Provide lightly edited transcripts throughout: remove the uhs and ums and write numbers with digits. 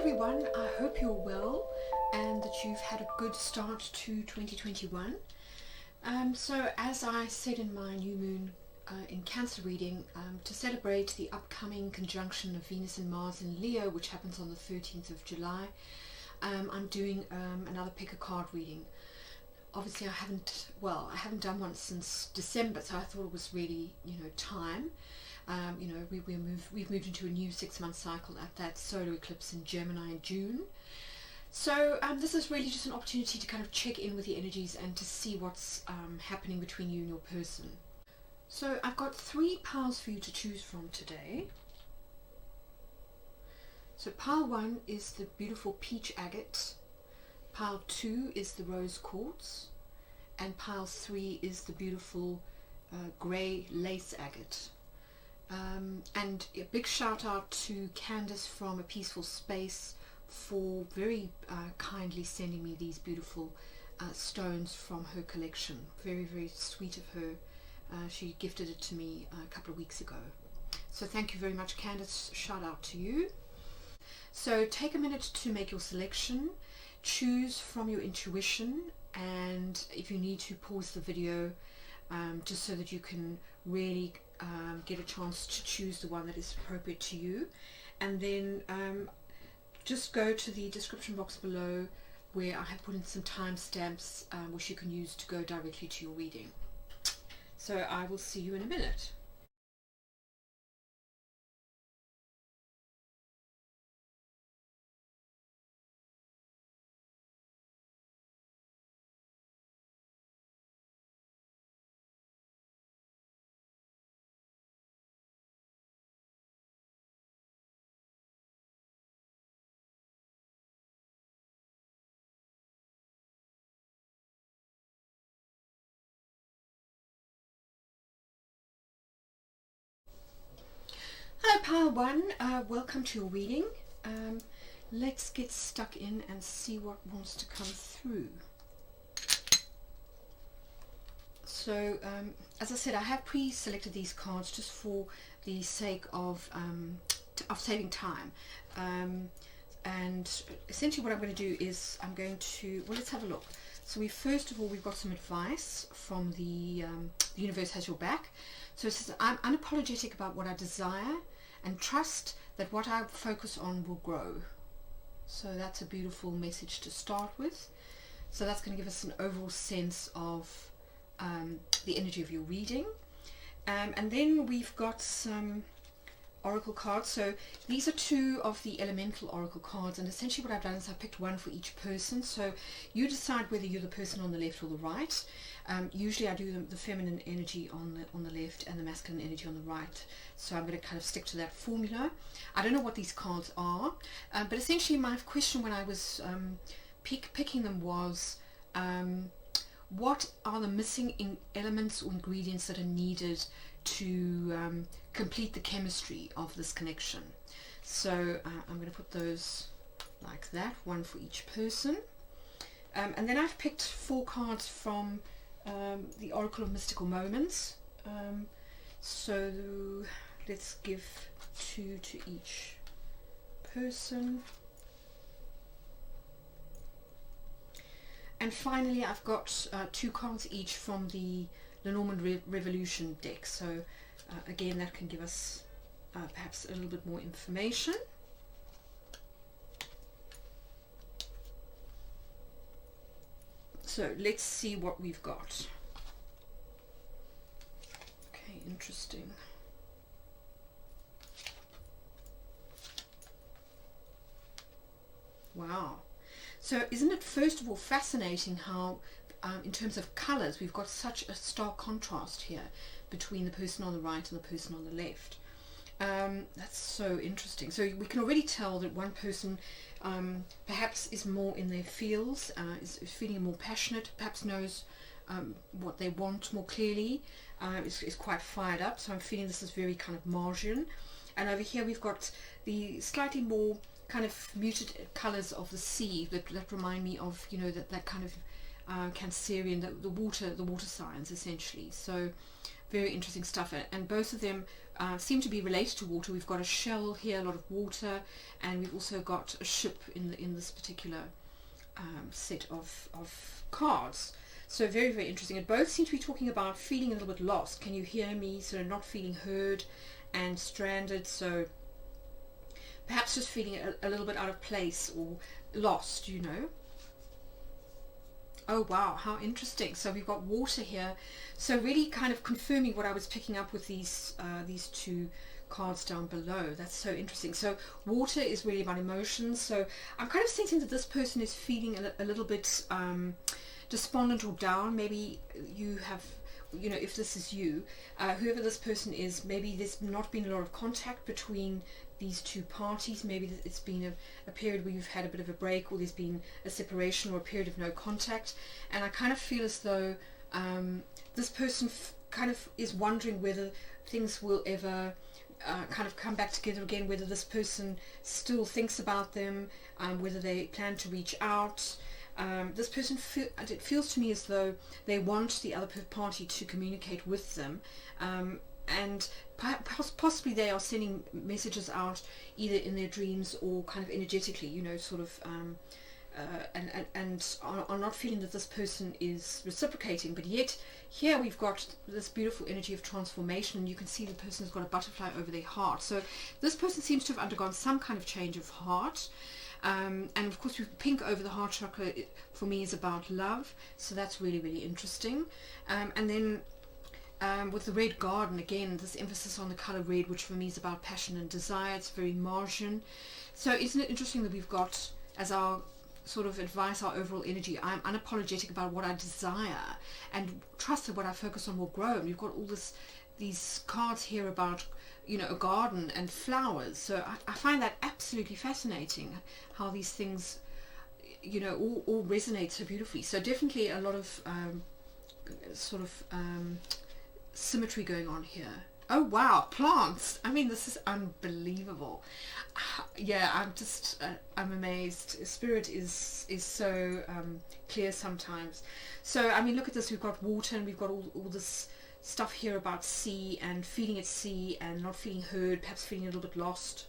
everyone, I hope you're well and that you've had a good start to 2021. So as I said in my new moon in Cancer reading, to celebrate the upcoming conjunction of Venus and Mars in Leo, which happens on the 13th of July, I'm doing another pick a card reading. Obviously I haven't done one since December, so I thought it was really, time. We've moved into a new 6-month cycle at that solar eclipse in Gemini in June. So this is really just an opportunity to kind of check in with the energies and to see what's happening between you and your person. So I've got 3 piles for you to choose from today. So pile 1 is the beautiful peach agate, pile 2 is the rose quartz, and pile 3 is the beautiful grey lace agate. And a big shout out to Candace from A Peaceful Space for very kindly sending me these beautiful stones from her collection. Very, very sweet of her. She gifted it to me a couple of weeks ago. So thank you very much, Candace. Shout out to you. So take a minute to make your selection. Choose from your intuition, and if you need to, pause the video just so that you can really get a chance to choose the one that is appropriate to you. And then just go to the description box below where I have put in some timestamps which you can use to go directly to your reading. So I will see you in a minute. Hello pile 1, welcome to your reading. Let's get stuck in and see what wants to come through. So as I said, I have pre-selected these cards just for the sake of saving time. And essentially what I'm going to do is let's have a look. So first of all, we've got some advice from the universe has your back. So it says, I'm unapologetic about what I desire and trust that what I focus on will grow. So that's a beautiful message to start with. So that's going to give us an overall sense of the energy of your reading. And then we've got some oracle cards. So these are 2 of the elemental oracle cards, and essentially what I've done is I've picked one for each person. So you decide whether you're the person on the left or the right. Usually I do the feminine energy on the left and the masculine energy on the right. So I'm going to kind of stick to that formula. I don't know what these cards are, but essentially my question when I was picking them was, what are the missing elements or ingredients that are needed to complete the chemistry of this connection? So I'm going to put those like that, one for each person. And then I've picked 4 cards from the Oracle of Mystical Moments. So let's give 2 to each person. And finally I've got 2 cards each from the Lenormand Revolution deck. So again, that can give us perhaps a little bit more information. So let's see what we've got. Okay, interesting. Wow. So isn't it first of all fascinating how in terms of colors we've got such a stark contrast here between the person on the right and the person on the left. That's so interesting. So we can already tell that one person perhaps is more in their feels, is feeling more passionate, perhaps knows what they want more clearly, is quite fired up. So I'm feeling this is very kind of Martian. And over here we've got the slightly more kind of muted colors of the sea that remind me of, that kind of Cancerian, the water signs essentially. So very interesting stuff, and both of them seem to be related to water. We've got a shell here, a lot of water, and we've also got a ship in this particular set of cards. So very, very interesting. And both seem to be talking about feeling a little bit lost. Can you hear me? Sort of not feeling heard and stranded. So perhaps just feeling a little bit out of place or lost, you know. Oh wow, how interesting. So we've got water here, so really kind of confirming what I was picking up with these two cards down below. That's so interesting. So water is really about emotions, so I'm kind of sensing that this person is feeling a little bit despondent or down. Maybe you have, you know, if this is you, whoever this person is, maybe there's not been a lot of contact between these two parties. Maybe it's been a period where you've had a bit of a break, or there's been a separation or a period of no contact, and I kind of feel as though this person kind of is wondering whether things will ever kind of come back together again, whether this person still thinks about them, whether they plan to reach out. This person, it feels to me as though they want the other party to communicate with them, and possibly they are sending messages out either in their dreams or kind of energetically, you know, sort of, and are not feeling that this person is reciprocating. But yet here we've got this beautiful energy of transformation, and you can see the person's got a butterfly over their heart. So this person seems to have undergone some kind of change of heart. And of course, with pink over the heart chakra, for me is about love, so that's really, really interesting. And then with the red garden, again, this emphasis on the color red, which for me is about passion and desire. It's very Martian. So isn't it interesting that we've got, as our sort of advice, our overall energy, I'm unapologetic about what I desire and trust that what I focus on will grow. And we've got all these cards here about, you know, a garden and flowers. So I find that absolutely fascinating, how these things, you know, all resonate so beautifully. So definitely a lot of sort of symmetry going on here. Oh wow, plants. I mean, this is unbelievable. Yeah, I'm just I'm amazed. Spirit is so clear sometimes. So I mean, look at this. We've got water, and we've got all this stuff here about sea and feeling at sea and not feeling heard, perhaps feeling a little bit lost,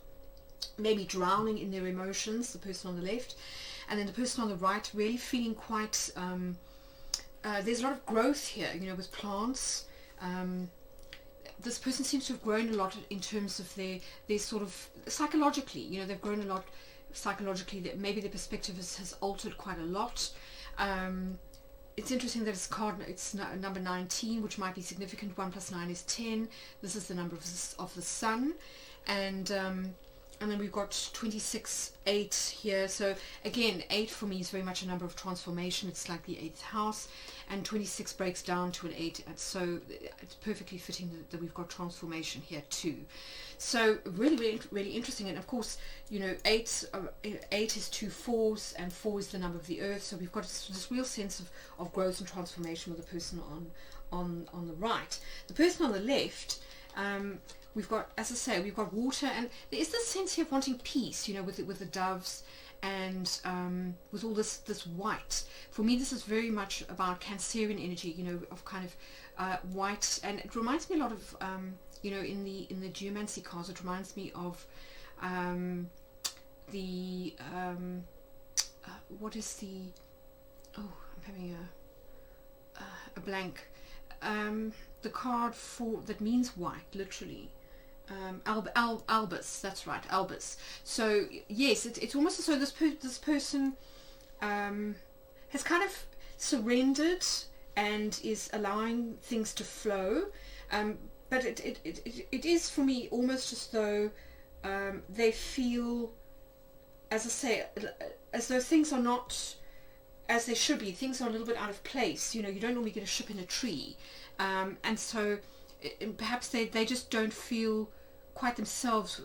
maybe drowning in their emotions, the person on the left. And then the person on the right really feeling quite there's a lot of growth here, you know, with plants. This person seems to have grown a lot in terms of their sort of psychologically, you know, they've grown a lot psychologically, that maybe their perspective has altered quite a lot. It's interesting that it's card, it's number 19, which might be significant. 1 + 9 is 10. This is the number of the sun, and then we've got 26, 8 here. So again, 8 for me is very much a number of transformation. It's like the 8th house, and 26 breaks down to an 8, and so it's perfectly fitting that we've got transformation here too. So really, really, really interesting. And of course, you know, 8 is 2 4s, and 4 is the number of the earth. So we've got this real sense of growth and transformation with the person on the right. The person on the left, we've got, as I say, we've got water, and there is this sense here of wanting peace, you know, with the doves, and with all this white. For me, this is very much about Cancerian energy, you know, of kind of white, and it reminds me a lot of, you know, in the geomancy cards, it reminds me of the what is the, oh, I'm having a blank, the card for that means white, literally. Albus, that's right, Albus. So yes, it's almost as though this person has kind of surrendered and is allowing things to flow, but it is for me almost as though they feel, as I say, as though things are not as they should be. Things are a little bit out of place. You know, you don't normally get a ship in a tree, and so perhaps they just don't feel quite themselves,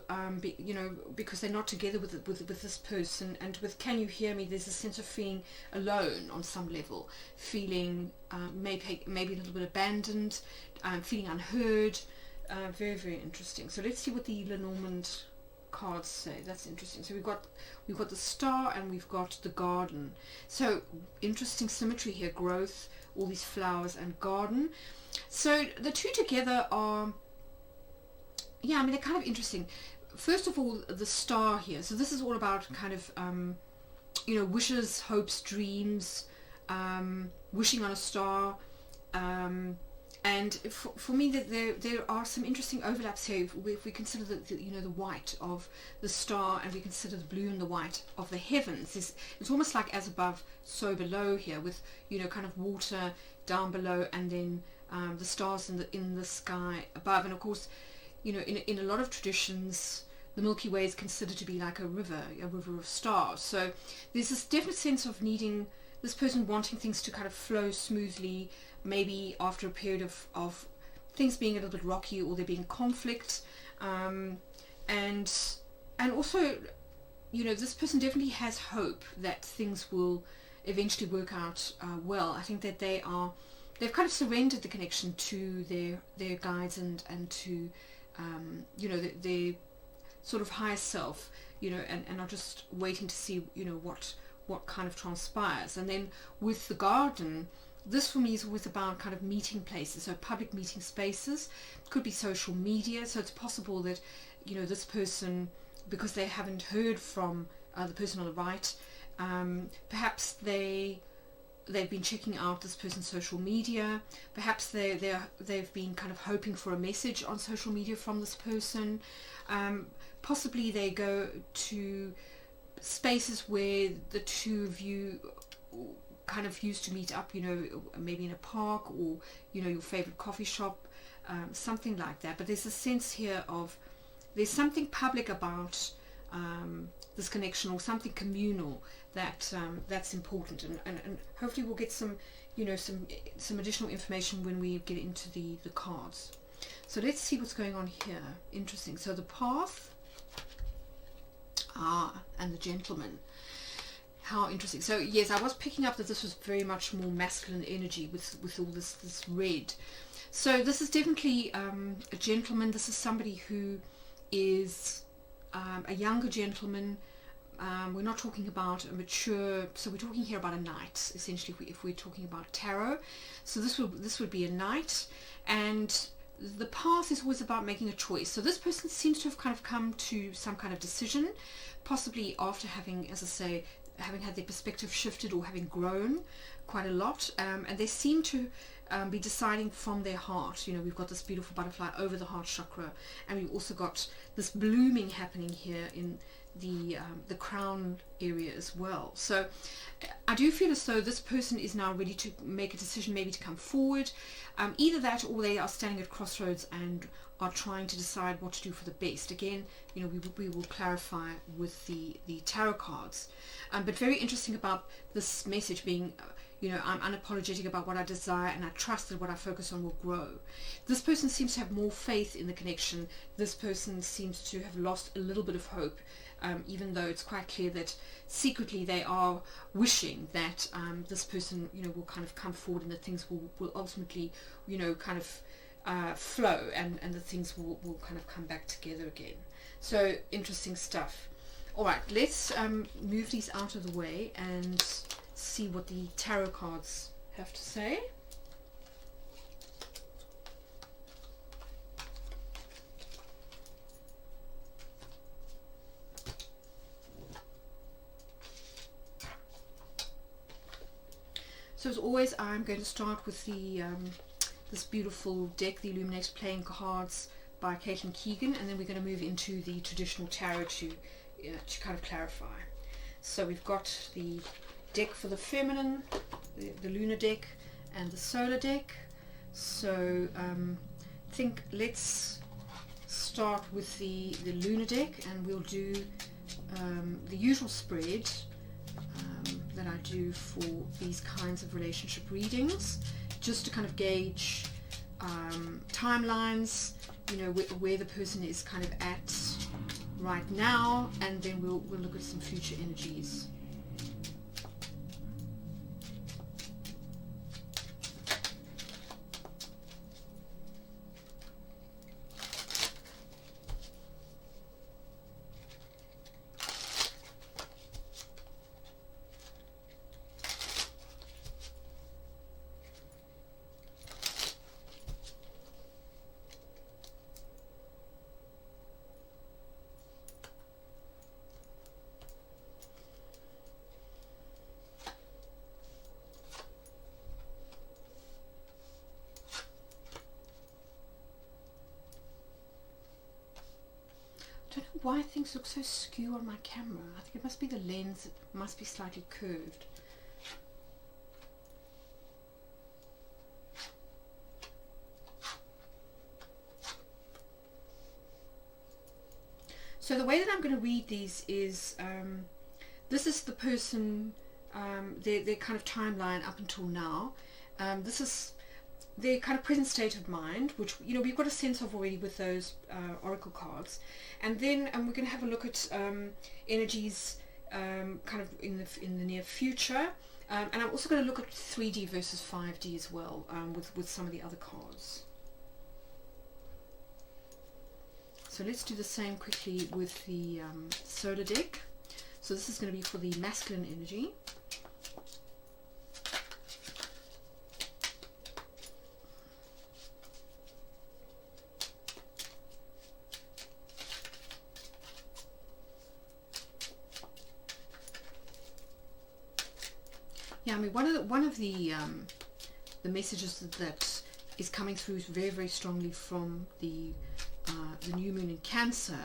you know, because they're not together with this person. And with Can You Hear Me, there's a sense of feeling alone on some level, feeling maybe a little bit abandoned, feeling unheard. Very, very interesting. So let's see what the Lenormand cards say. That's interesting. So we've got the star, and we've got the garden. So interesting symmetry here: growth, all these flowers, and garden. So the two together are yeah, I mean, they're kind of interesting. First of all, the star here. So this is all about kind of, you know, wishes, hopes, dreams, wishing on a star. And for me, that there are some interesting overlaps here. If we consider the you know, the white of the star, and we consider the blue and the white of the heavens, it's almost like as above, so below here, with, you know, kind of water down below, and then the stars in the sky above. And of course, you know, in a lot of traditions, the Milky Way is considered to be like a river of stars. So there's this definite sense of needing, this person wanting things to kind of flow smoothly, maybe after a period of things being a little bit rocky, or there being conflict, and also, you know, this person definitely has hope that things will eventually work out well. I think that they've kind of surrendered the connection to their guides and to you know, their sort of higher self, you know, and are just waiting to see, you know, what kind of transpires. And then with the garden, this for me is always about kind of meeting places, so public meeting spaces. Could be social media, so it's possible that, you know, this person, because they haven't heard from the person on the right, perhaps they've been checking out this person's social media. Perhaps they've been kind of hoping for a message on social media from this person. Possibly they go to spaces where the two of you kind of used to meet up, you know, maybe in a park, or, you know, your favorite coffee shop, something like that. But there's a sense here of there's something public about this connection, or something communal that's important, and hopefully we'll get some, you know, some additional information when we get into the cards. So let's see what's going on here. Interesting. So the path, and the gentleman. How interesting. So yes, I was picking up that this was very much more masculine energy with all this red. So this is definitely a gentleman. This is somebody who is a younger gentleman. We're not talking about a mature, so we're talking here about a knight, essentially, if we're talking about tarot. So this would be a knight, and the path is always about making a choice. So this person seems to have kind of come to some kind of decision, possibly after having, as I say, having had their perspective shifted, or having grown quite a lot, and they seem to be deciding from their heart. You know, we've got this beautiful butterfly over the heart chakra, and we've also got this blooming happening here in the crown area as well. So I do feel as though this person is now ready to make a decision, maybe to come forward. Either that, or they are standing at crossroads and are trying to decide what to do for the best. Again, you know, we will clarify with the tarot cards. But very interesting about this message being, you know, I'm unapologetic about what I desire, and I trust that what I focus on will grow. This person seems to have more faith in the connection. This person seems to have lost a little bit of hope, even though it's quite clear that secretly they are wishing that this person, you know, will kind of come forward, and that things will ultimately, you know, kind of flow, and the things will kind of come back together again. So interesting stuff. All right, let's move these out of the way and see what the tarot cards have to say. So as always, I'm going to start with the this beautiful deck, the Illuminated playing cards by Keegan, and then we're going to move into the traditional tarot to kind of clarify. So we've got the deck for the feminine, the lunar deck, and the solar deck. So I think let's start with the lunar deck, and we'll do the usual spread that I do for these kinds of relationship readings, just to kind of gauge timelines, you know, where the person is kind of at right now, and then we'll look at some future energies. why things look so skew on my camera. I think it must be the lens. It must be slightly curved. So the way that I'm going to read these is, this is the person, their kind of timeline up until now. This is their kind of present state of mind, which, you know, we've got a sense of already with those oracle cards. And then we're going to have a look at energies kind of in the near future. And I'm also going to look at 3D versus 5D as well, with some of the other cards. So let's do the same quickly with the solar deck. So this is going to be for the masculine energy. Yeah, I mean, one of the messages that is coming through very, very strongly from the new moon in Cancer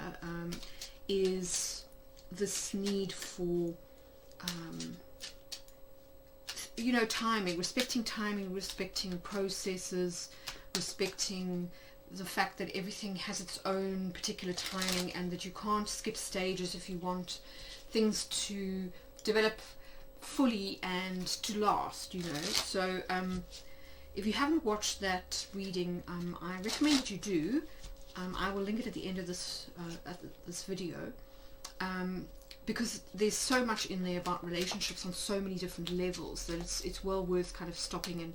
is this need for you know, respecting timing, respecting processes, respecting the fact that everything has its own particular timing, and that you can't skip stages if you want things to develop fully and to last, you know. So if you haven't watched that reading, I recommend that you do. I will link it at the end of this video, because there's so much in there about relationships on so many different levels that it's well worth kind of stopping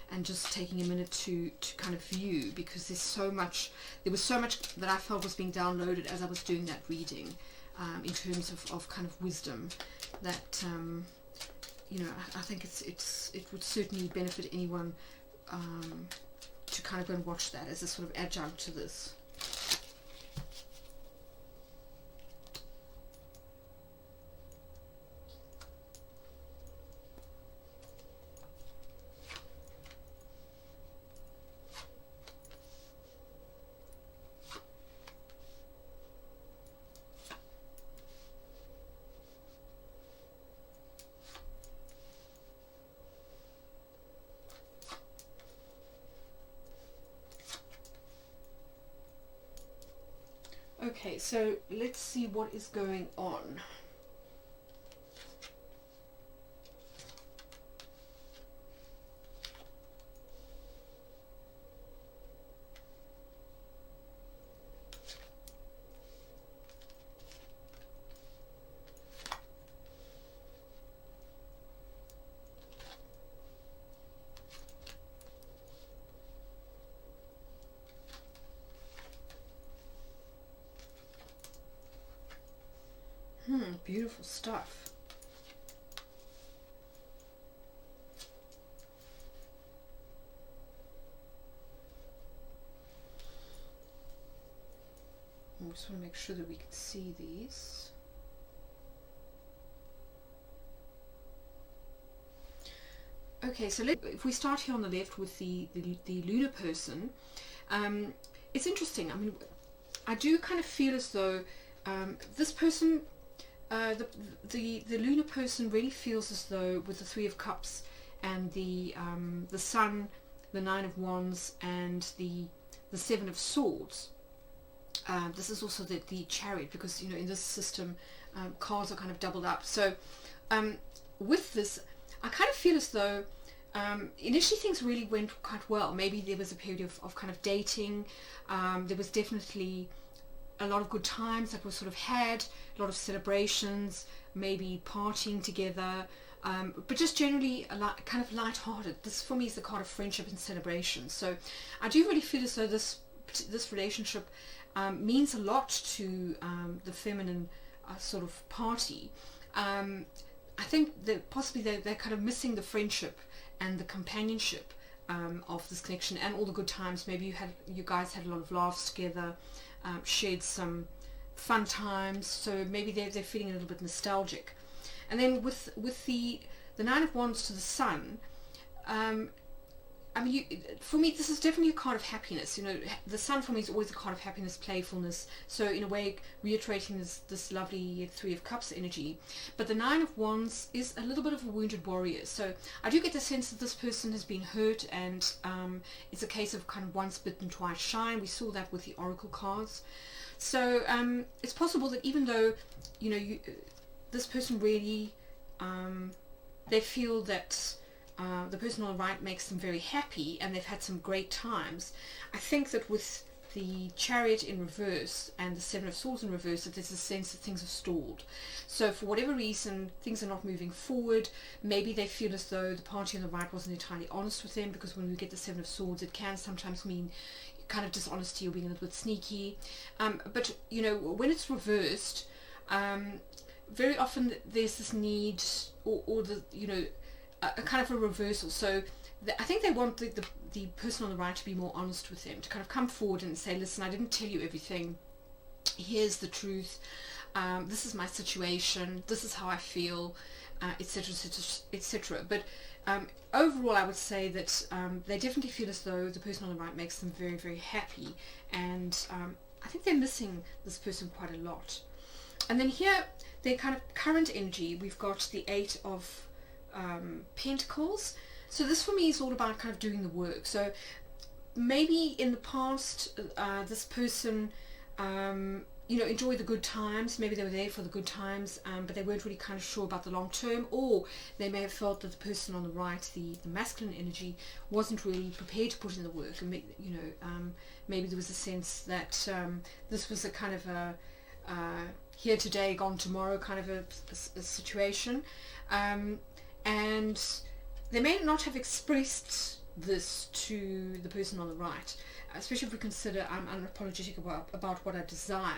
and just taking a minute to kind of view, because there was so much that I felt was being downloaded as I was doing that reading, in terms of kind of wisdom that you know, I think it would certainly benefit anyone to kind of go and watch that as a sort of adjunct to this. Okay, so let's see what is going on. Beautiful stuff. I just want to make sure that we can see these. Okay, so if we start here on the left with the lunar person, it's interesting. I mean, I do kind of feel as though this person, the lunar person, really feels as though with the Three of Cups and the Sun, the Nine of Wands, and the Seven of Swords. This is also the Chariot, because, you know, in this system cards are kind of doubled up. So with this, I kind of feel as though initially things really went quite well. Maybe there was a period of kind of dating. There was definitely a lot of good times that were sort of had, a lot of celebrations, maybe partying together, but just generally kind of light-hearted. This for me is the card of friendship and celebration. So I do really feel as though this relationship means a lot to the feminine sort of party. I think that possibly they're kind of missing the friendship and the companionship of this connection, and all the good times. Maybe you guys had a lot of laughs together, shared some fun times, so maybe they're feeling a little bit nostalgic. And then with the Nine of Wands to the Sun, I mean, for me, this is definitely a card of happiness. You know, the Sun for me is always a card of happiness, playfulness. So in a way, reiterating this lovely Three of Cups energy. But the Nine of Wands is a little bit of a wounded warrior. So I do get the sense that this person has been hurt, and it's a case of kind of once bitten, twice shy. We saw that with the Oracle cards. So it's possible that even though, you know, this person really, they feel that the person on the right makes them very happy and they've had some great times. I think that with the Chariot in reverse and the Seven of Swords in reverse, that there's a sense that things are stalled. So for whatever reason, things are not moving forward. Maybe they feel as though the party on the right wasn't entirely honest with them, because when we get the Seven of Swords, it can sometimes mean kind of dishonesty or being a little bit sneaky. But, you know, when it's reversed, very often there's this need or the, you know, a kind of a reversal. So I think they want the person on the right to be more honest with them, to kind of come forward and say, listen, I didn't tell you everything. Here's the truth. This is my situation. This is how I feel, etc., etc. But overall, I would say that they definitely feel as though the person on the right makes them very, very happy. And I think they're missing this person quite a lot. And then here, their kind of current energy, we've got the Eight of Pentacles. So this for me is all about kind of doing the work. So maybe in the past, this person, you know, enjoyed the good times. Maybe they were there for the good times, but they weren't really kind of sure about the long term, or they may have felt that the person on the right, the masculine energy, wasn't really prepared to put in the work. And you know, maybe there was a sense that this was a kind of a here today, gone tomorrow kind of a situation. And they may not have expressed this to the person on the right, especially if we consider I'm unapologetic about what I desire.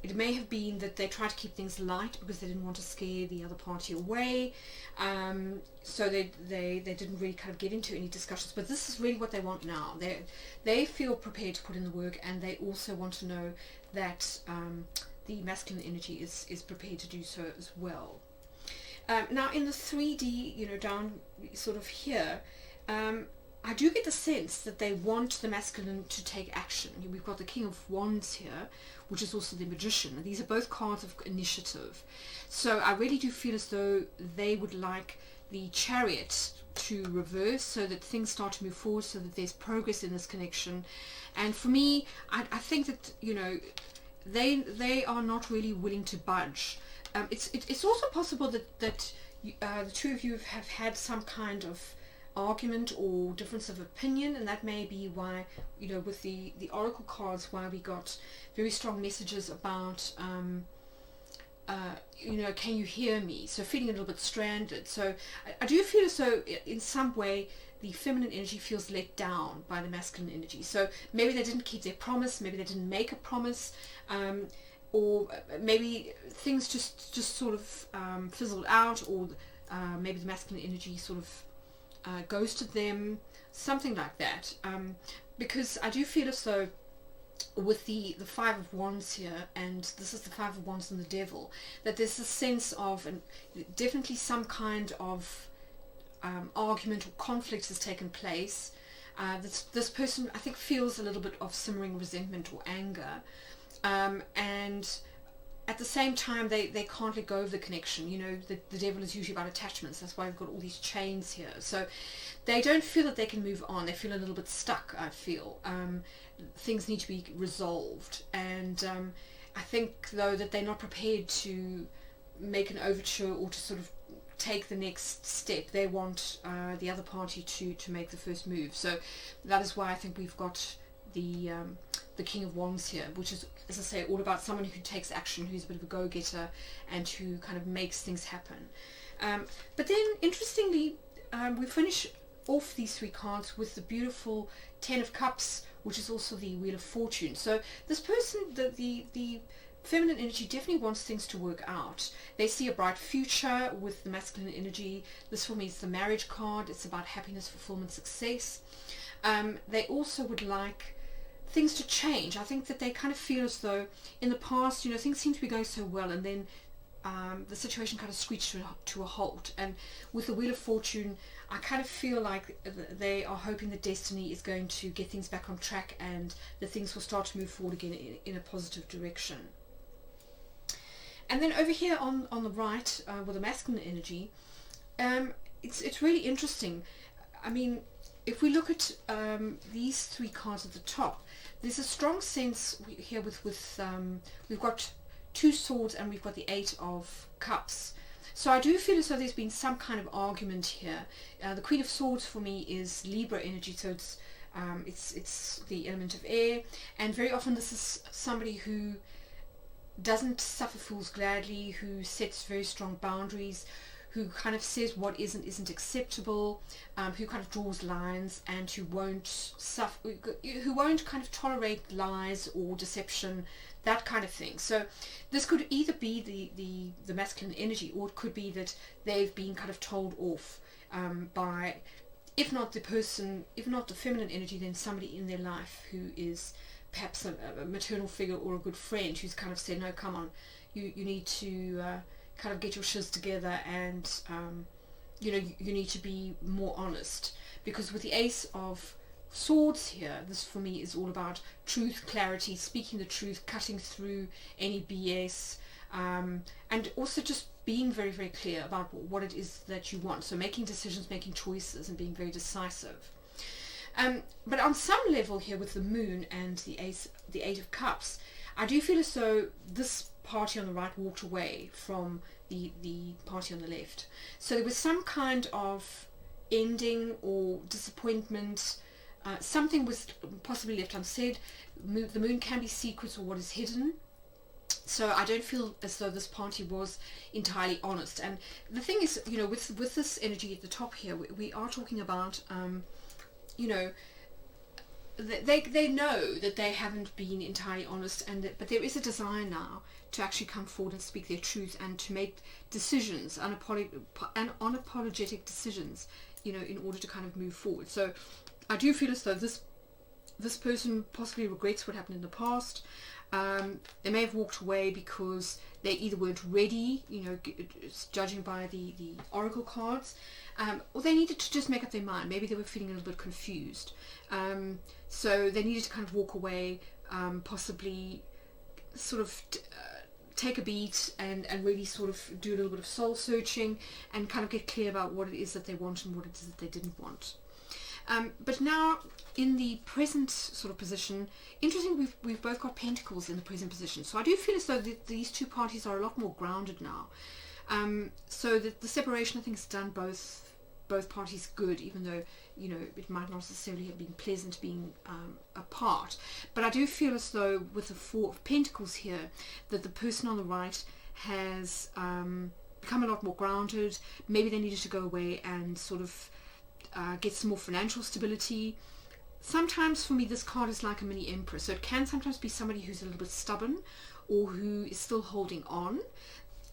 It may have been that they tried to keep things light because they didn't want to scare the other party away, so they didn't really kind of get into any discussions. But this is really what they want now. They feel prepared to put in the work, and they also want to know that the masculine energy is prepared to do so as well. Now in the 3D, you know, down sort of here, I do get the sense that they want the masculine to take action. We've got the King of Wands here, which is also the Magician. These are both cards of initiative. So I really do feel as though they would like the Chariot to reverse, so that things start to move forward, so that there's progress in this connection. And for me, I think that, you know, they are not really willing to budge. It's also possible that the two of you have had some kind of argument or difference of opinion, and that may be why, you know, with the Oracle cards, why we got very strong messages about you know, can you hear me? So feeling a little bit stranded. So I do feel as though in some way the feminine energy feels let down by the masculine energy. So maybe they didn't keep their promise, maybe they didn't make a promise, or maybe things just sort of fizzled out, or maybe the masculine energy sort of ghosted them, something like that. Because I do feel as though with the Five of Wands here, and this is the Five of Wands and the Devil, that there's a sense of, and definitely some kind of argument or conflict has taken place. This person, I think, feels a little bit of simmering resentment or anger. And at the same time, they can't let go of the connection. You know, the Devil is usually about attachments. That's why we've got all these chains here. So they don't feel that they can move on. They feel a little bit stuck, I feel. Things need to be resolved. And I think, though, that they're not prepared to make an overture or to sort of take the next step. They want the other party to make the first move. So that is why I think we've got the King of Wands here, which is, as I say, all about someone who takes action, who's a bit of a go-getter, and who kind of makes things happen. But then, interestingly, we finish off these three cards with the beautiful Ten of Cups, which is also the Wheel of Fortune. So this person, the feminine energy, definitely wants things to work out. They see a bright future with the masculine energy. This for me is the Marriage card. It's about happiness, fulfillment, success. They also would like things to change. I think that they kind of feel as though in the past, you know, things seem to be going so well, and then the situation kind of screeched to a halt. And with the Wheel of Fortune, I kind of feel like they are hoping that destiny is going to get things back on track and that things will start to move forward again in a positive direction. And then over here on the right, with the masculine energy, it's really interesting. I mean, if we look at these three cards at the top, there's a strong sense here with we've got 2 swords and we've got the 8 of cups. So I do feel as though there's been some kind of argument here. The Queen of Swords for me is Libra energy, so it's the element of air, and very often this is somebody who doesn't suffer fools gladly, who sets very strong boundaries, who kind of says what isn't acceptable, who kind of draws lines, and who won't kind of tolerate lies or deception, that kind of thing. So this could either be the masculine energy, or it could be that they've been kind of told off by, if not the feminine energy, then somebody in their life who is perhaps a maternal figure or a good friend who's kind of said, no, come on, you need to kind of get your shiz together, and you need to be more honest. Because with the Ace of Swords here, this for me is all about truth, clarity, speaking the truth, cutting through any BS, and also just being very, very clear about what it is that you want. So making decisions, making choices, and being very decisive. But on some level here with the Moon and the 8 of Cups, I do feel as though this party on the right walked away from the party on the left. So there was some kind of ending or disappointment. Something was possibly left unsaid. The Moon can be secret or what is hidden. So I don't feel as though this party was entirely honest. And the thing is, with this energy at the top here, we are talking about, they know that they haven't been entirely honest, but there is a desire now to actually come forward and speak their truth and to make decisions, unapologetic decisions, in order to kind of move forward. So I do feel as though this person possibly regrets what happened in the past. They may have walked away because they either weren't ready, judging by the oracle cards, or they needed to just make up their mind. Maybe they were feeling a little bit confused. So they needed to kind of walk away, possibly sort of take a beat and really sort of do a little bit of soul searching and kind of get clear about what it is that they want and what it is that they didn't want. But now in the present sort of position, interesting, we've both got Pentacles in the present position. So I do feel as though these two parties are a lot more grounded now. So the separation, I think, has done both parties good, even though it might not necessarily have been pleasant being apart. But I do feel as though with the 4 of Pentacles here, that the person on the right has become a lot more grounded. Maybe they needed to go away and sort of get some more financial stability. Sometimes for me this card is like a mini empress, so it can sometimes be somebody who's a little bit stubborn or who is still holding on.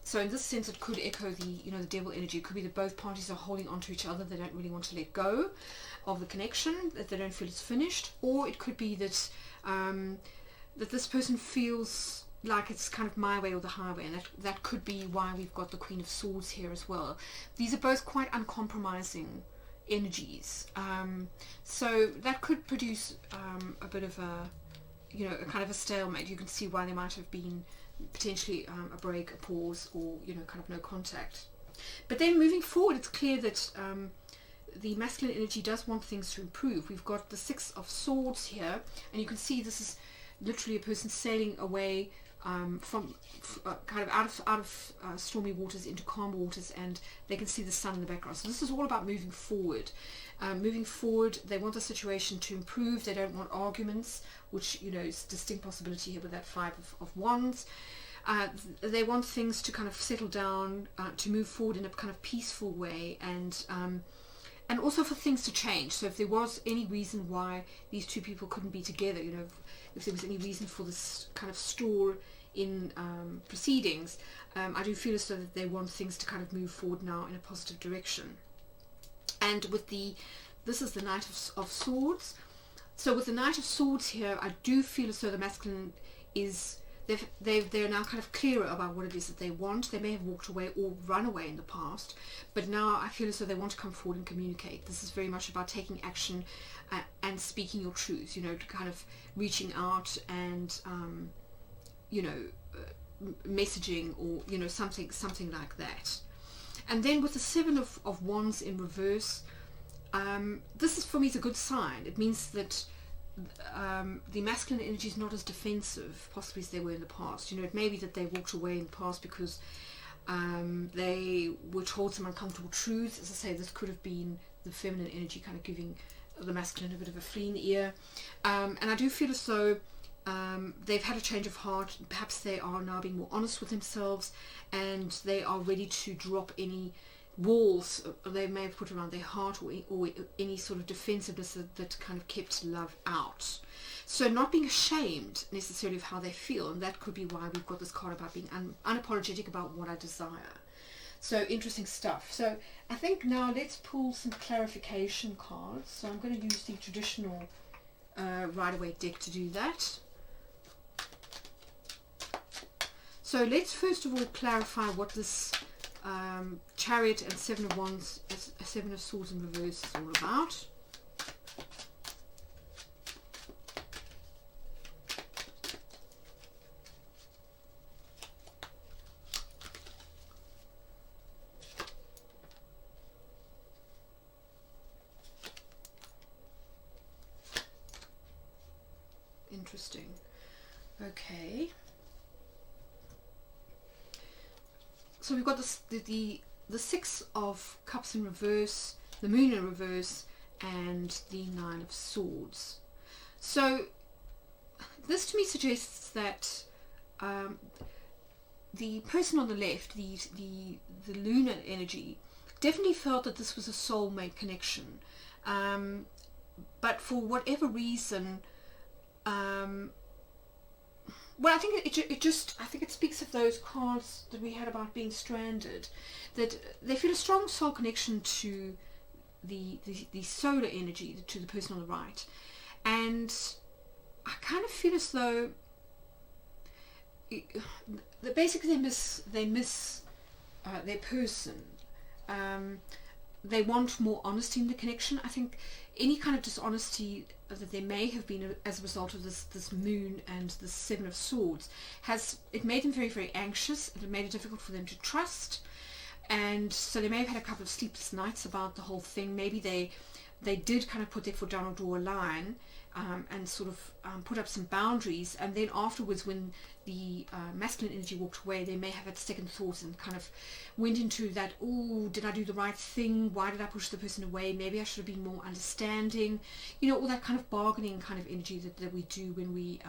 So in this sense it could echo the devil energy. It could be that both parties are holding on to each other. They don't really want to let go of the connection, that they don't feel it's finished. Or it could be that that this person feels like it's kind of my way or the highway, and that could be why we've got the Queen of Swords here as well. These are both quite uncompromising energies, so that could produce a bit of a kind of a stalemate. You can see why there might have been potentially a break, a pause, or kind of no contact. But then moving forward, it's clear that the masculine energy does want things to improve. We've got the 6 of Swords here, and you can see this is literally a person sailing away from kind of out of stormy waters into calm waters, and they can see the sun in the background. So this is all about moving forward. Moving forward, they want the situation to improve. They don't want arguments, which is a distinct possibility here with that 5 of Wands. They want things to kind of settle down, to move forward in a kind of peaceful way, and also for things to change. So if there was any reason why these two people couldn't be together, if there was any reason for this kind of stall in proceedings, I do feel as though that they want things to kind of move forward now in a positive direction. And with this is the Knight of Swords. So with the Knight of Swords here, I do feel as though the masculine is they're now kind of clearer about what it is that they want. They may have walked away or run away in the past, but now I feel as though they want to come forward and communicate. This is very much about taking action and speaking your truth, you know, to kind of reaching out and you know, messaging, or you know, something like that. And then with the Seven of Wands in reverse, this is, for me, is a good sign. It means that the masculine energy is not as defensive possibly as they were in the past. You know, it may be that they walked away in the past because they were told some uncomfortable truths. As I say, this could have been the feminine energy kind of giving the masculine a bit of a flea in the ear. And I do feel as though they've had a change of heart. Perhaps they are now being more honest with themselves, and they are ready to drop any walls they may have put around their heart, or any sort of defensiveness that kind of kept love out. So not being ashamed necessarily of how they feel, and that could be why we've got this card about being unapologetic about what I desire. So interesting stuff. So I think now let's pull some clarification cards. So I'm going to use the traditional Rider-Waite deck to do that. So let's first of all clarify what this Chariot and Seven of Wands, Seven of Swords in reverse is all about. Interesting. Okay. So we've got this, the Six of Cups in reverse, the Moon in reverse, and the Nine of Swords. So this to me suggests that the person on the left, the lunar energy, definitely felt that this was a soulmate connection, but for whatever reason, well, I think it speaks of those cards that we had about being stranded, that they feel a strong soul connection to the solar energy, to the person on the right, and I kind of feel as though basically they miss their person. They want more honesty in the connection. I think any kind of dishonesty that there may have been as a result of this Moon and the Seven of Swords it made them very, very anxious. It made it difficult for them to trust, and so they may have had a couple of sleepless nights about the whole thing. Maybe they did kind of put their foot down or draw a line, and sort of put up some boundaries, and then afterwards, when the masculine energy walked away, they may have had second thoughts and kind of went into that, oh, did I do the right thing? Why did I push the person away? Maybe I should have been more understanding. You know, all that kind of bargaining kind of energy that we do when we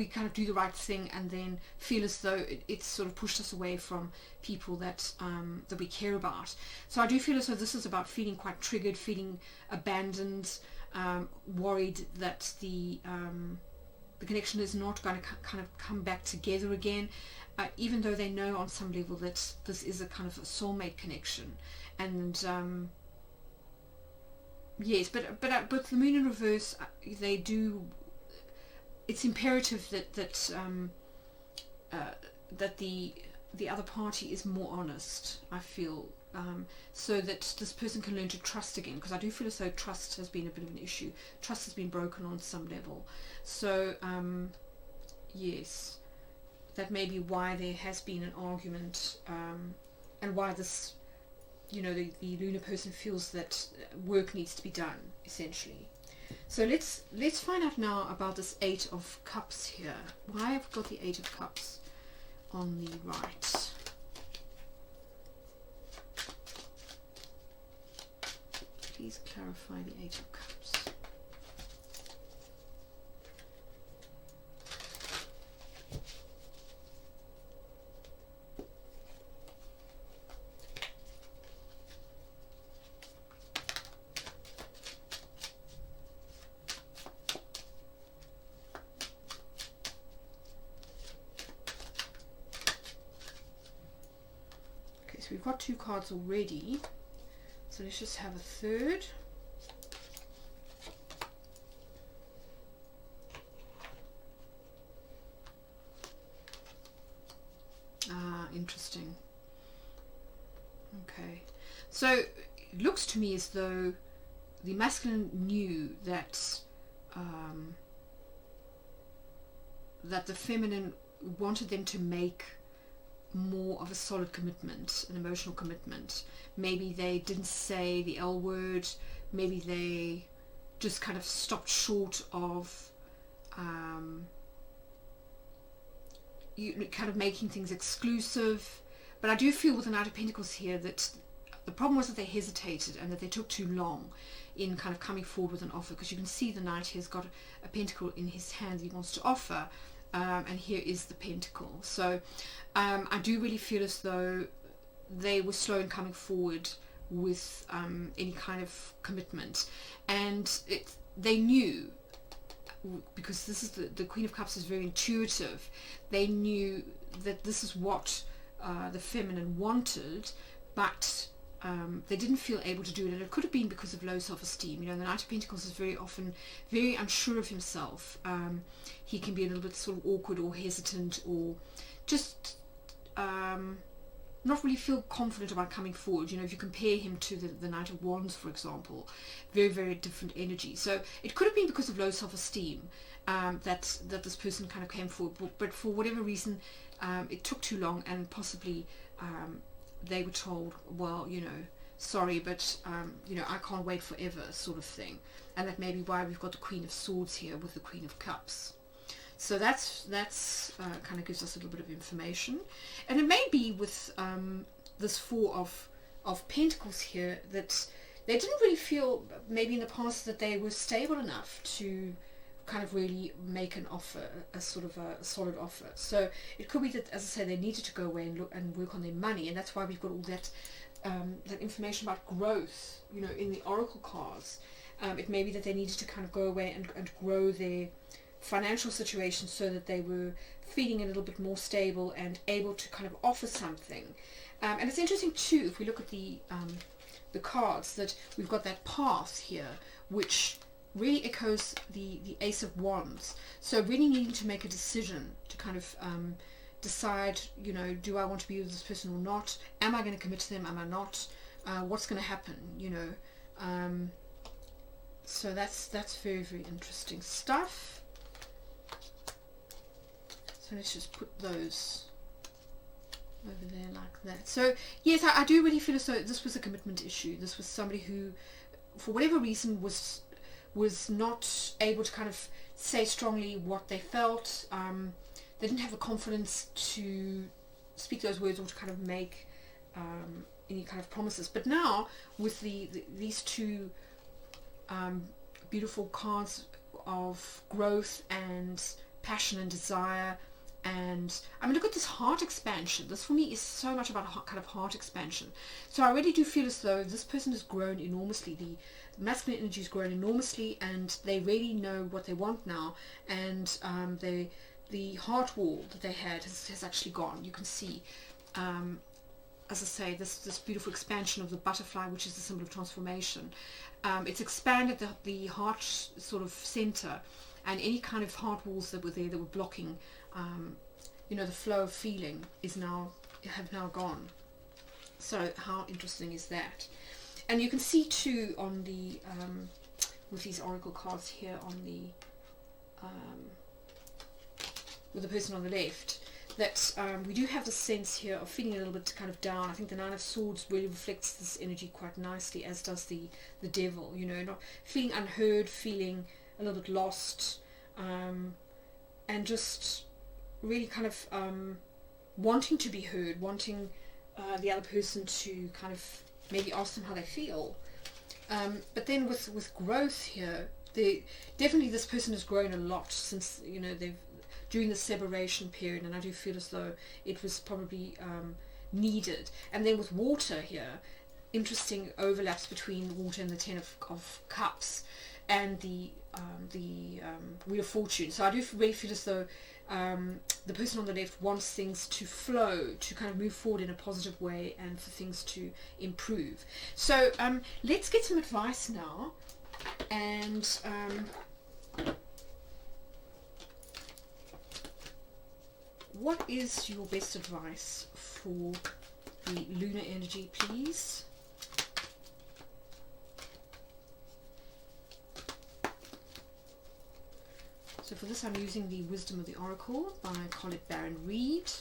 kind of do the right thing and then feel as though it's sort of pushed us away from people that we care about. So I do feel as though this is about feeling quite triggered, feeling abandoned, worried that the connection is not going to kind of come back together again, even though they know on some level that this is a kind of a soulmate connection. And yes, but the Moon in reverse, they do. It's imperative that the other party is more honest, I feel, so that this person can learn to trust again, because I do feel as though trust has been a bit of an issue. Trust has been broken on some level. So yes, that may be why there has been an argument, and why this, you know, the lunar person feels that work needs to be done, essentially. So let's find out now about this Eight of Cups here. Why I've got the Eight of Cups on the right. Please clarify the Eight of Cups. We've got two cards already, so let's just have a third. interesting. Okay, so it looks to me as though the masculine knew that that the feminine wanted them to make more of a solid commitment, an emotional commitment. Maybe they didn't say the L word, maybe they just kind of stopped short of kind of making things exclusive. But I do feel with the Knight of Pentacles here that the problem was that they hesitated and that they took too long in kind of coming forward with an offer, because you can see the Knight here has got a pentacle in his hand that he wants to offer, and here is the pentacle. So I do really feel as though they were slow in coming forward with any kind of commitment, and they knew, because this is the Queen of Cups is very intuitive, they knew that this is what the feminine wanted, but they didn't feel able to do it, and it could have been because of low self-esteem. You know, the Knight of Pentacles is very often very unsure of himself. He can be a little bit sort of awkward or hesitant, or just not really feel confident about coming forward. You know, if you compare him to the Knight of Wands, for example, very, very different energy. So it could have been because of low self-esteem that this person kind of came forward, but for whatever reason it took too long, and possibly they were told, well, you know, sorry, but you know, I can't wait forever, sort of thing. And that may be why we've got the Queen of Swords here with the Queen of Cups. So that's kind of gives us a little bit of information. And it may be with this Four of Pentacles here that they didn't really feel, maybe in the past, that they were stable enough to kind of really make an offer, a sort of a solid offer. So it could be that, as I say, they needed to go away and look and work on their money, and that's why we've got all that that information about growth, you know, in the oracle cards. It may be that they needed to kind of go away and grow their financial situation so that they were feeling a little bit more stable and able to kind of offer something. And it's interesting too, if we look at the cards, that we've got that path here, which really echoes the Ace of Wands. So really needing to make a decision to kind of decide, you know, do I want to be with this person or not? Am I going to commit to them? Am I not? What's going to happen? You know. So that's very, very interesting stuff. So let's just put those over there like that. So yes, I do really feel as though this was a commitment issue. This was somebody who, for whatever reason, was not able to kind of say strongly what they felt. They didn't have the confidence to speak those words or to kind of make any kind of promises. But now with these two beautiful cards of growth and passion and desire, and I mean, look at this heart expansion. This for me is so much about kind of heart expansion. So I really do feel as though this person has grown enormously. The masculine energy has grown enormously, and they really know what they want now, and the heart wall that they had has actually gone. You can see, as I say, this beautiful expansion of the butterfly, which is the symbol of transformation. It's expanded the heart sort of center, and any kind of heart walls that were there that were blocking you know, the flow of feeling have now gone. So how interesting is that? And you can see too on the with these oracle cards here on the with the person on the left, that we do have the sense here of feeling a little bit kind of down. I think the Nine of Swords really reflects this energy quite nicely, as does the Devil. You know, not feeling unheard, feeling a little bit lost, and just really kind of wanting to be heard, wanting the other person to kind of maybe ask them how they feel. But then with growth here, definitely this person has grown a lot since, you know, during the separation period, and I do feel as though it was probably needed. And then with water here, interesting overlaps between water and the Ten of Cups and the Wheel of Fortune. So I do really feel as though the person on the left wants things to flow, to kind of move forward in a positive way, and for things to improve. So let's get some advice now, and what is your best advice for the lunar energy, please? So for this I'm using the Wisdom of the Oracle by Colette Baron Reed.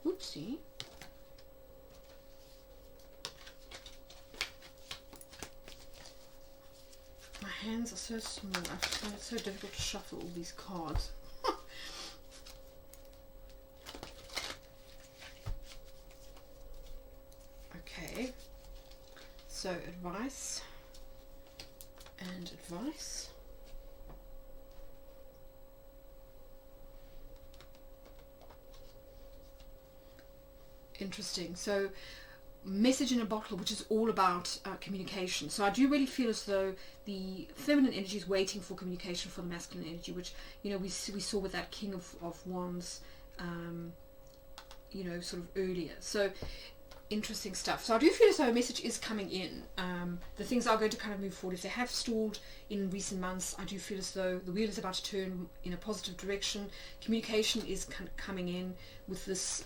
Oopsie. My hands are so small, I find it so difficult to shuffle all these cards. Okay, so advice and advice. Interesting. So message in a bottle, which is all about communication. So I do really feel as though the feminine energy is waiting for communication for the masculine energy, which, you know, we saw with that King of Wands, you know, sort of earlier. So interesting stuff. So I do feel as though a message is coming in. The things are going to kind of move forward. If they have stalled in recent months, I do feel as though the wheel is about to turn in a positive direction. Communication is kind of coming in with this,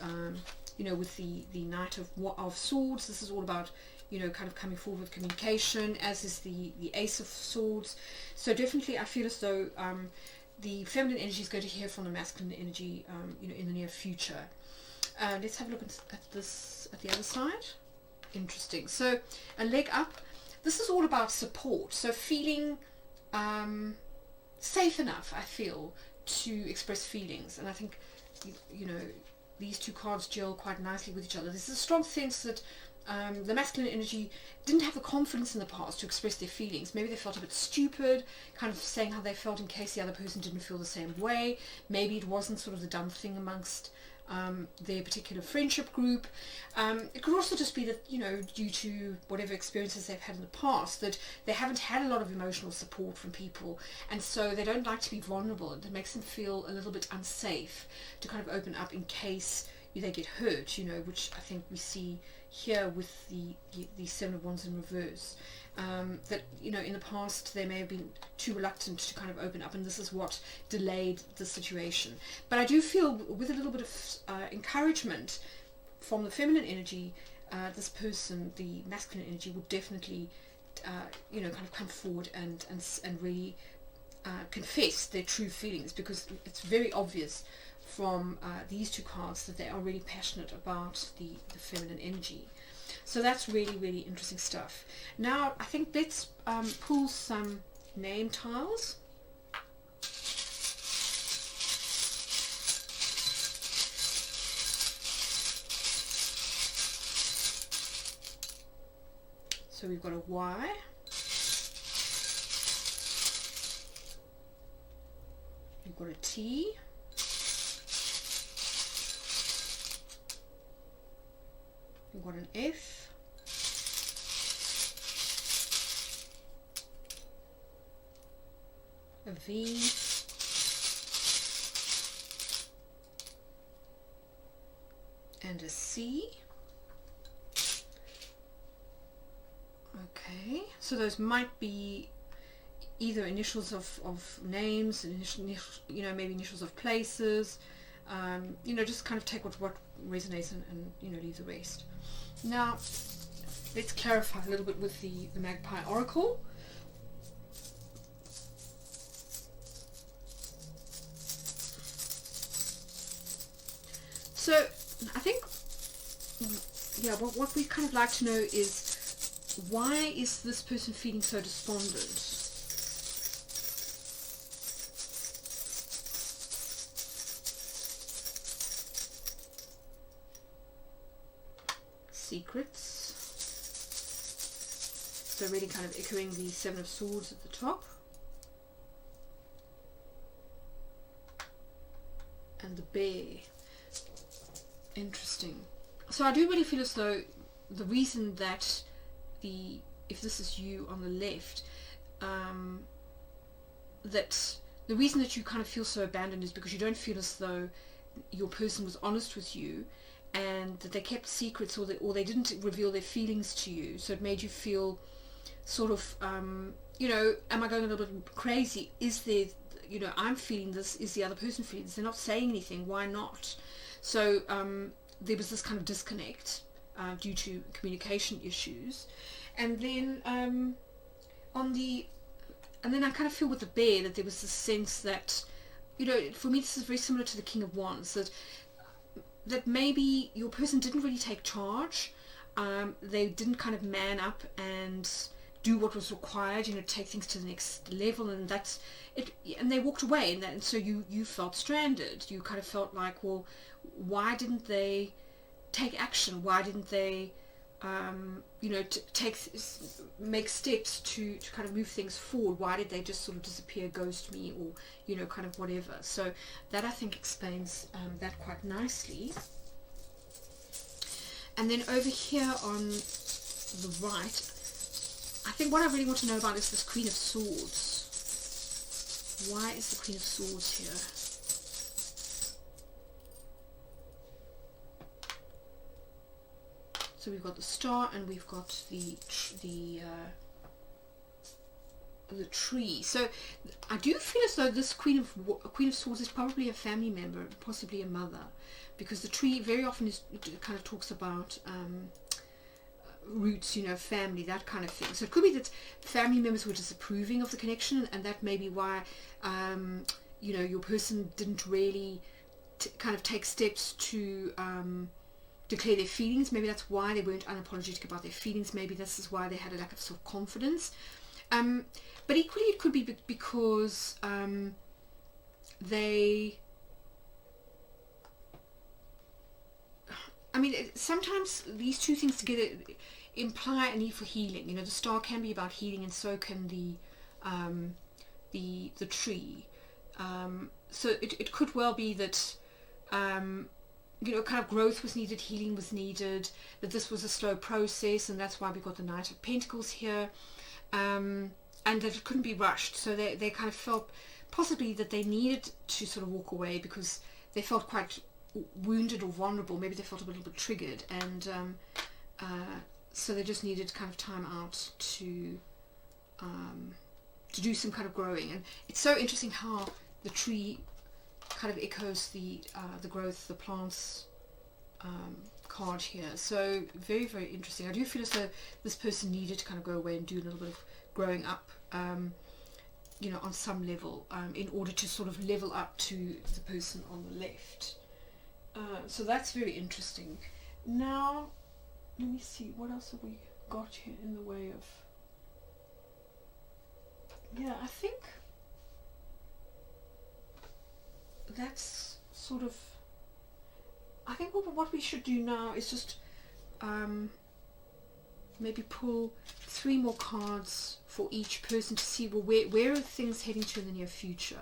you know, with the Knight of Swords. This is all about, you know, kind of coming forward with communication, as is the Ace of Swords. So definitely I feel as though the feminine energy is going to hear from the masculine energy, you know, in the near future. Let's have a look at this at the other side. Interesting. So a leg up. This is all about support. So feeling safe enough, I feel, to express feelings. And I think, you know, these two cards gel quite nicely with each other. There's a strong sense that the masculine energy didn't have the confidence in the past to express their feelings. Maybe they felt a bit stupid, kind of saying how they felt in case the other person didn't feel the same way. Maybe it wasn't sort of the dumb thing amongst their particular friendship group. It could also just be that, you know, due to whatever experiences they've had in the past, that they haven't had a lot of emotional support from people, and so they don't like to be vulnerable. It makes them feel a little bit unsafe to kind of open up in case they get hurt, you know, which I think we see here with the Seven of Wands in reverse. That, you know, in the past they may have been too reluctant to kind of open up, and this is what delayed the situation. But I do feel with a little bit of encouragement from the feminine energy, this person, the masculine energy, would definitely you know, kind of come forward and really confess their true feelings, because it's very obvious from these two cards that they are really passionate about the feminine energy. So that's really, really interesting stuff. Now I think let's pull some name tiles. So we've got a Y, we've got a T, we've got an F, a V, and a C. Okay, so those might be either initials of names, you know, maybe initials of places. You know, just kind of take what resonates and you know, leave the rest. Now let's clarify a little bit with the Magpie Oracle. So I think, yeah, what we kind of like to know is, why is this person feeling so despondent? Secrets. So really kind of echoing the Seven of Swords at the top. And the bear. Interesting. So I do really feel as though the reason that if this is you on the left, that the reason that you kind of feel so abandoned is because you don't feel as though your person was honest with you, and that they kept secrets, or they didn't reveal their feelings to you, so it made you feel sort of, you know, am I going a little bit crazy? Is there, you know, I'm feeling this, is the other person feeling this? They're not saying anything, why not? So there was this kind of disconnect due to communication issues. And then and then I kind of feel with the bear that there was this sense that, you know, for me this is very similar to the King of Wands, that maybe your person didn't really take charge. They didn't kind of man up and do what was required, you know, take things to the next level, and that's it. And they walked away, and so you felt stranded. You kind of felt like, well, why didn't they take action? Why didn't they, you know, make steps to kind of move things forward? Why did they just sort of disappear, ghost me, or, you know, kind of whatever? So that, I think, explains that quite nicely. And then over here on the right, I think what I really want to know about is this Queen of Swords. Why is the Queen of Swords here? So we've got the Star, and we've got the tree. So I do feel as though this Queen of Swords is probably a family member, possibly a mother, because the tree very often kind of talks about roots, you know, family, that kind of thing. So it could be that family members were disapproving of the connection, and that may be why, you know, your person didn't really kind of take steps to declare their feelings. Maybe that's why they weren't unapologetic about their feelings. Maybe this is why they had a lack of self-confidence. But equally, it could be because they... I mean, sometimes these two things together imply a need for healing. You know, the Star can be about healing, and so can the tree. So it could well be that, you know, kind of growth was needed, healing was needed, that this was a slow process, and that's why we got the Knight of Pentacles here, and that it couldn't be rushed. So they kind of felt possibly that they needed to sort of walk away because they felt quite wounded or vulnerable. Maybe they felt a little bit triggered, and so they just needed kind of time out to do some kind of growing. And it's so interesting how the tree kind of echoes the growth, the plants card here. So very, very interesting. I do feel as though this person needed to kind of go away and do a little bit of growing up, you know, on some level, in order to sort of level up to the person on the left. So that's very interesting. Now, let me see, what else have we got here in the way of... Yeah, I think that's sort of... I think what we should do now is just maybe pull 3 more cards for each person to see, well, where are things heading to in the near future.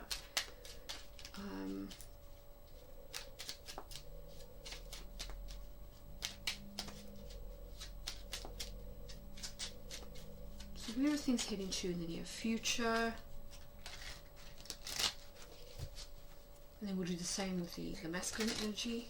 Where are things heading to in the near future? And then we'll do the same with the masculine energy.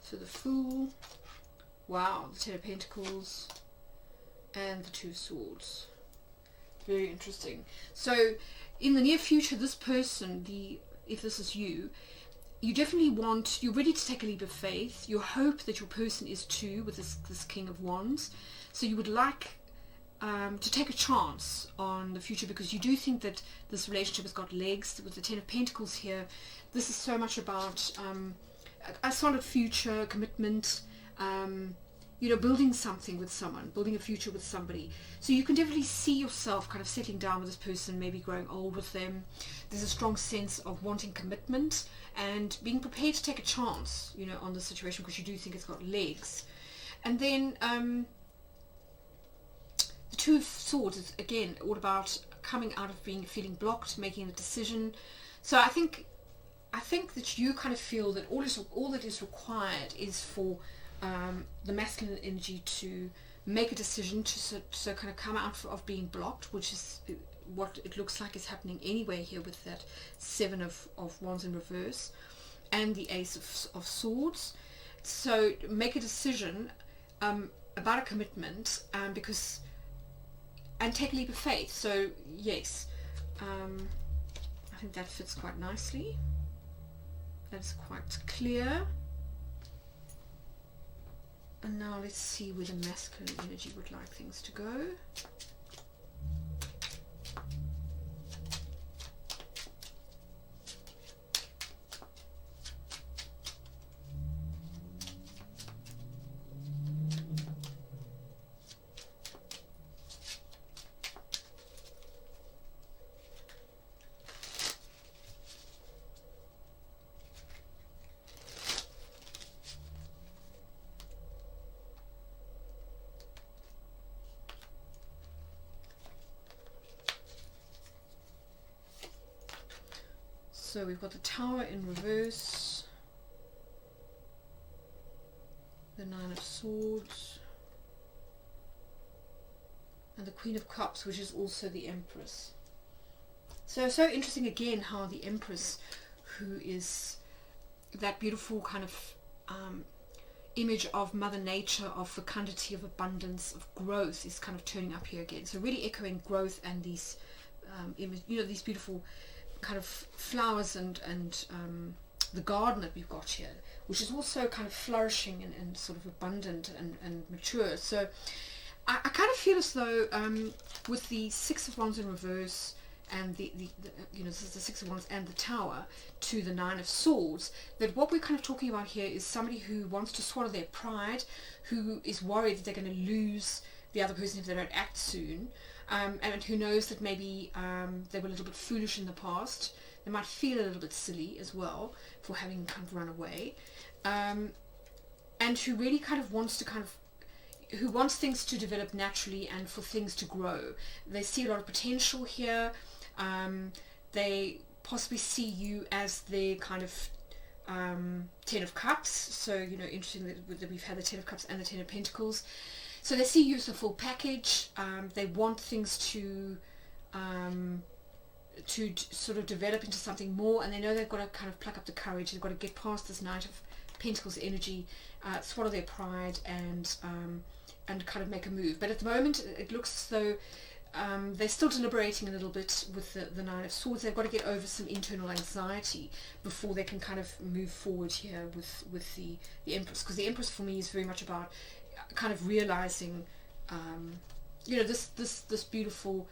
So the Fool, wow, the Ten of Pentacles, and the Two of Swords. Very interesting. So in the near future, this person, if this is you, you definitely you're ready to take a leap of faith. You hope that your person is too, with this King of Wands. So you would like to take a chance on the future, because you do think that this relationship has got legs. With the Ten of Pentacles here, this is so much about a solid future, commitment, you know, building something with someone, building a future with somebody. So you can definitely see yourself kind of settling down with this person, maybe growing old with them. There's a strong sense of wanting commitment and being prepared to take a chance, you know, on the situation, because you do think it's got legs. And then the Two of Swords is, again, all about coming out of feeling blocked, making a decision. So I think that you kind of feel that all that is required is for the masculine energy to make a decision to so kind of come out of being blocked, which is what it looks like is happening anyway here with that 7 of Wands in reverse and the Ace of Swords. So make a decision about a commitment, and take a leap of faith. So yes, I think that fits quite nicely. That's quite clear. And now let's see where the masculine energy would like things to go. So we've got the Tower in reverse, the 9 of Swords, and the Queen of Cups, which is also the Empress. So interesting again how the Empress, who is that beautiful kind of image of Mother Nature, of fecundity, of abundance, of growth, is kind of turning up here again. So really echoing growth and these these beautiful kind of flowers and the garden that we've got here, which is also kind of flourishing and sort of abundant and mature. So I kind of feel as though with the 6 of Wands in reverse and the this is the 6 of Wands and the Tower to the 9 of Swords, that what we're kind of talking about here is somebody who wants to swallow their pride, who is worried that they're going to lose the other person if they don't act soon. And who knows that maybe they were a little bit foolish in the past. They might feel a little bit silly as well for having kind of run away, and who really kind of wants things to develop naturally and for things to grow. They see a lot of potential here. They possibly see you as their kind of 10 of Cups. So interesting that we've had the 10 of Cups and the 10 of Pentacles. So they see you as a full package. They want things to sort of develop into something more, and they know they've got to kind of pluck up the courage. They've got to get past this Knight of Pentacles energy, swallow their pride, and kind of make a move. But at the moment, it looks as though they're still deliberating a little bit with the 9 of Swords. They've got to get over some internal anxiety before they can kind of move forward here with the Empress. Because the Empress for me is very much about kind of realizing this beautiful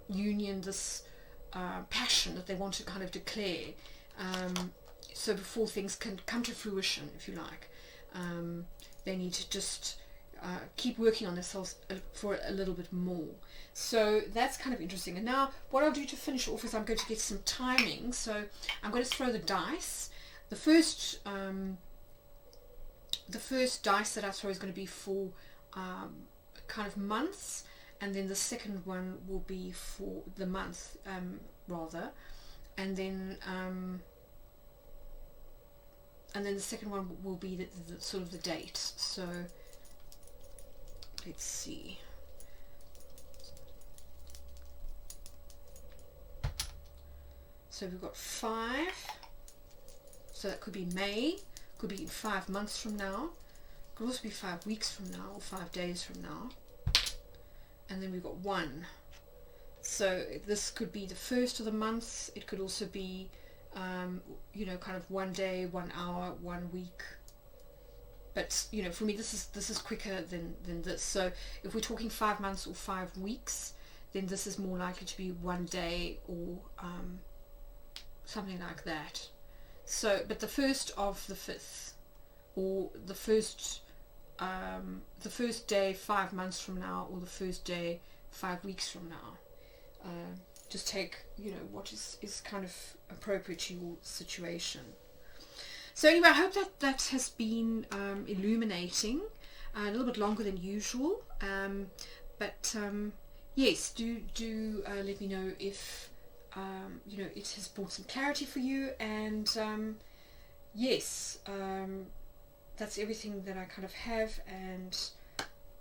union, this passion that they want to kind of declare, so before things can come to fruition, if you like, they need to just keep working on themselves for a little bit more. So that's kind of interesting. And now what I'll do to finish off is I'm going to get some timing. So I'm going to throw the dice. The first dice that I throw is going to be for kind of months, and then the second one will be for the month rather, and then the second one will be the sort of the date. So let's see. So we've got 5, so that could be May, could be 5 months from now, could also be 5 weeks from now, or 5 days from now. And then we've got 1, so this could be the first of the month. It could also be kind of 1 day, 1 hour, 1 week. But for me, this is quicker than this. So if we're talking 5 months or 5 weeks, then this is more likely to be 1 day or something like that. So, but the first of the 5th, or the first day 5 months from now, or the first day 5 weeks from now. Just take what is kind of appropriate to your situation. So anyway, I hope that has been illuminating, a little bit longer than usual, but yes, do let me know if you know, it has brought some clarity for you, and yes, that's everything that I kind of have, and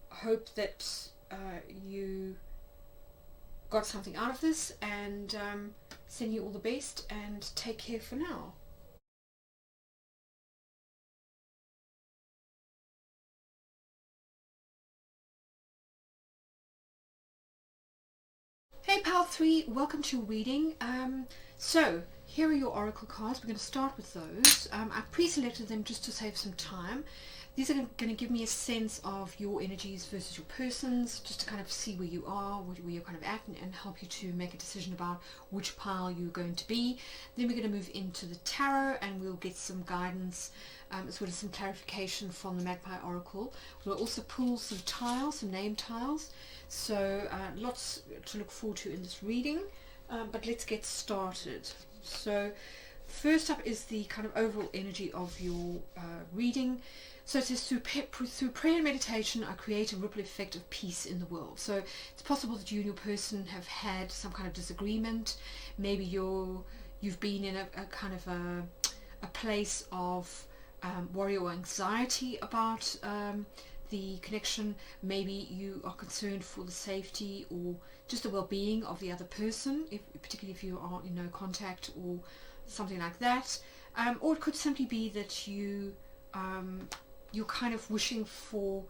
hope that you got something out of this, and send you all the best, and take care for now. Hey Pal 3, welcome to reading. So here are your oracle cards. We're going to start with those. I pre-selected them just to save some time. These are going to give me a sense of your energies versus your person's, just to kind of see where you are, where you're kind of at, and help you to make a decision about which pile you're going to be. Then we're going to move into the tarot, and we'll get some guidance as well as some clarification from the Magpie Oracle. We'll also pull some tiles, some name tiles. So lots to look forward to in this reading, but let's get started. So first up is the kind of overall energy of your reading. So it says, through prayer and meditation, I create a ripple effect of peace in the world. So it's possible that you and your person have had some kind of disagreement. Maybe you've been in a kind of a place of worry or anxiety about the connection. Maybe you are concerned for the safety or just the well-being of the other person, particularly if you are in no contact or something like that. Or it could simply be that you're kind of wishing for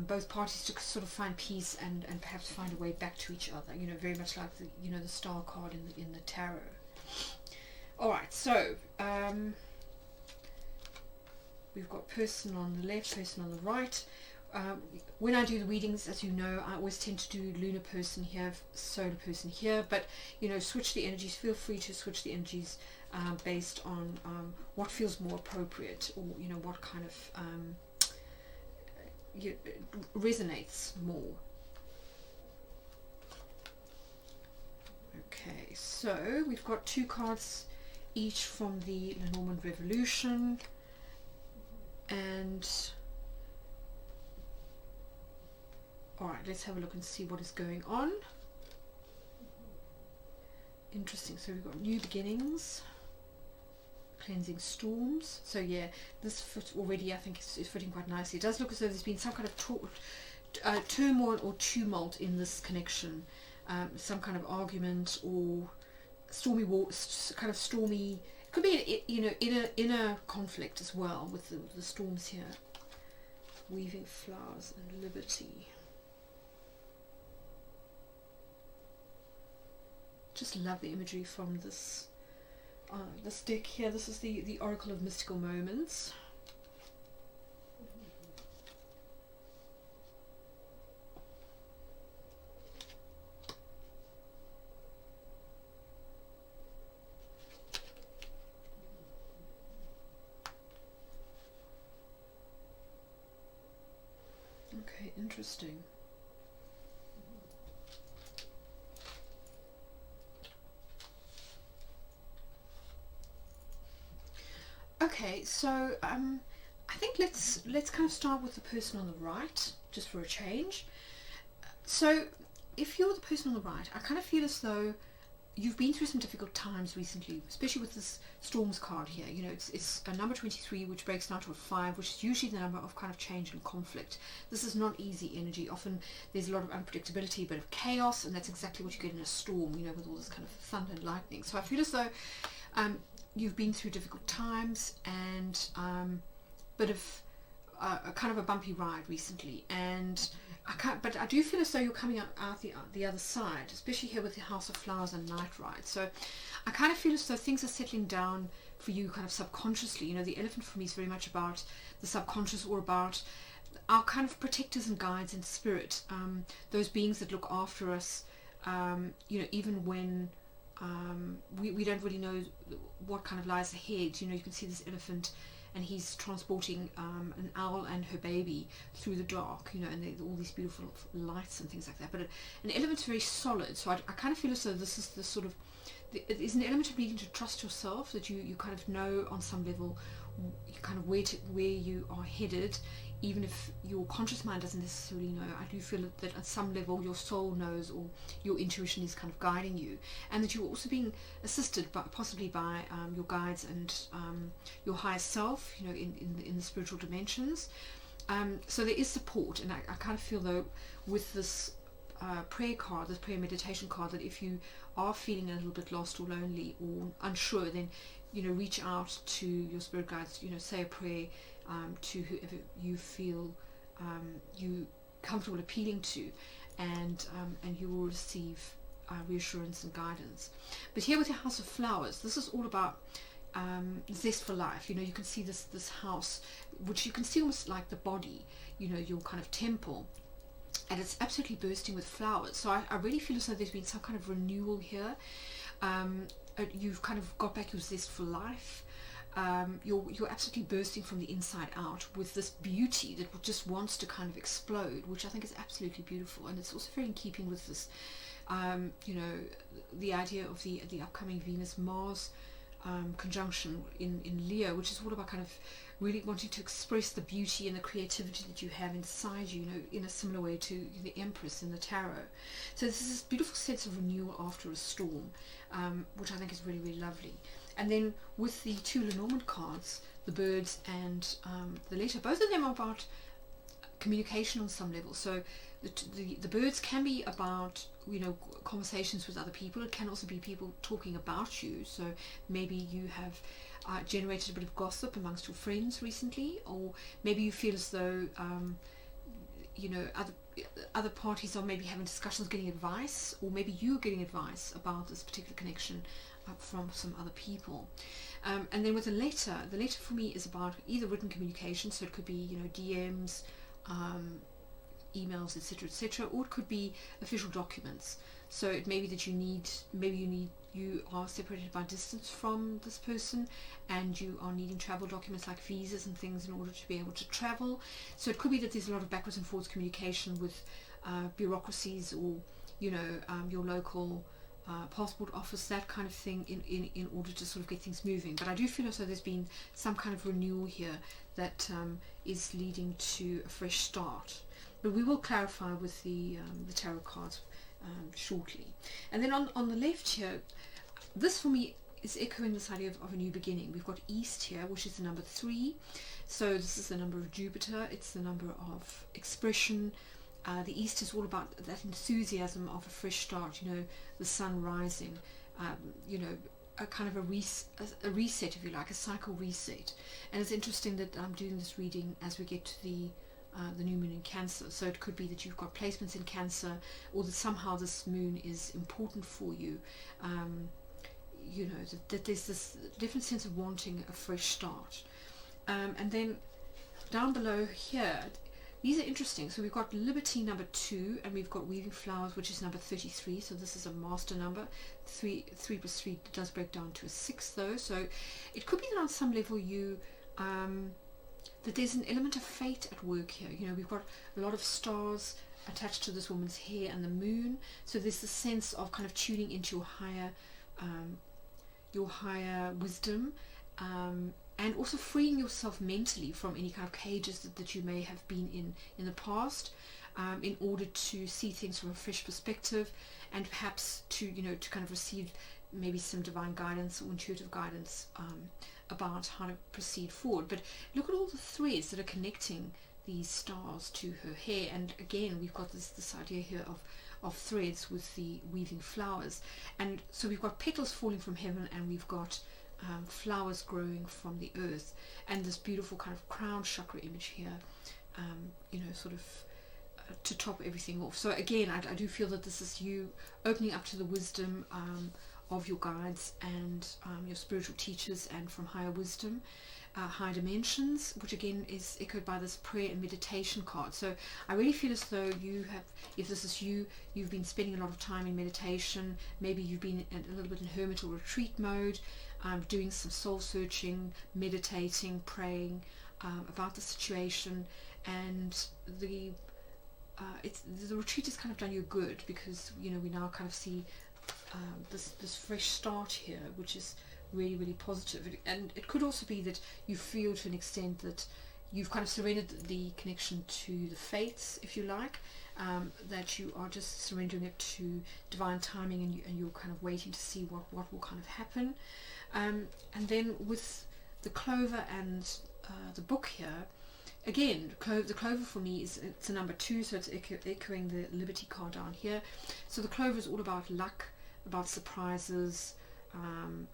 both parties to sort of find peace and perhaps find a way back to each other. You know, very much like the the star card in the tarot. All right, so we've got person on the left, person on the right. When I do the readings, as you know, I always tend to do lunar person here, solar person here, but switch the energies. Feel free to switch the energies based on what feels more appropriate, or what kind of resonates more. Okay, so we've got 2 cards each from the Lenormand Revolution, and alright, let's have a look and see what is going on. Interesting. So we've got new beginnings, cleansing storms. So yeah, this foot already I think is fitting quite nicely. It does look as though there's been some kind of turmoil or tumult in this connection, some kind of argument or stormy war, kind of stormy. It could be inner conflict as well with the storms here. Weaving flowers and liberty. Just love the imagery from this this deck here. This is the Oracle of Mystical Moments. Okay, interesting. Okay, so I think let's kind of start with the person on the right, just for a change. So if you're the person on the right, I kind of feel as though you've been through some difficult times recently, especially with this Storms card here. It's a number 23, which breaks down to a 5, which is usually the number of kind of change and conflict. This is not easy energy. Often there's a lot of unpredictability, a bit of chaos, and that's exactly what you get in a storm, with all this kind of thunder and lightning. So I feel as though you've been through difficult times and bit of a kind of a bumpy ride recently, and but I do feel as though you're coming out the other side, especially here with the House of Flowers and Night Ride. So I kind of feel as though things are settling down for you kind of subconsciously. The elephant for me is very much about the subconscious, or about our kind of protectors and guides in spirit, those beings that look after us, even when we don't really know what kind of lies ahead. You can see this elephant, and he's transporting an owl and her baby through the dark, and all these beautiful lights and things like that. But an elephant's very solid, so I kind of feel as though this is the sort of, it is an element of needing to trust yourself, that you kind of know on some level kind of where you are headed, even if your conscious mind doesn't necessarily know, I do feel that at some level your soul knows, or your intuition is kind of guiding you, and that you're also being assisted by, possibly by your guides and your higher self, you know, in the spiritual dimensions. So there is support, and I kind of feel though with this prayer card, this prayer meditation card, that if you are feeling a little bit lost or lonely or unsure, then, you know, reach out to your spirit guides, you know, say a prayer to whoever you feel you comfortable appealing to, and you will receive reassurance and guidance. But here with your House of Flowers, this is all about zest for life. You know, you can see this house, which you can see almost like the body, you know, your kind of temple, and it's absolutely bursting with flowers. So I really feel as though there's been some kind of renewal here. You've kind of got back your zest for life. You're absolutely bursting from the inside out with this beauty that just wants to kind of explode, which I think is absolutely beautiful. And it's also very in keeping with this, you know, the idea of the upcoming Venus-Mars conjunction in Leo, which is all about kind of really wanting to express the beauty and the creativity that you have inside you, you know, in a similar way to the Empress in the Tarot. So this is this beautiful sense of renewal after a storm, which I think is really, really lovely. And then with the two Lenormand cards, the birds and the letter, both of them are about communication on some level. So the birds can be about, you know, conversations with other people. It can also be people talking about you. So maybe you have generated a bit of gossip amongst your friends recently, or maybe you feel as though you know, other parties are maybe having discussions, getting advice, or maybe you're getting advice about this particular connection from some other people. And then with the letter for me is about either written communication, so it could be, you know, DMs, emails, etc., or it could be official documents. So it may be that you are separated by distance from this person, and you are needing travel documents like visas and things in order to be able to travel. So it could be that there's a lot of backwards and forwards communication with bureaucracies, or, you know, your local passport office, that kind of thing, in order to sort of get things moving. But I do feel as though there's been some kind of renewal here that is leading to a fresh start. But we will clarify with the tarot cards shortly. And then on the left here, this for me is echoing this idea of a new beginning. We've got East here, which is the number 3. So this is the number of Jupiter. It's the number of expression. The East is all about that enthusiasm of a fresh start, you know, the sun rising, you know, a kind of a reset, if you like, a cycle reset. And it's interesting that I'm doing this reading as we get to the new moon in Cancer. So it could be that you've got placements in Cancer, or that somehow this moon is important for you. You know, that there's this different sense of wanting a fresh start. And then down below here, these are interesting. So we've got Liberty number 2, and we've got Weaving Flowers, which is number 33. So this is a master number. 3 plus 3 does break down to a 6 though. So it could be that on some level you that there's an element of fate at work here. You know, we've got a lot of stars attached to this woman's hair and the moon. So there's this sense of kind of tuning into your higher wisdom, and also freeing yourself mentally from any kind of cages that you may have been in the past, in order to see things from a fresh perspective, and perhaps to, you know, to kind of receive maybe some divine guidance or intuitive guidance about how to proceed forward. But look at all the threads that are connecting these stars to her hair, and again we've got this idea here of threads with the weaving flowers. And so we've got petals falling from heaven, and we've got flowers growing from the earth, and this beautiful kind of crown chakra image here, you know, sort of to top everything off. So again, I do feel that this is you opening up to the wisdom of your guides and your spiritual teachers, and from higher wisdom, higher dimensions, which again is echoed by this prayer and meditation card. So I really feel as though you have, if this is you, you've been spending a lot of time in meditation. Maybe you've been a little bit in hermit or retreat mode, doing some soul searching, meditating, praying about the situation, and the retreat has kind of done you good, because, you know, we now kind of see this fresh start here, which is really, really positive. And it could also be that you feel to an extent that, you've kind of surrendered the connection to the fates, if you like, that you are just surrendering it to divine timing, and you're kind of waiting to see what will kind of happen. And then with the clover and the book here, again, the clover for me it's a number 2, so it's echoing the Liberty card down here. So the clover is all about luck, about surprises,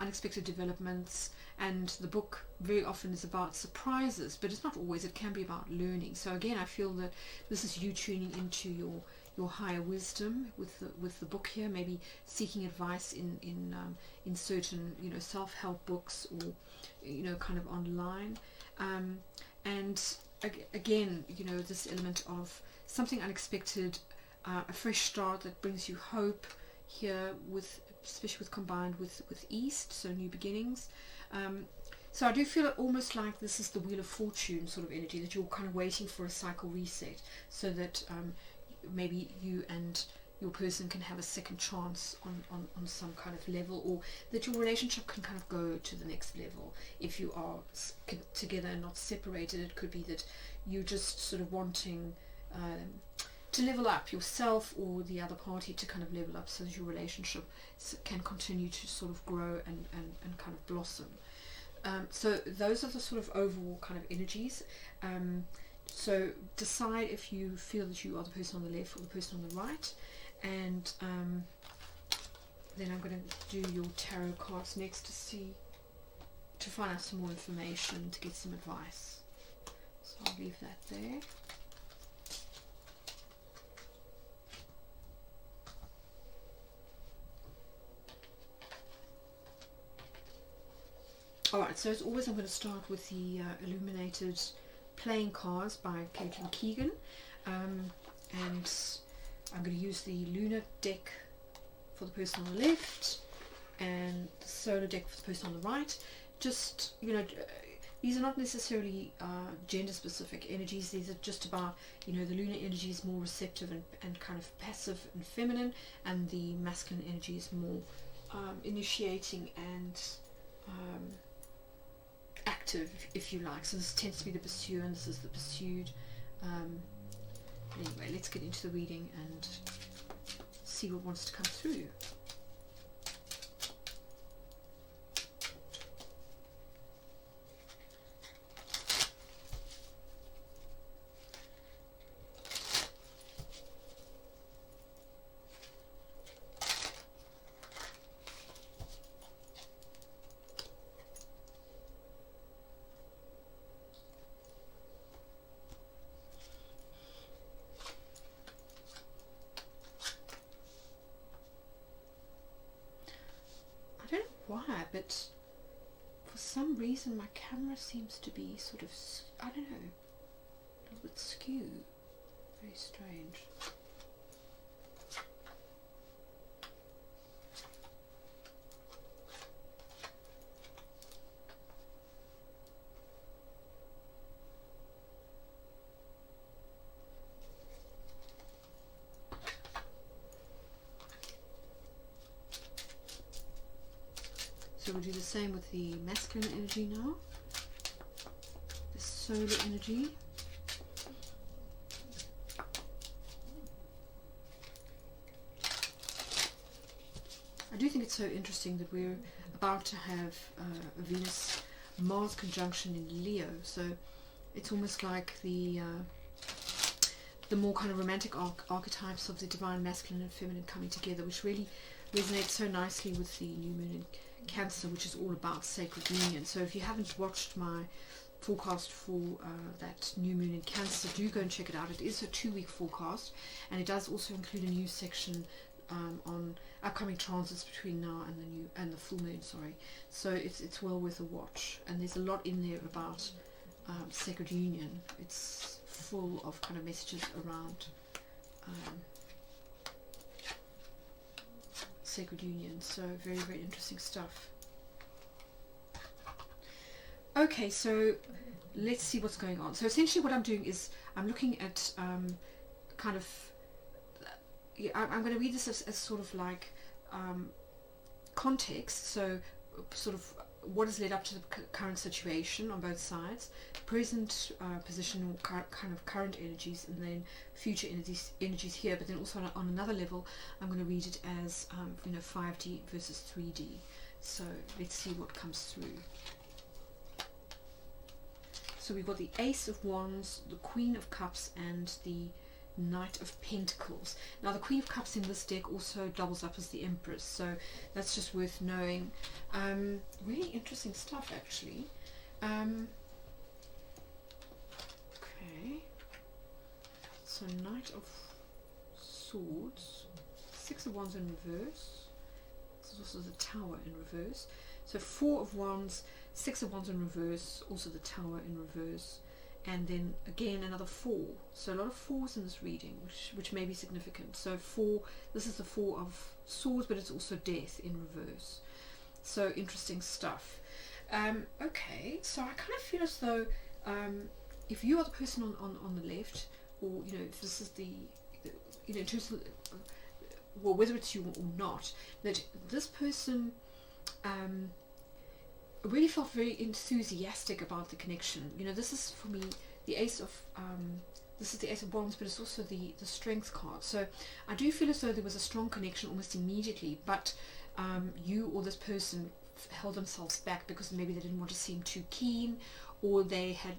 unexpected developments, and the book very often is about surprises, but it's not always. It can be about learning. So again, I feel that this is you tuning into your higher wisdom with the book here, maybe seeking advice in certain self-help books, or kind of online, and again this element of something unexpected, a fresh start that brings you hope here, especially combined with East, so new beginnings. So I do feel almost like this is the Wheel of Fortune sort of energy, that you're kind of waiting for a cycle reset, so that maybe you and your person can have a second chance on some kind of level, or that your relationship can kind of go to the next level. If you are together and not separated, it could be that you're just sort of wanting to level up yourself, or the other party to kind of level up, so that your relationship can continue to sort of grow and kind of blossom. So those are the sort of overall kind of energies. So decide if you feel that you are the person on the left or the person on the right, and then I'm going to do your tarot cards next to find out some more information, to get some advice. So I'll leave that there. Alright, so as always I'm going to start with the Illuminated playing cards by Keegan, and I'm going to use the Lunar deck for the person on the left and the Solar deck for the person on the right. Just, these are not necessarily gender specific energies. These are just about, the lunar energy is more receptive and kind of passive and feminine, and the masculine energy is more initiating and active, if you like. So this tends to be the pursuer, and this is the pursued. Anyway, let's get into the reading and see what wants to come through. But for some reason my camera seems to be sort of, I don't know, a little bit skew. Very strange. So we'll do the same with the masculine energy now, the solar energy. I do think it's so interesting that we're about to have a Venus-Mars conjunction in Leo, so it's almost like the more kind of romantic archetypes of the divine masculine and feminine coming together, which really resonates so nicely with the new moon in Cancer, which is all about sacred union. So if you haven't watched my forecast for that new moon in Cancer, do go and check it out. It is a 2-week forecast, and it does also include a new section on upcoming transits between now and the full moon. So it's well worth a watch, and there's a lot in there about sacred union. It's full of kind of messages around sacred union, so very, very interesting stuff. Okay, so let's see what's going on. So essentially what I'm doing is I'm looking at kind of, I'm going to read this as sort of like context, so sort of what has led up to the current situation on both sides, present position or kind of current energies, and then future energies here. But then also on another level, I'm going to read it as 5D versus 3D. So let's see what comes through. So we've got the Ace of Wands, the Queen of Cups, and the Knight of Pentacles. Now the Queen of Cups in this deck also doubles up as the Empress, so that's just worth knowing. Really interesting stuff, actually. Okay, so Knight of Swords, Six of Wands in reverse. This is also the Tower in reverse. So Four of Wands, Six of Wands in reverse, also the Tower in reverse. And then again another 4, so a lot of 4s in this reading, which may be significant. So 4, this is the 4 of Swords, but it's also Death in reverse. So interesting stuff. Okay, so I kind of feel as though if you are the person on the left, or if this is the in terms of well, whether it's you or not, that this person really felt very enthusiastic about the connection. This is for me the Ace of this is the Ace of Wands, but it's also the Strength card. So I do feel as though there was a strong connection almost immediately, but you or this person held themselves back because maybe they didn't want to seem too keen, or they had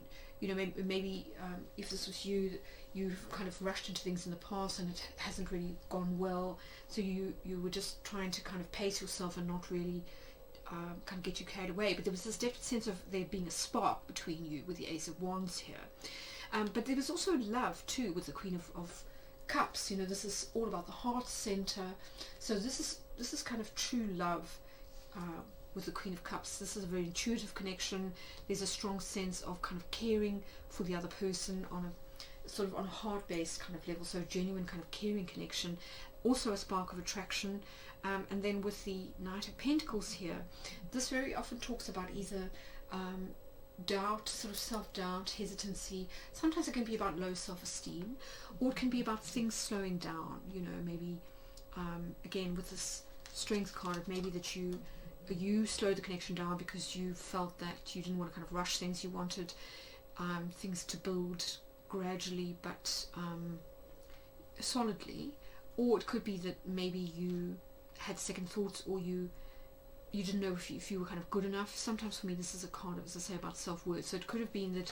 maybe if this was you, you've kind of rushed into things in the past and it hasn't really gone well, so you were just trying to kind of pace yourself and not really kind of get you carried away. But there was this definite sense of there being a spark between you with the Ace of Wands here. But there was also love too with the Queen of Cups. This is all about the heart center. So this is kind of true love with the Queen of Cups. This is a very intuitive connection. There's a strong sense of kind of caring for the other person on a sort of on a heart-based kind of level. So genuine kind of caring connection. Also a spark of attraction. And then with the Knight of Pentacles here, this very often talks about either doubt, sort of self-doubt, hesitancy. Sometimes it can be about low self-esteem, or it can be about things slowing down. Maybe again with this Strength card, maybe that you slowed the connection down because you felt that you didn't want to kind of rush things. You wanted things to build gradually but solidly. Or it could be that maybe you had second thoughts, or you didn't know if you were kind of good enough. Sometimes for me this is a card, as I say, about self-worth. So it could have been that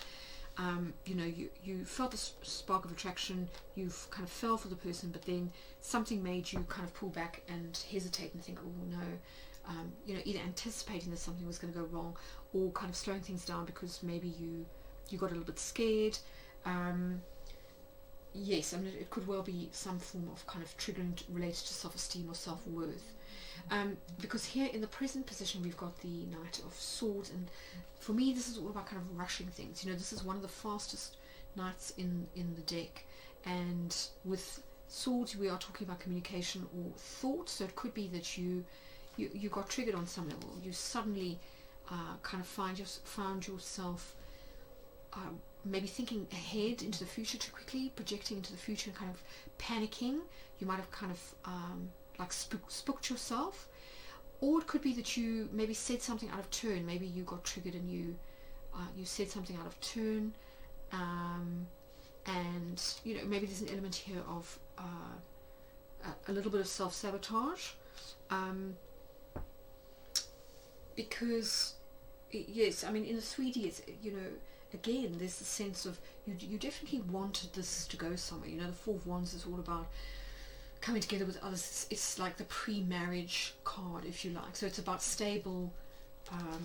you felt the spark of attraction, you kind of fell for the person, but then something made you kind of pull back and hesitate and think, oh no, either anticipating that something was going to go wrong, or kind of slowing things down because maybe you got a little bit scared. Yes, I mean, it could well be some form of kind of triggering related to self-esteem or self-worth. Because here in the present position we've got the Knight of Swords, and for me this is all about kind of rushing things. This is one of the fastest knights in the deck, and with Swords we are talking about communication or thought. So it could be that you got triggered on some level. You suddenly kind of found yourself maybe thinking ahead into the future too quickly, projecting into the future and kind of panicking. You might have kind of like spooked yourself. Or it could be that you maybe said something out of turn. Maybe you got triggered and you said something out of turn, and maybe there's an element here of a little bit of self-sabotage, because yes, I mean in the 3D it's again, there's the sense of you definitely wanted this to go somewhere. The Four of Wands is all about coming together with others. It's like the pre-marriage card, if you like. So it's about stable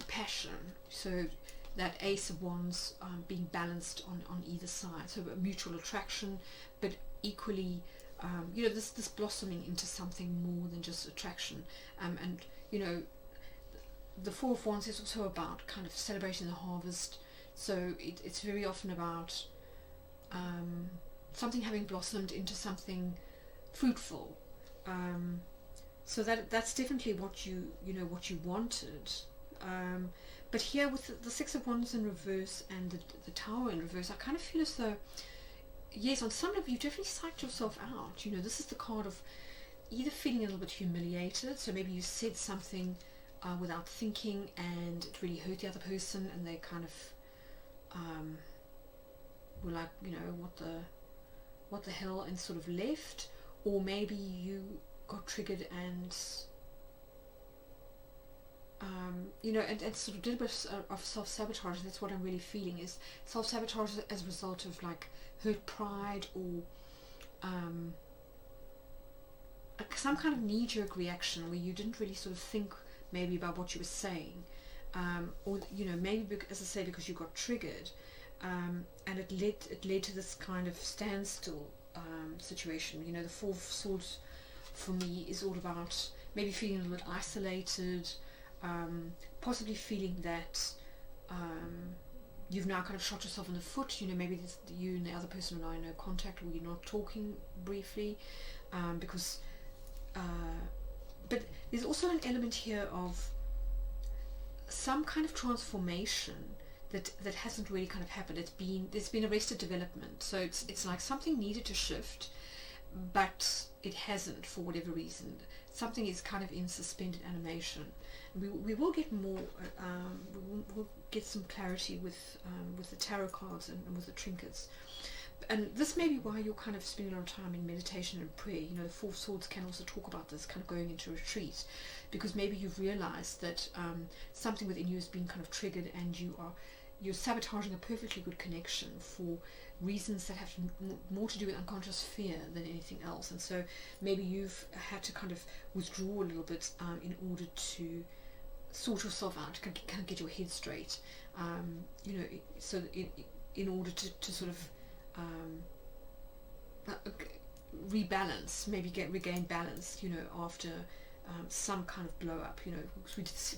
passion. So that Ace of Wands being balanced on either side. So a mutual attraction, but equally, this blossoming into something more than just attraction. And the Four of Wands is also about kind of celebrating the harvest. So it's very often about something having blossomed into something fruitful. So that's definitely what you wanted. But here with the Six of Wands in reverse and the Tower in reverse, I kind of feel as though, yes, on some level you definitely psyched yourself out. This is the card of either feeling a little bit humiliated. So maybe you said something without thinking, and it really hurt the other person, and they kind of were like, you know, what the hell, and sort of left. Or maybe you got triggered and you know, and sort of did a bit of self-sabotage. That's what I'm really feeling, is self-sabotage as a result of like hurt pride, or some kind of knee-jerk reaction where you didn't really sort of think maybe about what you were saying, or you know, maybe as I say, because you got triggered, and it led to this kind of standstill situation. You know, the Four of Swords for me is all about maybe feeling a little bit isolated, possibly feeling that you've now kind of shot yourself in the foot. You know, maybe you and the other person are now in no contact, or you're not talking briefly, because but there's also an element here of some kind of transformation that hasn't really kind of happened. There's been arrested development, so it's like something needed to shift, but it hasn't for whatever reason. Something is kind of in suspended animation. We will get more. We'll get some clarity with the tarot cards and with the trinkets. And this may be why you're kind of spending a lot of time in meditation and prayer. You know, the Four of Swords can also talk about this, kind of going into retreat, because maybe you've realized that something within you has been kind of triggered, and you're sabotaging a perfectly good connection for reasons that have more to do with unconscious fear than anything else. And so maybe you've had to kind of withdraw a little bit in order to sort yourself out, to kind of get your head straight, you know, so in order to sort of rebalance, maybe regain balance, you know, after some kind of blow up. You know,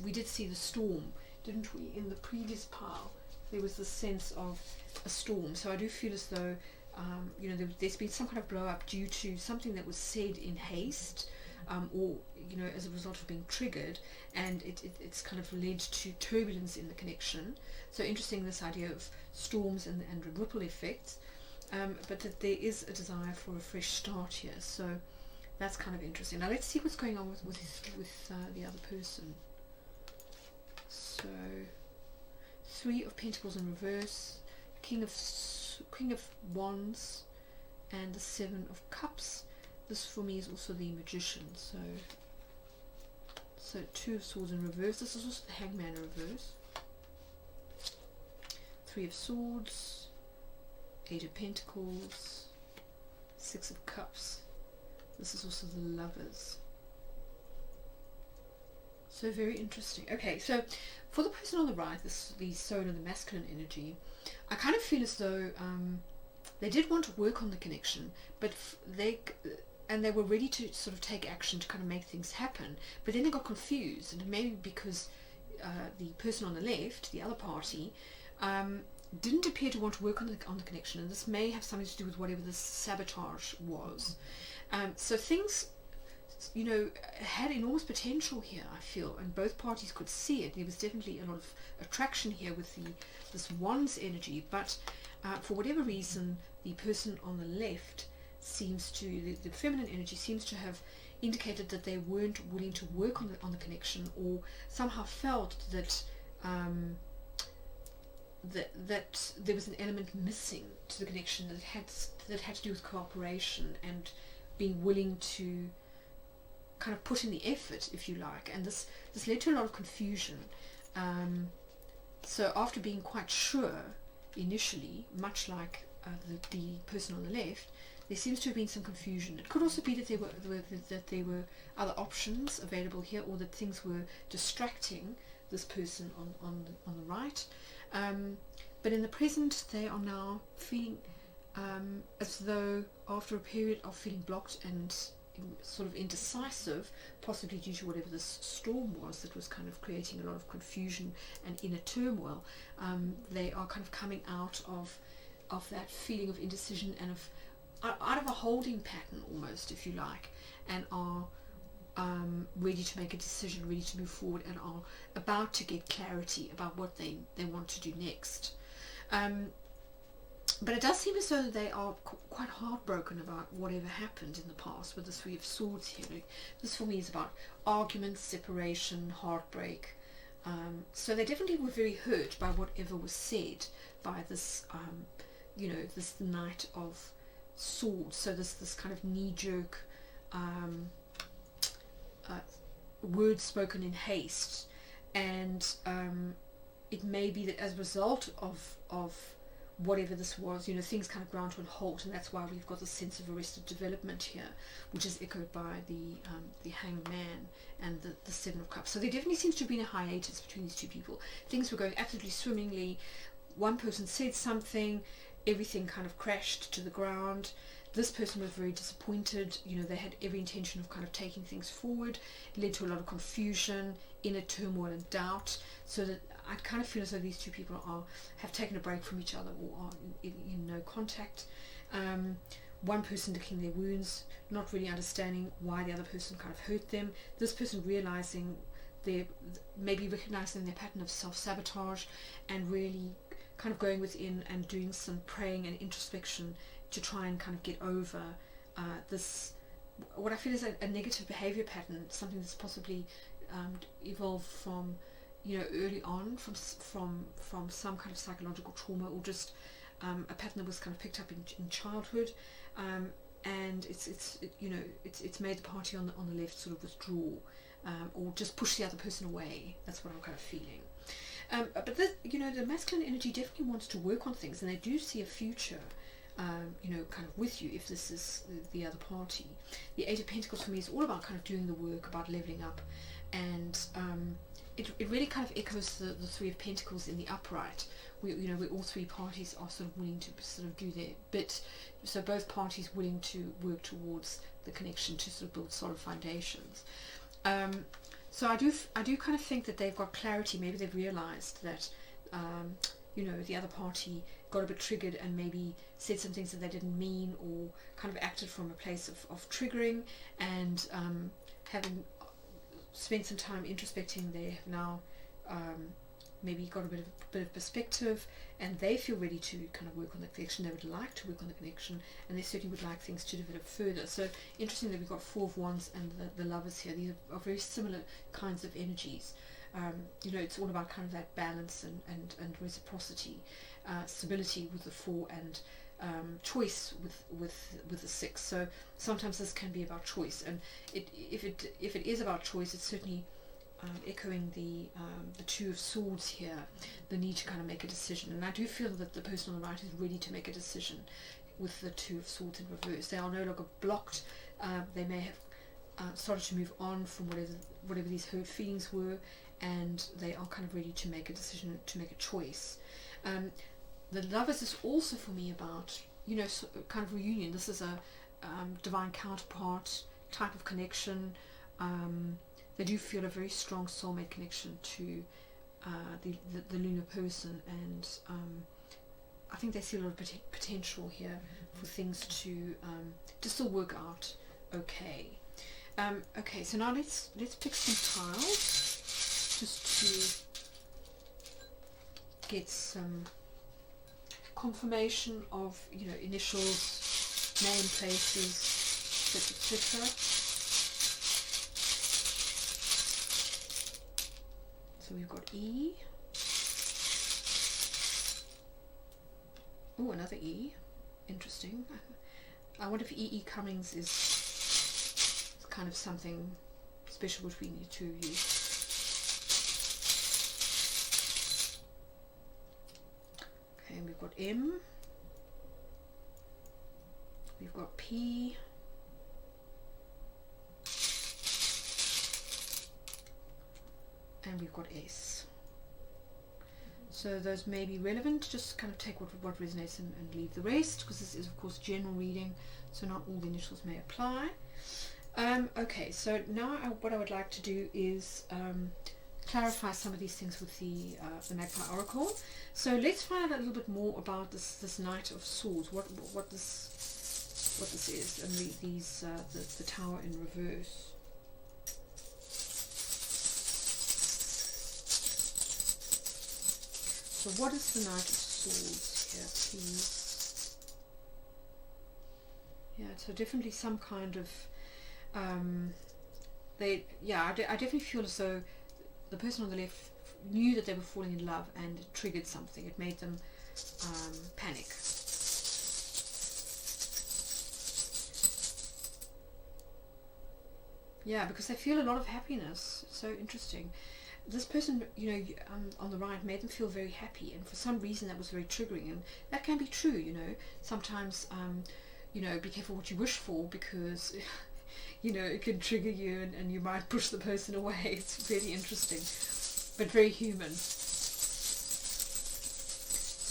we did see the storm, didn't we? In the previous pile, there was this sense of a storm. So I do feel as though, you know, there's been some kind of blow up due to something that was said in haste, or, you know, as a result of being triggered, and it's kind of led to turbulence in the connection. So interesting, this idea of storms and ripple effects, but that there is a desire for a fresh start here. So that's kind of interesting. Now let's see what's going on with the other person. So Three of Pentacles in reverse, King of Wands, and the Seven of Cups. This for me is also the Magician. So Two of Swords in reverse. This is also the Hangman in reverse. Three of Swords, Eight of Pentacles, Six of Cups. This is also the Lovers. So very interesting. Okay, so for the person on the right, the soul and the masculine energy, I kind of feel as though they did want to work on the connection, but they were ready to sort of take action to kind of make things happen, but then they got confused, and maybe because the person on the left, the other party, didn't appear to want to work on the connection, and this may have something to do with whatever this sabotage was. So things, you know, had enormous potential here, I feel, and both parties could see it. There was definitely a lot of attraction here with this Wands energy, but for whatever reason, the person on the left seems to, the feminine energy seems to have indicated that they weren't willing to work on the connection, or somehow felt that that there was an element missing to the connection that had to do with cooperation and being willing to kind of put in the effort, if you like. And this led to a lot of confusion. So after being quite sure initially, much like the person on the left, there seems to have been some confusion. It could also be that there were other options available here, or that things were distracting this person on the right. But in the present, they are now feeling as though, after a period of feeling blocked and sort of indecisive, possibly due to whatever this storm was that was kind of creating a lot of confusion and inner turmoil, they are kind of coming out of that feeling of indecision and out of a holding pattern almost, if you like, and are ready to make a decision, ready to move forward, and are about to get clarity about what they want to do next. But it does seem as though they are quite heartbroken about whatever happened in the past with the Three of Swords here. Like, this for me is about arguments, separation, heartbreak. So they definitely were very hurt by whatever was said by this, you know, this Knight of Swords. So this kind of knee-jerk words spoken in haste, and it may be that as a result of whatever this was, you know, things kind of ground to a halt, and that's why we've got this sense of arrested development here, which is echoed by the Hanged Man and the Seven of Cups. So there definitely seems to have been a hiatus between these two people. Things were going absolutely swimmingly. One person said something, everything kind of crashed to the ground. This person was very disappointed. You know, they had every intention of kind of taking things forward. It led to a lot of confusion, inner turmoil and doubt, so that I kind of feel as though these two people have taken a break from each other, or are in no contact. One person licking their wounds, not really understanding why the other person kind of hurt them. This person realizing maybe recognizing their pattern of self-sabotage, and really kind of going within and doing some praying and introspection to try and kind of get over this, what I feel is a negative behavior pattern, something that's possibly evolved from, you know, early on from some kind of psychological trauma, or just a pattern that was kind of picked up in childhood, and it's made the party on the left sort of withdraw, or just push the other person away. That's what I'm kind of feeling. But this, you know, the masculine energy definitely wants to work on things, and they do see a future, you know, kind of with you if this is the other party. The Eight of Pentacles for me is all about kind of doing the work, about leveling up, and it really kind of echoes the Three of Pentacles in the upright, where, you know, where all three parties are sort of willing to sort of do their bit. So both parties willing to work towards the connection to sort of build solid foundations. So I do kind of think that they've got clarity. Maybe they've realized that, you know, the other party got a bit triggered and maybe said some things that they didn't mean, or kind of acted from a place of triggering, and having spent some time introspecting, they have now maybe got a bit of perspective, and they feel ready to kind of work on the connection. They would like to work on the connection, and they certainly would like things to develop further. So interesting that we've got Four of Wands and the Lovers here. These are very similar kinds of energies. You know, it's all about kind of that balance and reciprocity, stability with the Four, and choice with the Six. So sometimes this can be about choice, and if it is about choice, it's certainly echoing the Two of Swords here, the need to kind of make a decision. And I do feel that the person on the right is ready to make a decision with the Two of Swords in reverse. They are no longer blocked. They may have started to move on from whatever these hurt feelings were, and they are kind of ready to make a decision, to make a choice. The Lovers is also for me about, you know, kind of reunion. This is a divine counterpart type of connection. They do feel a very strong soulmate connection to the lunar person, and I think they see a lot of potential here for things to still work out okay. Okay, so now let's pick some tiles just to get some confirmation of, you know, initials, name, places, etc. So we've got E. Oh, another E. Interesting. I wonder if E.E. Cummings is kind of something special between the two of you. Okay, and we've got M. We've got P. And we've got S. So those may be relevant. Just kind of take what resonates and leave the rest, because this is of course general reading, so not all the initials may apply. Okay, so now what I would like to do is clarify some of these things with the Magpie Oracle. So let's find out a little bit more about this Knight of Swords. What this is, and the Tower in reverse. So what is the Knight of Swords here, please? Yeah, so definitely some kind of I definitely feel as though the person on the left knew that they were falling in love, and it triggered something. It made them panic. Yeah, because they feel a lot of happiness. So interesting. This person, on the right, made them feel very happy, and for some reason that was very triggering, and that can be true. Sometimes be careful what you wish for, because it can trigger you, and you might push the person away. It's really interesting, but very human.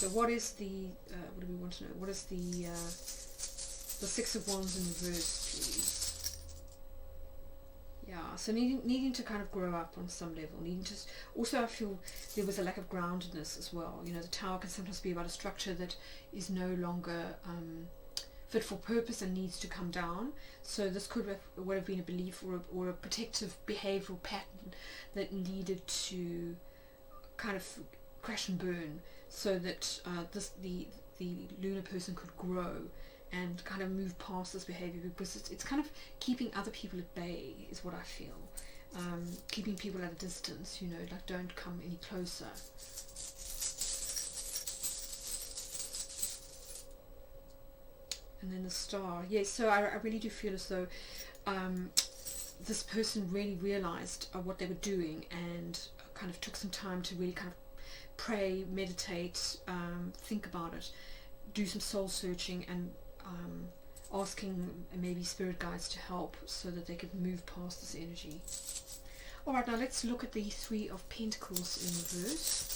So what is the what do we want to know? What is the Six of Wands in reverse, please? Yeah, so needing to kind of grow up on some level, also I feel there was a lack of groundedness as well. The Tower can sometimes be about a structure that is no longer fit for purpose and needs to come down. So this would have been a belief or a protective behavioral pattern that needed to kind of crash and burn, so that the lunar person could grow and kind of move past this behavior, because it's kind of keeping other people at bay, is what I feel. Keeping people at a distance, like don't come any closer. And then the Star. Yes, so I really do feel as though this person really realized what they were doing, and kind of took some time to really kind of pray, meditate, think about it, do some soul searching, and asking maybe spirit guides to help so that they could move past this energy. Alright, now let's look at the Three of Pentacles in reverse.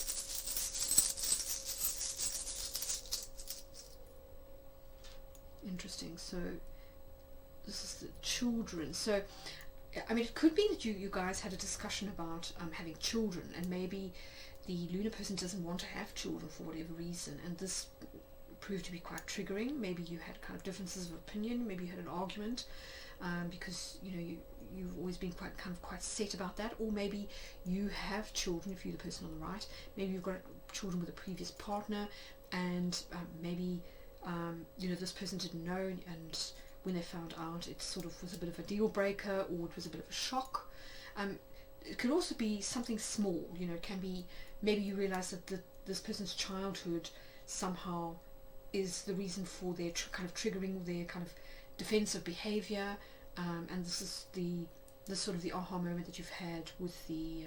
Interesting. So this is the children. So I mean, it could be that you guys had a discussion about having children, and maybe the lunar person doesn't want to have children for whatever reason, and this proved to be quite triggering. Maybe you had kind of differences of opinion, maybe you had an argument, because you've always been quite set about that, or maybe you have children. If you're the person on the right, maybe you've got children with a previous partner, and maybe this person didn't know, and when they found out, it sort of was a bit of a deal breaker, or it was a bit of a shock. It could also be something small. It can be maybe you realize that this person's childhood somehow is the reason for their kind of triggering their kind of defensive behavior, and this is the sort of the aha moment that you've had with the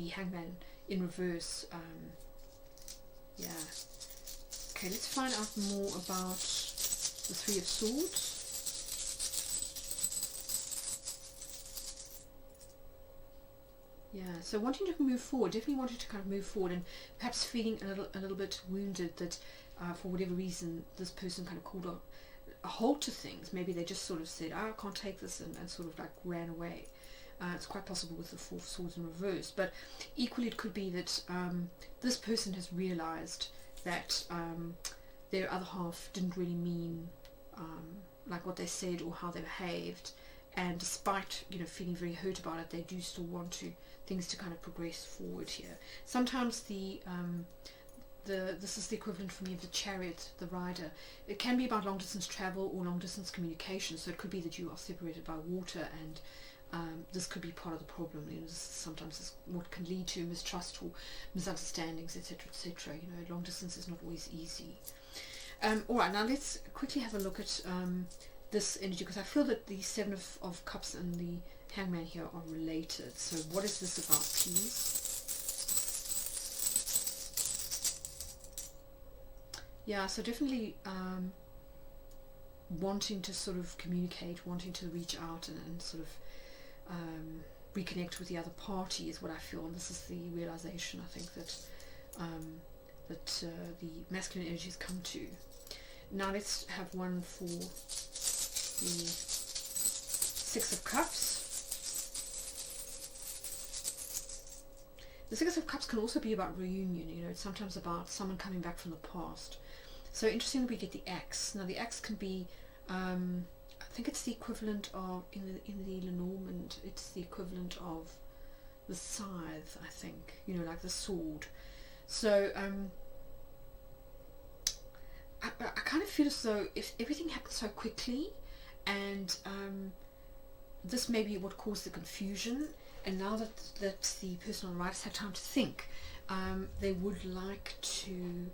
Hangman in reverse. Yeah. Okay, let's find out more about the Three of Swords. Yeah, so wanting to move forward, definitely wanting to kind of move forward, and perhaps feeling a little bit wounded that for whatever reason this person kind of called a halt to things. Maybe they just sort of said, I can't take this, and sort of like ran away. It's quite possible with the Four of Swords in reverse, but equally it could be that this person has realized that their other half didn't really mean like what they said or how they behaved, and despite feeling very hurt about it, they do still want things to kind of progress forward here. Sometimes this is the equivalent for me of the Chariot, the Rider. It can be about long distance travel or long distance communication, so it could be that you are separated by water, and this could be part of the problem. Sometimes this what can lead to mistrust or misunderstandings, etc., etc. Long distance is not always easy. Alright, now let's quickly have a look at this energy, because I feel that the Seven of Cups and the Hangman here are related. So what is this about, please? Yeah, so definitely wanting to sort of communicate, wanting to reach out and sort of reconnect with the other party is what I feel, and this is the realization I think that the masculine energy has come to. Now let's have one for the Six of Cups. The Six of Cups can also be about reunion. It's sometimes about someone coming back from the past. So interesting that we get the axe. Now the axe can be I think it's the equivalent of in the Lenormand, it's the equivalent of the scythe, I think, like the sword. So I kind of feel as though if everything happens so quickly, and this may be what caused the confusion, and now that the person on the right has had time to think, they would like to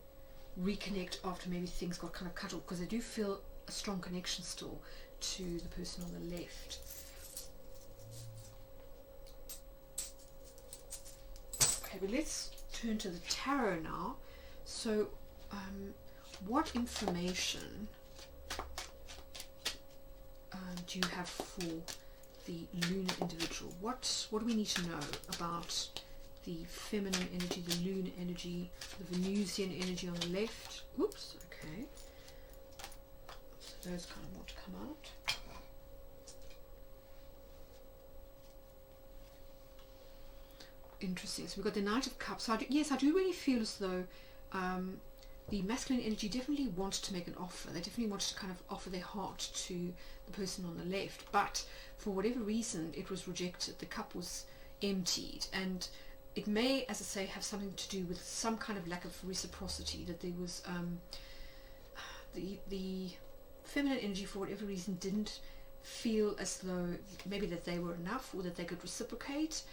reconnect after maybe things got kind of cut off, because they do feel a strong connection still to the person on the left. Okay, but let's turn to the tarot now. So what information do you have for the lunar individual? What do we need to know about the feminine energy, the lunar energy, the Venusian energy on the left? Oops, okay. So those kind of want to come out. Interesting. So we've got the Knight of Cups. So yes, I do really feel as though the masculine energy definitely wanted to make an offer. They definitely wanted to kind of offer their heart to the person on the left, but for whatever reason it was rejected. The cup was emptied, and it may, as I say, have something to do with some kind of lack of reciprocity, that there was the feminine energy for whatever reason didn't feel as though maybe that they were enough, or that they could reciprocate,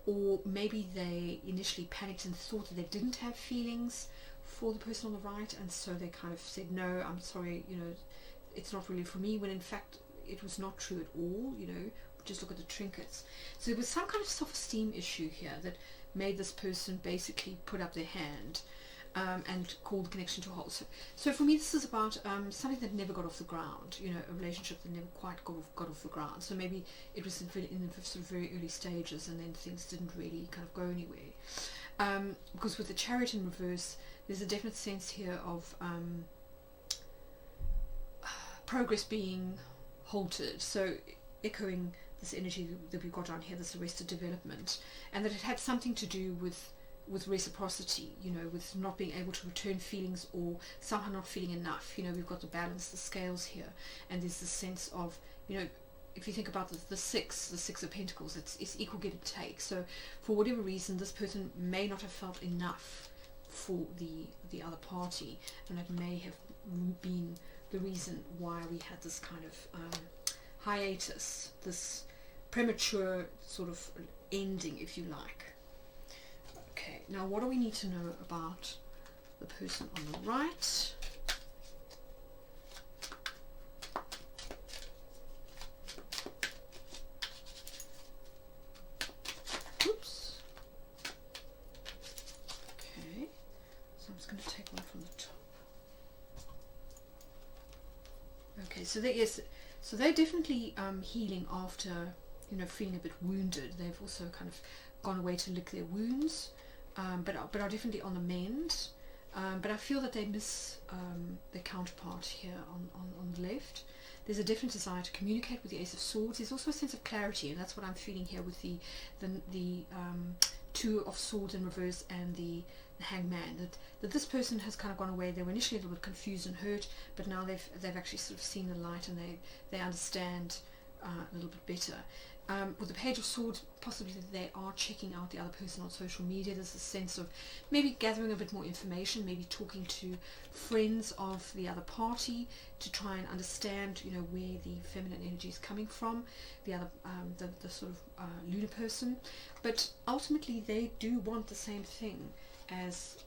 or maybe they initially panicked and thought that they didn't have feelings for the person on the right, and so they kind of said, no, I'm sorry, you know, it's not really for me, when in fact it was not true at all. You know, just look at the trinkets. So there was some kind of self-esteem issue here that made this person basically put up their hand and call the connection to a halt. So for me, this is about something that never got off the ground, you know, a relationship that never quite got off the ground. So maybe it was in the sort of very early stages, and then things didn't really kind of go anywhere. Because with the Chariot in reverse, there's a definite sense here of progress being halted. So echoing this energy that we've got on here, this arrested development, and that it had something to do with reciprocity, you know, with not being able to return feelings, or somehow not feeling enough. You know, we've got to balance the scales here, and there's this sense of, you know, if you think about the six of pentacles, it's equal give and take. So for whatever reason, this person may not have felt enough for the other party, and that may have been the reason why we had this kind of hiatus, this premature sort of ending, if you like. Okay, now what do we need to know about the person on the right? Oops. Okay, so I'm just going to take one from the top. Okay, so there is, so they're definitely healing after, you know, feeling a bit wounded. They've also kind of gone away to lick their wounds, but are definitely on the mend. But I feel that they miss their counterpart here on the left. There's a definite desire to communicate with the Ace of Swords. There's also a sense of clarity, and that's what I'm feeling here with the Two of Swords in reverse and the Hangman. That this person has kind of gone away. They were initially a little bit confused and hurt, but now they've actually sort of seen the light, and they understand a little bit better. With the Page of Swords, possibly that they are checking out the other person on social media. There's a sense of maybe gathering a bit more information, maybe talking to friends of the other party to try and understand, you know, where the feminine energy is coming from, the other, the sort of lunar person. But ultimately, they do want the same thing as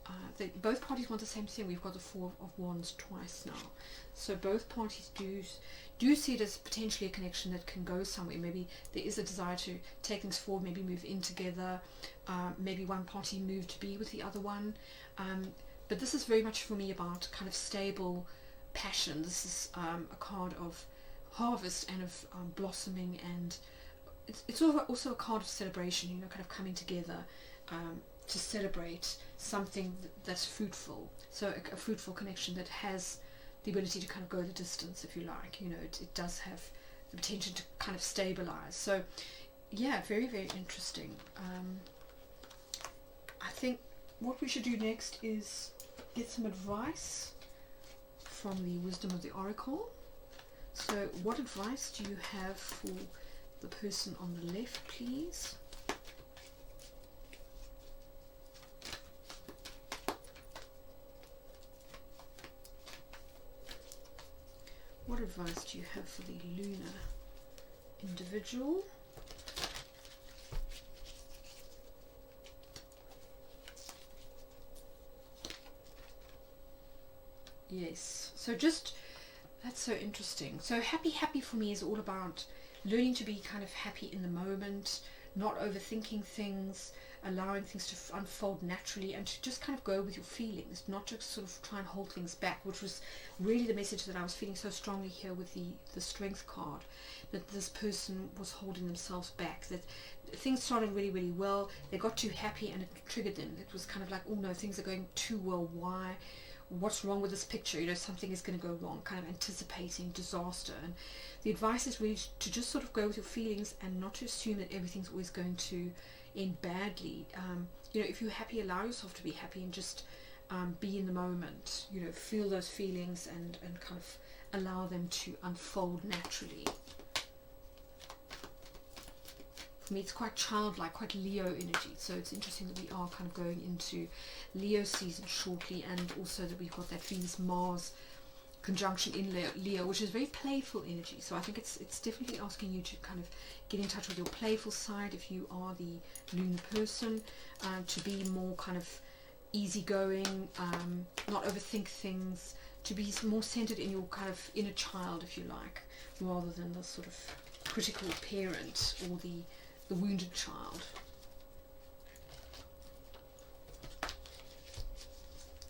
both parties want the same thing. We've got the Four of Wands twice now, so both parties do see it as potentially a connection that can go somewhere. Maybe there is a desire to take things forward, maybe move in together, maybe one party move to be with the other one, but this is very much for me about kind of stable passion. This is a card of harvest and of blossoming, and it's also a card of celebration, you know, kind of coming together to celebrate something that's fruitful. So a fruitful connection that has the ability to kind of go the distance, if you like. You know, it does have the potential to kind of stabilize. So yeah, very, very interesting. I think what we should do next is get some advice from the Wisdom of the Oracle. So what advice do you have for the person on the left, please? what advice do you have for the lunar individual? Yes, so just, that's so interesting. So happy for me is all about learning to be kind of happy in the moment, not overthinking things, allowing things to unfold naturally, and to just kind of go with your feelings, not to sort of try and hold things back, which was really the message that I was feeling so strongly here with the strength card, that this person was holding themselves back, that things started really well, they got too happy and it triggered them. It was kind of like, oh no, things are going too well, why? What's wrong with this picture? You know, something is going to go wrong, kind of anticipating disaster. And the advice is really to just sort of go with your feelings and not to assume that everything's always going to end badly. You know, if you're happy, allow yourself to be happy and just be in the moment. You know, feel those feelings and kind of allow them to unfold naturally. For me, it's quite childlike, quite Leo energy. So it's interesting that we are kind of going into Leo season shortly, and also that we've got that Venus-Mars conjunction in Leo, which is very playful energy. So I think it's definitely asking you to kind of get in touch with your playful side if you are the lunar person, to be more kind of easygoing, not overthink things, to be more centered in your kind of inner child, if you like, rather than the sort of critical parent or the wounded child.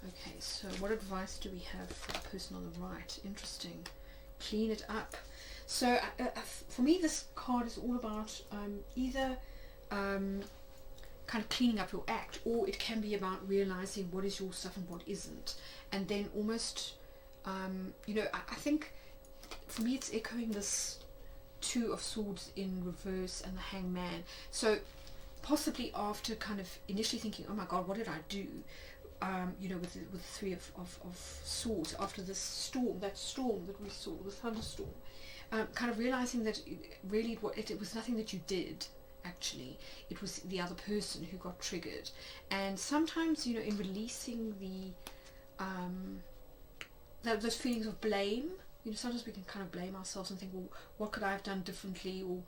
Okay, so what advice do we have for the person on the right? Interesting. Clean it up. So for me, this card is all about either kind of cleaning up your act, or it can be about realizing what is your stuff and what isn't, and then almost you know, I think for me it's echoing this Two of Swords in reverse and the Hangman. So possibly after kind of initially thinking, oh my god, what did I do, you know, with the Three of Swords, after this storm, that we saw, the thunderstorm, kind of realizing that really it was nothing that you did. Actually, it was the other person who got triggered. And sometimes, you know, in releasing those feelings of blame, you know, sometimes we can kind of blame ourselves and think, well, what could I have done differently, or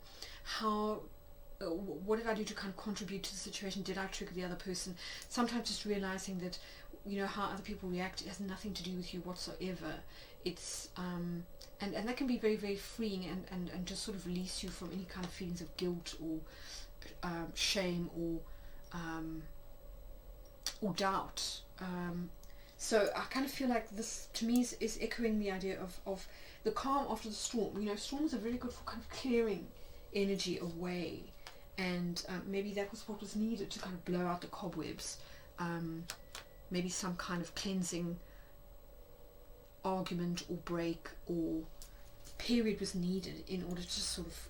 what did I do to kind of contribute to the situation? Did I trigger the other person? Sometimes just realizing that, you know, how other people react has nothing to do with you whatsoever. It's and that can be very freeing, and just sort of release you from any kind of feelings of guilt or shame or doubt. So I kind of feel like this to me is echoing the idea of the calm after the storm. You know, storms are very good for kind of clearing energy away, and maybe that was what was needed to kind of blow out the cobwebs. Maybe some kind of cleansing argument or break or period was needed in order to sort of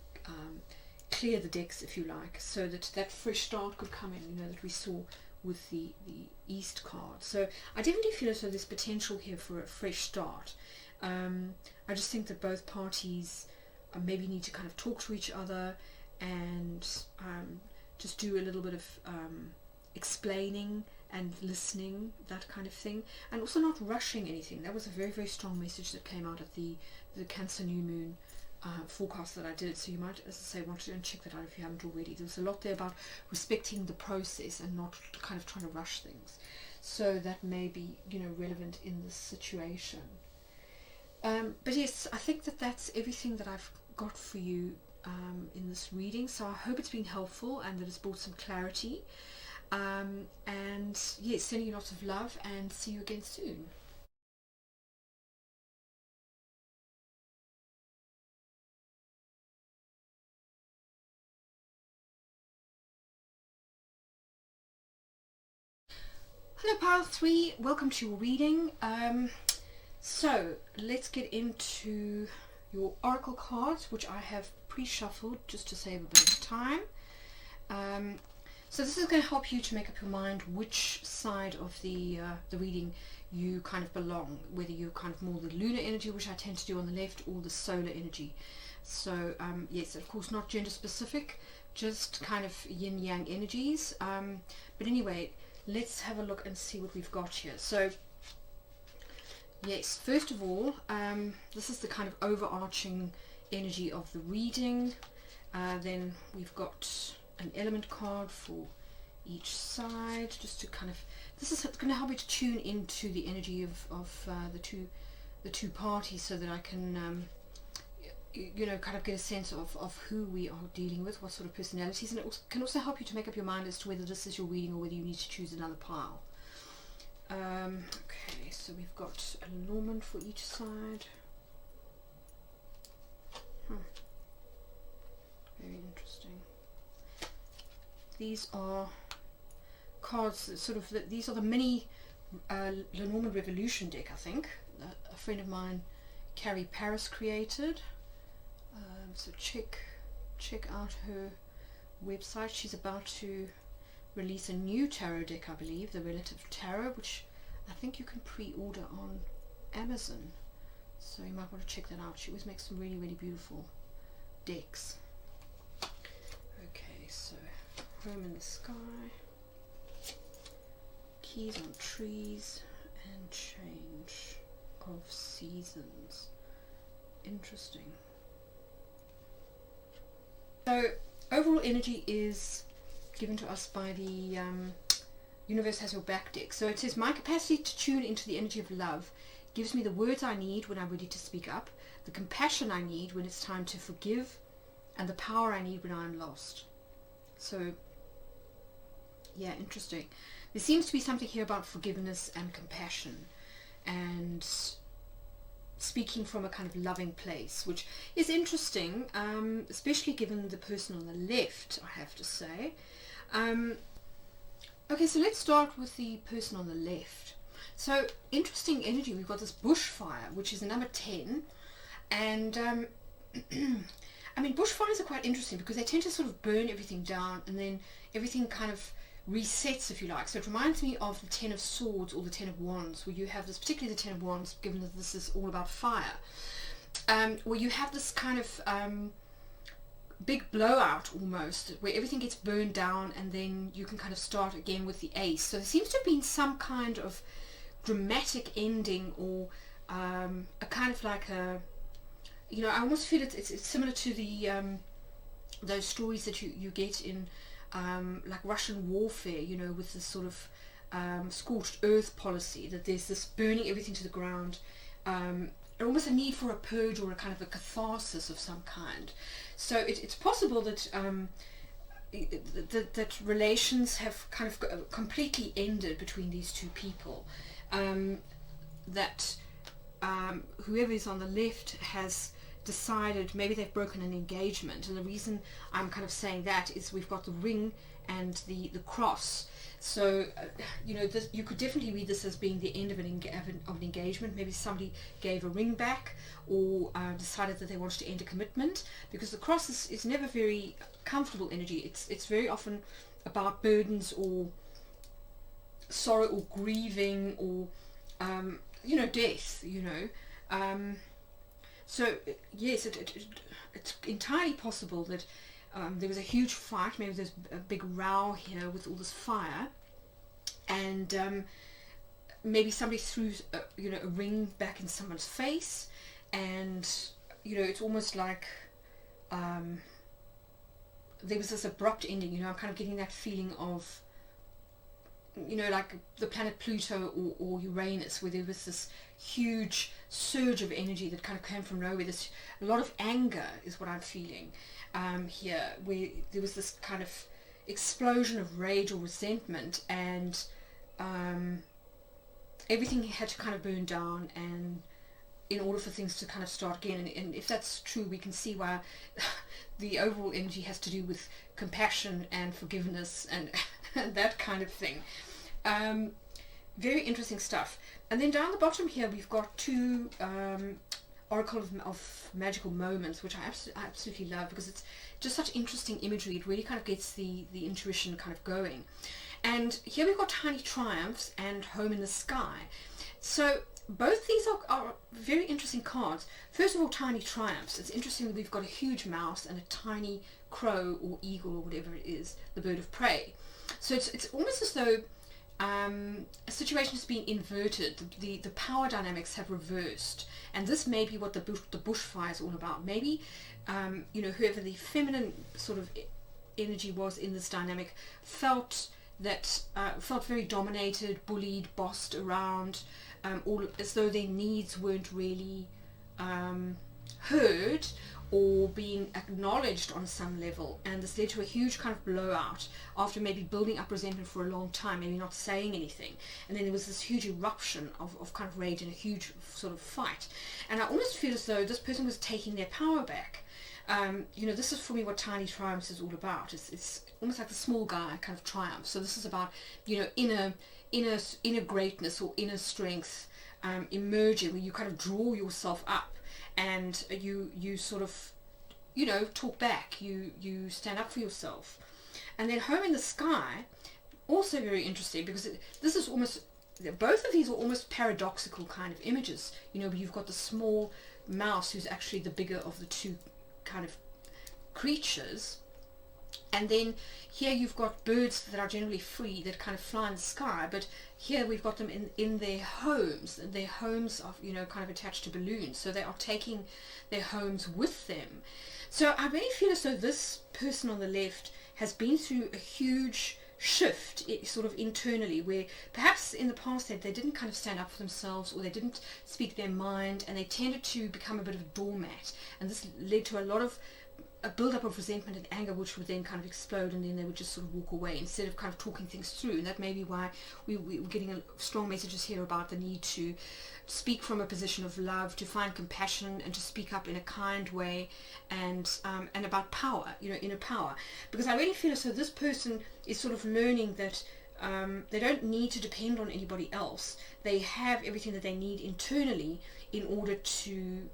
clear the decks, if you like, so that that fresh start could come in, you know, that we saw with the East card. So I definitely feel as though there's potential here for a fresh start. I just think that both parties maybe need to kind of talk to each other and just do a little bit of explaining and listening, that kind of thing, and also not rushing anything. That was a very strong message that came out of the Cancer New Moon forecast that I did. So you might, as I say, want to go and check that out if you haven't already. There's a lot there about respecting the process and not kind of trying to rush things. So that may be, you know, relevant in this situation. But yes, I think that that's everything that I've got for you in this reading. So I hope it's been helpful and that it's brought some clarity. And yes, sending you lots of love, and see you again soon. Hello Pile 3, welcome to your reading. So let's get into your oracle cards, which I have pre-shuffled just to save a bit of time. So this is going to help you to make up your mind which side of the reading you kind of belong, whether you're kind of more the lunar energy, which I tend to do on the left, or the solar energy. So yes, of course not gender specific, just kind of yin yang energies. But anyway, let's have a look and see what we've got here. So Yes, first of all, this is the kind of overarching energy of the reading. Then we've got an element card for each side, just to kind of, this is going to help me to tune into the energy of the two parties, so that I can you know, kind of get a sense of who we are dealing with, what sort of personalities, and it can also help you to make up your mind as to whether this is your reading or whether you need to choose another pile. Okay, so we've got a Lenormand for each side. Very interesting. These are cards, sort of, these are the mini Lenormand Revolution deck, I think. A friend of mine, Carrie, created. So check out her website. She's about to release a new tarot deck, I believe, the Relative Tarot, which I think you can pre-order on Amazon. So you might want to check that out. She always makes some really, really beautiful decks. Okay, so Home in the Sky, Keys on Trees, and Change of Seasons. Interesting. So overall energy is given to us by the Universe Has Your Back deck. So it says, my capacity to tune into the energy of love gives me the words I need when I'm ready to speak up, the compassion I need when it's time to forgive, and the power I need when I'm lost. So yeah, interesting. There seems to be something here about forgiveness and compassion, and speaking from a kind of loving place, which is interesting, especially given the person on the left, I have to say. Okay, so let's start with the person on the left. So interesting energy. We've got this bushfire, which is a number 10, and I mean, bushfires are quite interesting because they tend to sort of burn everything down, and then everything kind of resets, if you like. So it reminds me of the 10 of Swords or the 10 of Wands, where you have this, particularly the 10 of Wands, given that this is all about fire, where you have this kind of big blowout almost, where everything gets burned down, and then you can kind of start again with the Ace. So there seems to have been some kind of dramatic ending, or a kind of like a, you know, I almost feel it's similar to the those stories that you get in like Russian warfare, you know, with this sort of scorched earth policy, that there's this burning everything to the ground, almost a need for a purge or a kind of a catharsis of some kind. So it's possible that that relations have kind of completely ended between these two people, that whoever is on the left has decided maybe they've broken an engagement. And the reason I'm kind of saying that is we've got the ring and the cross. So you know, this, you could definitely read this as being the end of an engagement. Maybe somebody gave a ring back, or decided that they wanted to end a commitment, because the cross is never very comfortable energy. It's very often about burdens or sorrow or grieving, or you know, death, you know. So yes, it's entirely possible that there was a huge fight. Maybe there's a big row here with all this fire, and maybe somebody threw you know, a ring back in someone's face, and you know, it's almost like there was this abrupt ending. You know, I'm kind of getting that feeling of, you know, like the planet Pluto or Uranus, where there was this huge surge of energy that kind of came from nowhere. This, a lot of anger is what I'm feeling here, where there was this kind of explosion of rage or resentment, and everything had to kind of burn down, and in order for things to kind of start again. And if that's true, we can see why the overall energy has to do with compassion and forgiveness and that kind of thing. Very interesting stuff. And then down the bottom here we've got two Oracle of Magical Moments, which I absolutely love, because it's just such interesting imagery. It really kind of gets the intuition kind of going. And here we've got Tiny Triumphs and Home in the Sky. So both these are very interesting cards. First of all, Tiny Triumphs. It's interesting that we've got a huge mouse and a tiny crow or eagle or whatever it is, the bird of prey. So it's almost as though a situation has been inverted. The power dynamics have reversed, and this may be what the bushfire is all about. Maybe whoever the feminine sort of energy was in this dynamic felt very dominated, bullied, bossed around, all as though their needs weren't really heard or being acknowledged on some level, and this led to a huge kind of blowout after maybe building up resentment for a long time, maybe not saying anything, and then there was this huge eruption of kind of rage and a huge sort of fight. And I almost feel as though this person was taking their power back. This is for me what Tiny Triumphs is all about. It's almost like the small guy kind of triumph. So this is about inner greatness or inner strength emerging, where you kind of draw yourself up, and you sort of talk back, you stand up for yourself. And then Home in the Sky, also very interesting, because this is almost, both of these are almost paradoxical kind of images. You've got the small mouse who's actually the bigger of the two kind of creatures, and then here you've got birds that are generally free, that kind of fly in the sky, but here we've got them in their homes. Their homes are kind of attached to balloons, so they are taking their homes with them. So I really feel as though this person on the left has been through a huge shift sort of internally, where perhaps in the past they didn't kind of stand up for themselves, or they didn't speak their mind, and they tended to become a bit of a doormat, and this led to a build-up of resentment and anger, which would then kind of explode, and then they would just sort of walk away instead of kind of talking things through. And that may be why we're getting strong messages here about the need to speak from a position of love, to find compassion, and to speak up in a kind way, and about power, inner power. Because I really feel as though this person is sort of learning that they don't need to depend on anybody else. They have everything that they need internally in order to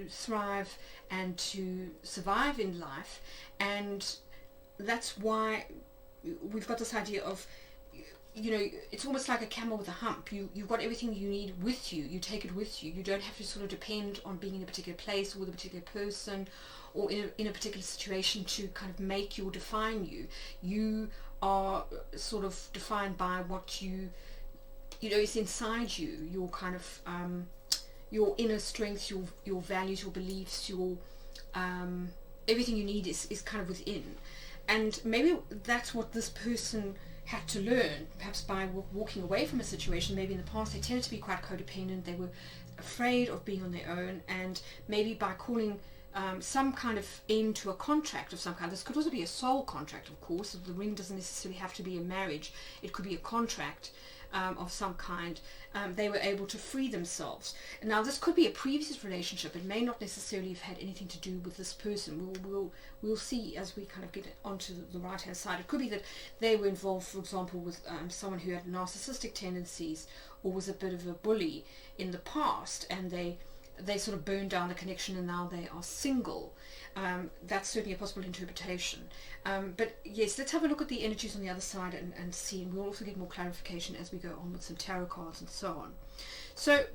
thrive and to survive in life. And that's why we've got this idea of, it's almost like a camel with a hump. You've got everything you need with you. You take it with you. You don't have to sort of depend on being in a particular place or with a particular person or in a particular situation to kind of make you or define you. You are sort of defined by what is inside you, your kind of your inner strength, your values, your beliefs, your everything you need is kind of within. And maybe that's what this person had to learn, perhaps by walking away from a situation. Maybe in the past they tended to be quite codependent, they were afraid of being on their own, and maybe by calling some kind of end to a contract of some kind. This could also be a soul contract, of course. The ring doesn't necessarily have to be a marriage. It could be a contract of some kind. They were able to free themselves. Now, this could be a previous relationship. It may not necessarily have had anything to do with this person. We'll see as we kind of get onto the right-hand side. It could be that they were involved, for example, with someone who had narcissistic tendencies or was a bit of a bully in the past, and they sort of burned down the connection and now they are single. That's certainly a possible interpretation. But yes, let's have a look at the energies on the other side and see, and we'll also get more clarification as we go on with some tarot cards and so on. So,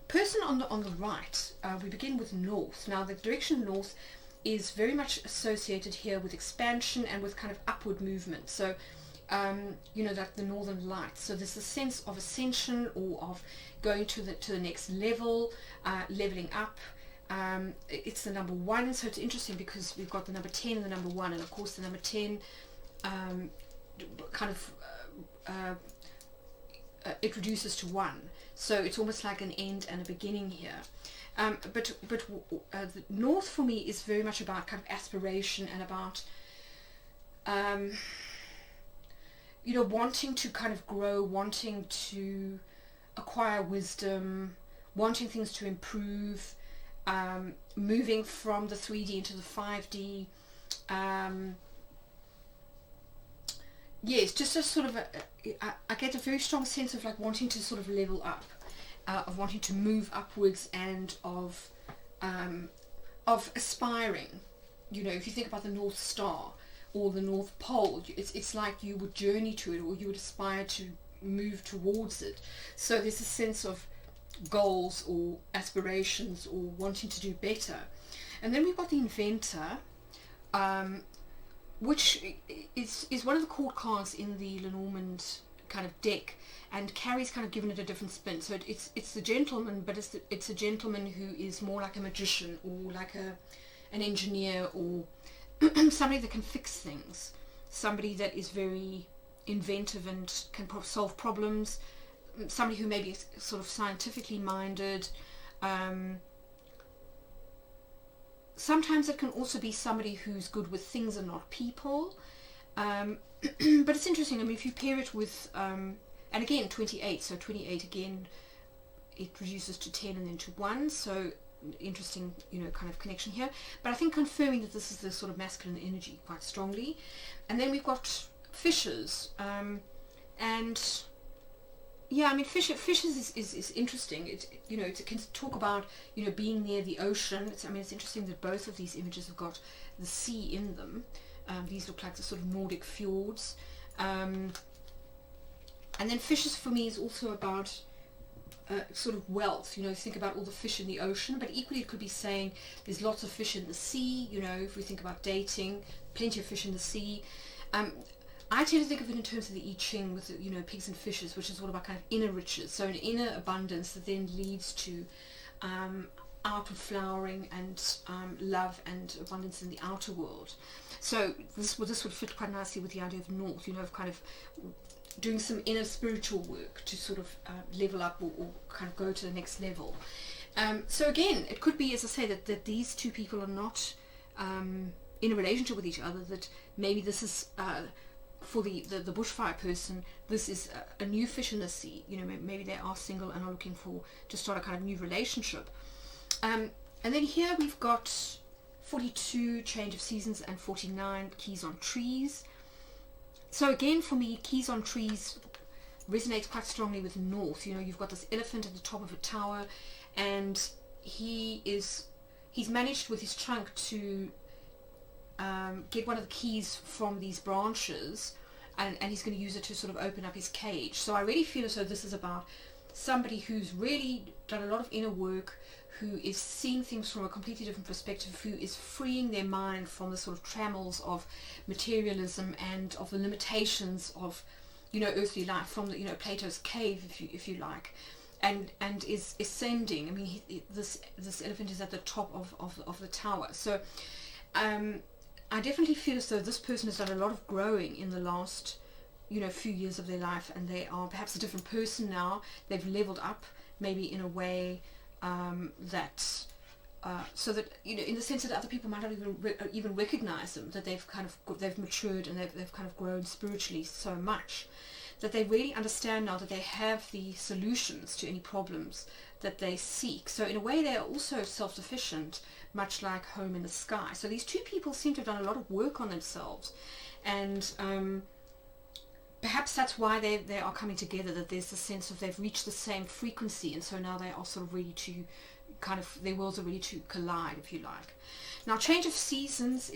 person on the right, we begin with north. Now, the direction north is very much associated here with expansion and with kind of upward movement. So, like the northern lights. So there's a sense of ascension or of going to the next level, leveling up. It's the number 1, so it's interesting because we've got the number 10 and the number 1, and of course the number 10 it reduces to 1, so it's almost like an end and a beginning here. But the north for me is very much about kind of aspiration and about wanting to kind of grow, wanting to acquire wisdom, wanting things to improve, moving from the 3D into the 5D. Yes, just a sort of I get a very strong sense of like wanting to sort of level up, of wanting to move upwards, and of aspiring. If you think about the North Star or the North Pole, it's like you would journey to it, or you would aspire to move towards it. So there's a sense of goals or aspirations or wanting to do better. And then we've got the Inventor, which is one of the court cards in the Lenormand kind of deck, and Carrie's kind of given it a different spin. So it's the gentleman, but it's a gentleman who is more like a magician, or like an engineer, or somebody that can fix things, somebody that is very inventive and can solve problems, somebody who may be sort of scientifically minded. Sometimes it can also be somebody who's good with things and not people. But it's interesting. I mean, if you pair it with, and again, 28, so 28 again, it reduces to 10 and then to 1, so interesting, you know, kind of connection here. But I think confirming that this is the sort of masculine energy quite strongly. And then we've got fishes, and yeah, I mean, fishes is interesting. It can talk about, you know, being near the ocean. I mean, it's interesting that both of these images have got the sea in them. These look like the sort of Nordic fjords. And then fishes for me is also about sort of wealth. You know, think about all the fish in the ocean, but equally it could be saying there's lots of fish in the sea. You know, if we think about dating, plenty of fish in the sea. I tend to think of it in terms of the I Ching with, you know, pigs and fishes, which is all about kind of inner riches. So an inner abundance that then leads to outward flowering and love and abundance in the outer world. So this would fit quite nicely with the idea of north, you know, of kind of doing some inner spiritual work to sort of level up or kind of go to the next level. So again, it could be, as I say, that these two people are not in a relationship with each other, that maybe this is for the bushfire person, this is a new fish in the sea. You know, maybe they are single and are looking to start a kind of new relationship. And then here we've got 42, change of seasons, and 49, keys on trees. So again, for me, keys on trees resonates quite strongly with north. You know, you've got this elephant at the top of a tower, and he's managed with his trunk to get one of the keys from these branches, and he's going to use it to sort of open up his cage. So I really feel as though this is about somebody who's really done a lot of inner work, who is seeing things from a completely different perspective, who is freeing their mind from the sort of trammels of materialism and of the limitations of, you know, earthly life, from the, you know, Plato's cave, if you like, and is ascending. I mean, this elephant is at the top of the tower. So I definitely feel as though this person has done a lot of growing in the last, you know, few years of their life, and they are perhaps a different person now. They've leveled up, maybe in a way that so that, you know, in the sense that other people might not even recognize them, that they've matured and they've kind of grown spiritually so much that they really understand now that they have the solutions to any problems that they seek. So in a way, they are also self-sufficient, much like home in the sky. So these two people seem to have done a lot of work on themselves, and perhaps that's why they are coming together, that there's the sense of they've reached the same frequency, and so now they are sort of ready to kind of, their worlds are ready to collide, if you like. Now, change of seasons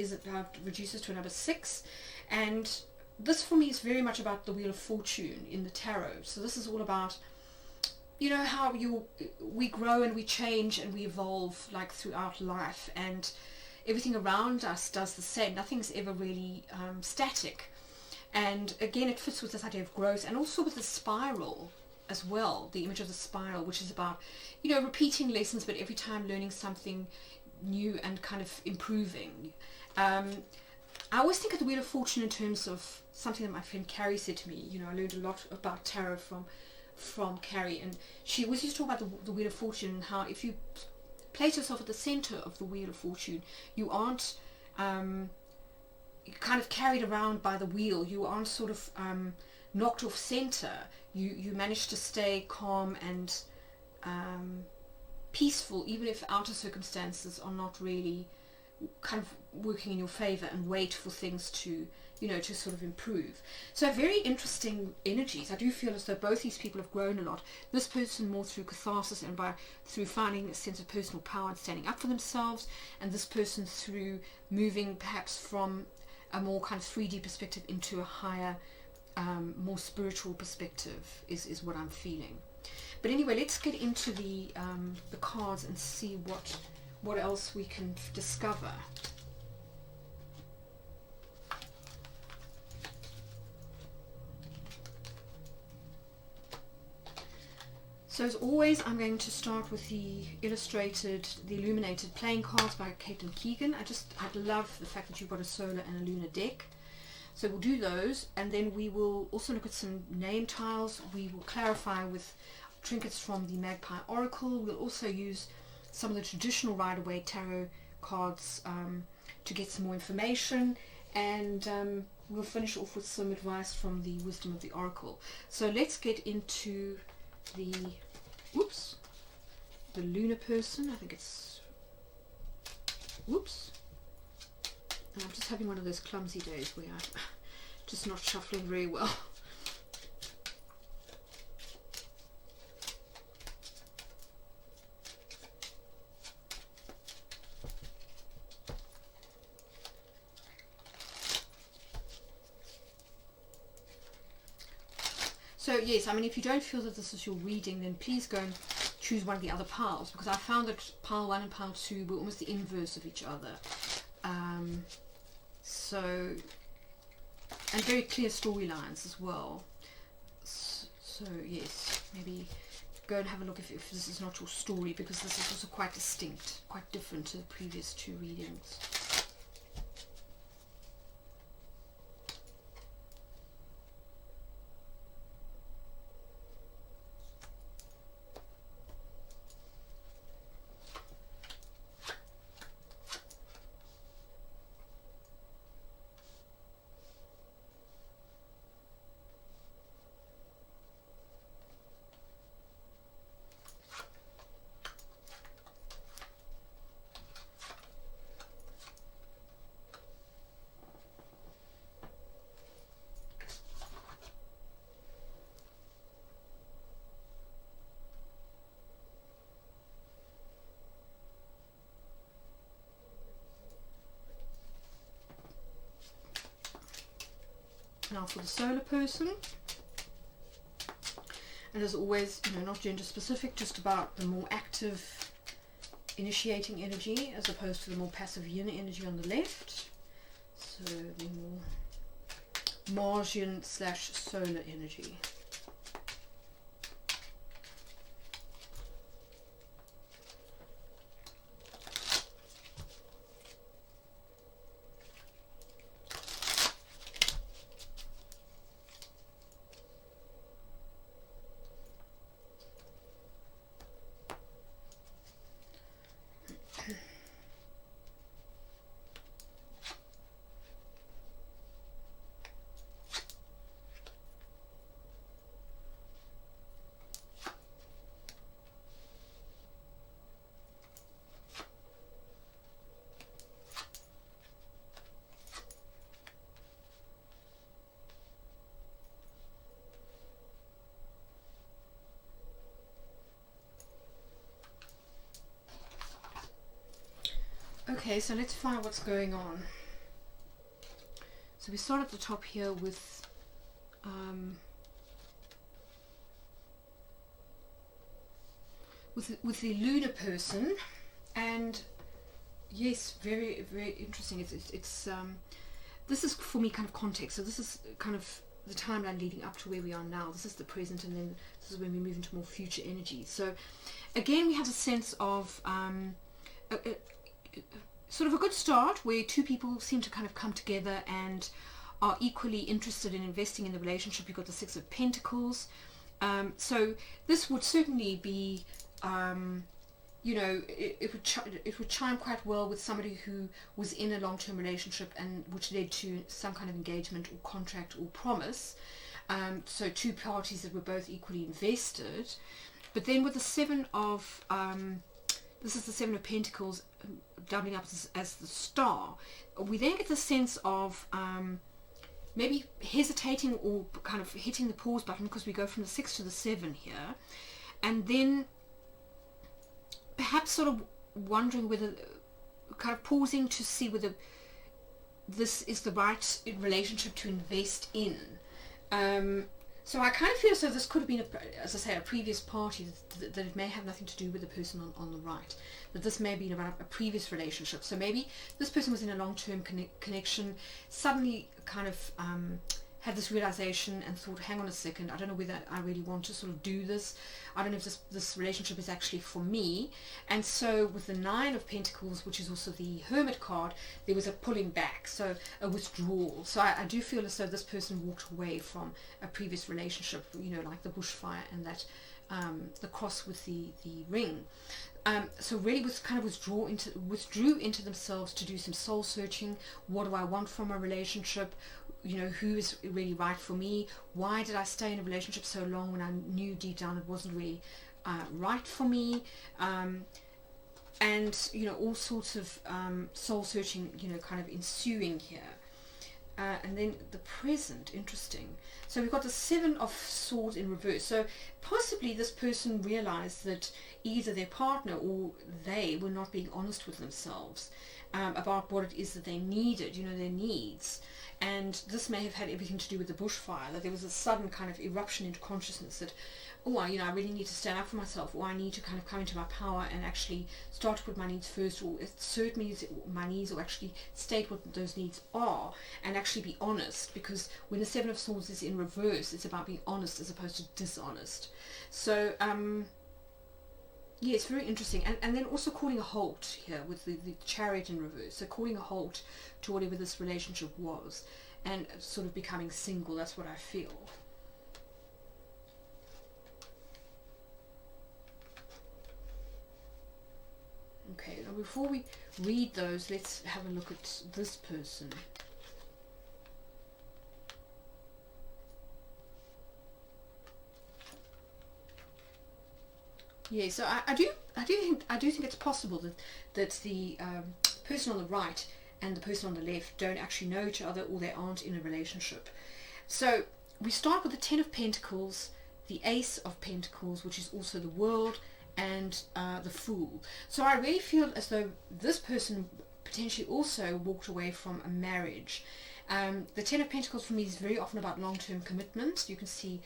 reduces to a number 6, and this for me is very much about the Wheel of Fortune in the tarot. So this is all about, you know, how we grow and we change and we evolve, like, throughout life, and everything around us does the same. Nothing's ever really static. And again, it fits with this idea of growth, and also with the spiral as well, the image of the spiral, which is about, you know, repeating lessons, but every time learning something new and kind of improving. I always think of the Wheel of Fortune in terms of something that my friend Carrie said to me. You know, I learned a lot about tarot from Carrie, and she always used to talk about the Wheel of Fortune, and how if you place yourself at the center of the Wheel of Fortune, you aren't kind of carried around by the wheel. You aren't sort of knocked off center. You manage to stay calm and peaceful, even if outer circumstances are not really kind of working in your favor, and wait for things to, you know, to sort of improve. So very interesting energies. I do feel as though both these people have grown a lot. This person more through catharsis and through finding a sense of personal power and standing up for themselves, and this person through moving perhaps from a more kind of 3D perspective into a higher, more spiritual perspective is what I'm feeling. But anyway, let's get into the cards and see what else we can discover. So as always, I'm going to start with the illustrated, the Illuminated playing cards by Kate and Keegan. I love the fact that you've got a solar and a lunar deck. So we'll do those, and then we will also look at some name tiles. We will clarify with trinkets from the Magpie Oracle. We'll also use some of the traditional Rider-Waite tarot cards to get some more information, and we'll finish off with some advice from the Wisdom of the Oracle. So let's get into the lunar person. I think it's and I'm just having one of those clumsy days where I'm just not shuffling very well. So yes, I mean, if you don't feel that this is your reading, then please go and choose one of the other piles, because I found that pile 1 and pile 2 were almost the inverse of each other. And very clear storylines as well. So yes, maybe go and have a look if this is not your story, because this is also quite distinct, quite different to the previous 2 readings. Now for the solar person, and as always, not gender specific, just about the more active initiating energy as opposed to the more passive yin energy on the left. So the more Martian / solar energy. Okay, so let's find out what's going on. So we start at the top here with the lunar person, and yes, very, very interesting. It's this is for me kind of context. So this is kind of the timeline leading up to where we are now. This is the present, and then this is when we move into more future energy. So again, we have a sense of sort of a good start where 2 people seem to kind of come together and are equally interested in investing in the relationship. You've got the 6 of Pentacles. So this would certainly be, it would chime quite well with somebody who was in a long-term relationship and which led to some kind of engagement or contract or promise. So 2 parties that were both equally invested. But then with the 7 of this is the 7 of Pentacles doubling up as the star. We then get the sense of maybe hesitating or kind of hitting the pause button, because we go from the 6 to the 7 here, and then perhaps sort of wondering whether, kind of pausing to see whether this is the right relationship to invest in. So I kind of feel as though this could have been, as I say, a previous party, that it may have nothing to do with the person on the right. That this may have been about a previous relationship. So maybe this person was in a long-term connection, suddenly kind of had this realization and thought, hang on a second, I don't know whether I really want to sort of do this. I don't know if this relationship is actually for me. And so with the Nine of Pentacles, which is also the Hermit card, there was a pulling back, so a withdrawal. So I do feel as though this person walked away from a previous relationship, you know, like the bushfire and that the cross with the ring. So really was kind of withdrew into themselves to do some soul searching. What do I want from a relationship? You know, who is really right for me? Why did I stay in a relationship so long when I knew deep down it wasn't really right for me? And, you know, all sorts of soul searching, you know, kind of ensuing here. And then the present, interesting. So we've got the Seven of Swords in reverse. So possibly this person realized that either their partner or they were not being honest with themselves about what it is that they needed, you know, their needs. And this may have had everything to do with the bushfire, that there was a sudden kind of eruption into consciousness that, oh, you know, I really need to stand up for myself, or I need to kind of come into my power and actually start to put my needs first, or assert my needs, or actually state what those needs are, and actually be honest. Because when the Seven of Swords is in reverse, it's about being honest as opposed to dishonest. So, yeah, it's very interesting. And then also calling a halt here with the Chariot in reverse. So calling a halt to whatever this relationship was, and sort of becoming single. That's what I feel. Okay, now before we read those, let's have a look at this person. Yeah, so I do think it's possible that the person on the right and the person on the left don't actually know each other, or they aren't in a relationship. So we start with the Ten of Pentacles, the Ace of Pentacles, which is also the World, and the Fool. So I really feel as though this person potentially also walked away from a marriage. The Ten of Pentacles for me is very often about long-term commitment. You can see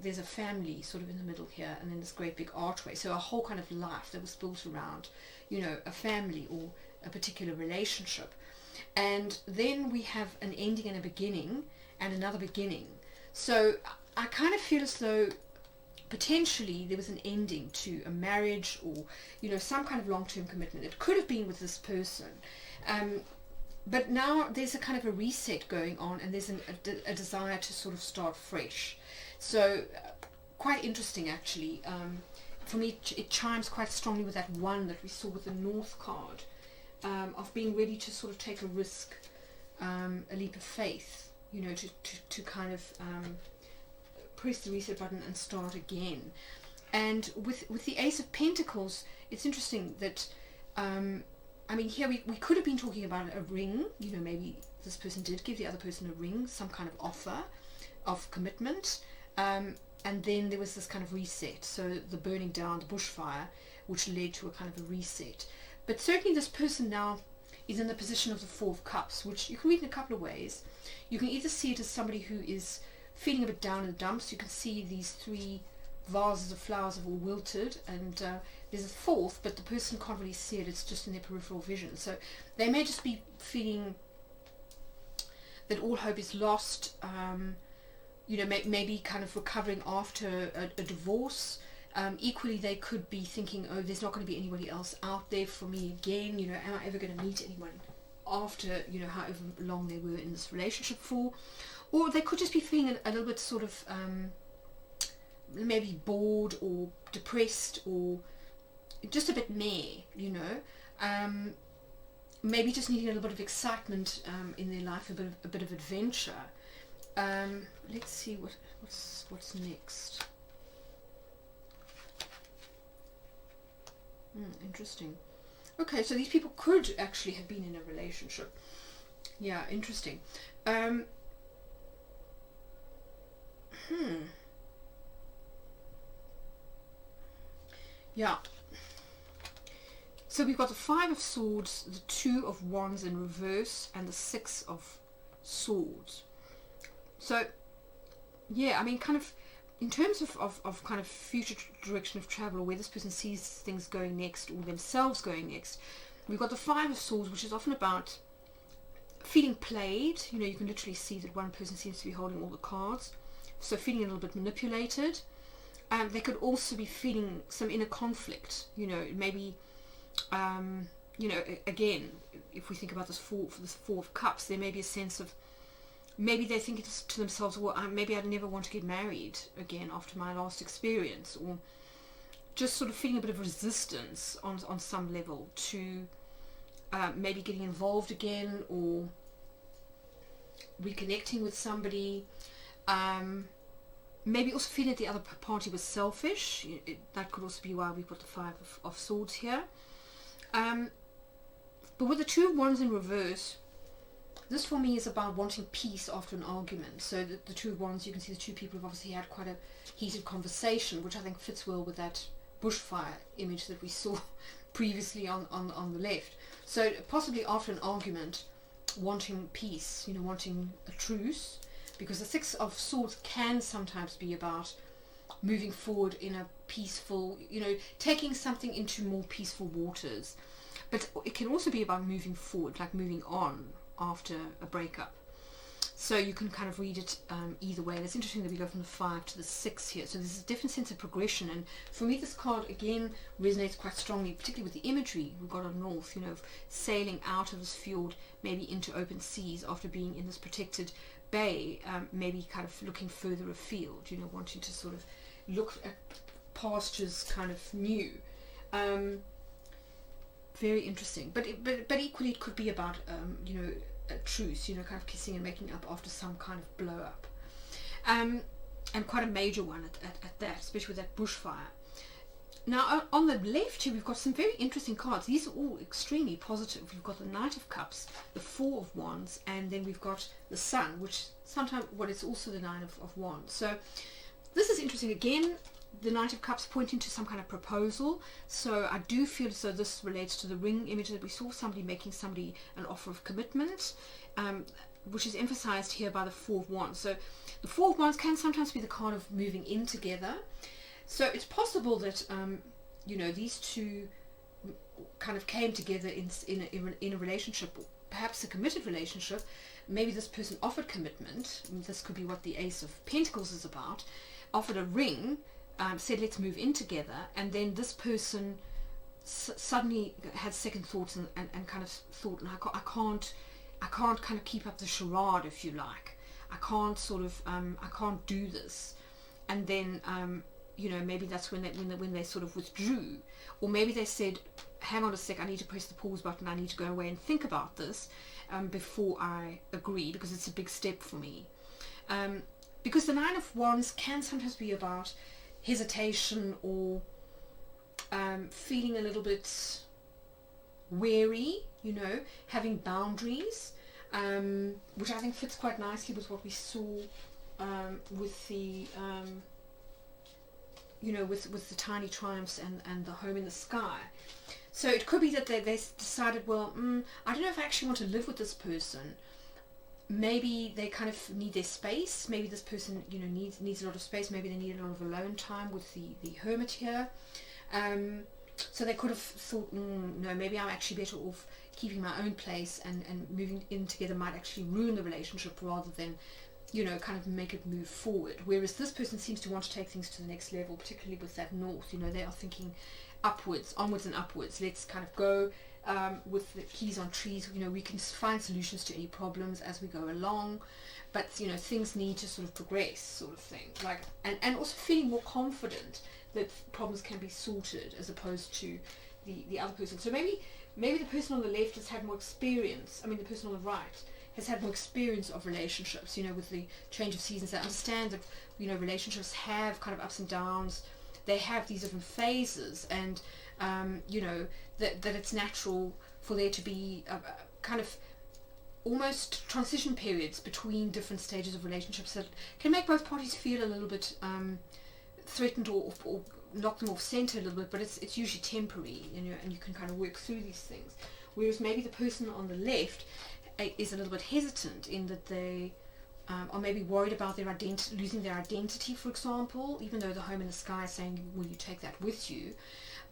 there's a family sort of in the middle here, and then this great big archway. So a whole kind of life that was built around, you know, a family or a particular relationship. And then we have an ending and a beginning and another beginning. So I kind of feel as though potentially there was an ending to a marriage, or, you know, some kind of long-term commitment. It could have been with this person. But now there's a kind of a reset going on, and there's a desire to sort of start fresh. So quite interesting, actually. For me, it chimes quite strongly with that one that we saw with the North card, of being ready to sort of take a risk, a leap of faith, you know, to kind of press the reset button and start again. And with the Ace of Pentacles, it's interesting that, I mean, here we could have been talking about a ring, you know, maybe this person did give the other person a ring, some kind of offer of commitment, and then there was this kind of reset, so the burning down, the bushfire, which led to a kind of a reset. But certainly this person now is in the position of the Four of Cups, which you can read in a couple of ways. You can either see it as somebody who is feeling a bit down in the dumps. You can see these three vases of flowers have all wilted, and there's a fourth, but the person can't really see it. It's just in their peripheral vision. So they may just be feeling that all hope is lost, you know, maybe kind of recovering after a divorce. Equally, they could be thinking, oh, there's not going to be anybody else out there for me again. You know, am I ever going to meet anyone after, you know, however long they were in this relationship for? Or they could just be feeling a little bit sort of maybe bored or depressed, or just a bit meh, you know. Maybe just needing a little bit of excitement in their life, a bit of adventure. Let's see what's next. Interesting. Okay, so these people could actually have been in a relationship. Yeah, interesting. Yeah. So we've got the Five of Swords, the Two of Wands in reverse, and the Six of Swords. So, yeah, I mean, kind of, in terms of kind of future direction of travel, or where this person sees things going next, or themselves going next, we've got the Five of Swords, which is often about feeling played. You know, you can literally see that one person seems to be holding all the cards, so feeling a little bit manipulated. They could also be feeling some inner conflict. You know, maybe you know, again, if we think about this Four of Cups, there may be a sense of, maybe they think to themselves, well, maybe I'd never want to get married again after my last experience, or just sort of feeling a bit of resistance on some level to maybe getting involved again, or reconnecting with somebody. Maybe also feeling that the other party was selfish. That could also be why we put the Five of Swords here. But with the Two of Wands in reverse, this for me is about wanting peace after an argument. So the Two of Wands, you can see the two people have obviously had quite a heated conversation, which I think fits well with that bushfire image that we saw previously on the left. So possibly after an argument, wanting peace, you know, wanting a truce, because the Six of Swords can sometimes be about moving forward in a peaceful, you know, taking something into more peaceful waters. But it can also be about moving forward, like moving on after a breakup. So you can kind of read it either way. And it's interesting that we go from the 5 to the 6 here. So there's a different sense of progression. And for me, this card, again, resonates quite strongly, particularly with the imagery we've got on north, you know, of sailing out of this fjord, maybe into open seas after being in this protected bay, maybe kind of looking further afield, you know, wanting to sort of look at pastures kind of new. Very interesting. But equally it could be about, you know, a truce, you know, kind of kissing and making up after some kind of blow up. And quite a major one at that, especially with that bushfire. Now, on the left here, we've got some very interesting cards. These are all extremely positive. We've got the Knight of Cups, the Four of Wands, and then we've got the Sun, which sometimes, well, it's also the Nine of Wands. So this is interesting. Again, the Knight of Cups pointing to some kind of proposal. So I do feel as though this relates to the ring image that we saw, somebody making somebody an offer of commitment, which is emphasized here by the Four of Wands. So the Four of Wands can sometimes be the card of moving in together. So it's possible that, you know, these two kind of came together in a relationship, perhaps a committed relationship. Maybe this person offered commitment. This could be what the Ace of Pentacles is about. Offered a ring, said let's move in together, and then this person suddenly had second thoughts and kind of thought, no, I can't kind of keep up the charade, if you like. I can't sort of I can't do this. And then you know, maybe that's when they sort of withdrew, or maybe they said, hang on a sec, I need to press the pause button, I need to go away and think about this before I agree, because it's a big step for me. Because the Nine of Wands can sometimes be about hesitation, or feeling a little bit wary, you know, having boundaries, which I think fits quite nicely with what we saw with the you know, with the tiny triumphs and the home in the sky. So it could be that they decided, well, I don't know if I actually want to live with this person. Maybe they kind of need their space. Maybe this person, you know, needs a lot of space. Maybe they need a lot of alone time with the hermit here. So they could have thought, no, maybe I'm actually better off keeping my own place, and moving in together might actually ruin the relationship rather than, you know, kind of make it move forward. Whereas this person seems to want to take things to the next level, particularly with that north. You know, they are thinking upwards, onwards and upwards. Let's kind of go with the keys on trees. You know, we can find solutions to any problems as we go along, but, you know, things need to sort of progress, sort of thing. Like, and also feeling more confident that problems can be sorted as opposed to the other person. So maybe the person on the left has had more experience. I mean, the person on the right has had more experience of relationships, you know, with the change of seasons. They understand that, you know, relationships have kind of ups and downs. They have these different phases, and, you know, that it's natural for there to be a kind of almost transition periods between different stages of relationships that can make both parties feel a little bit threatened, or knock them off center a little bit, but it's usually temporary, you know, and you can kind of work through these things. Whereas maybe the person on the left is a little bit hesitant in that they are maybe worried about their losing their identity, for example, even though the home in the sky is saying, will you take that with you?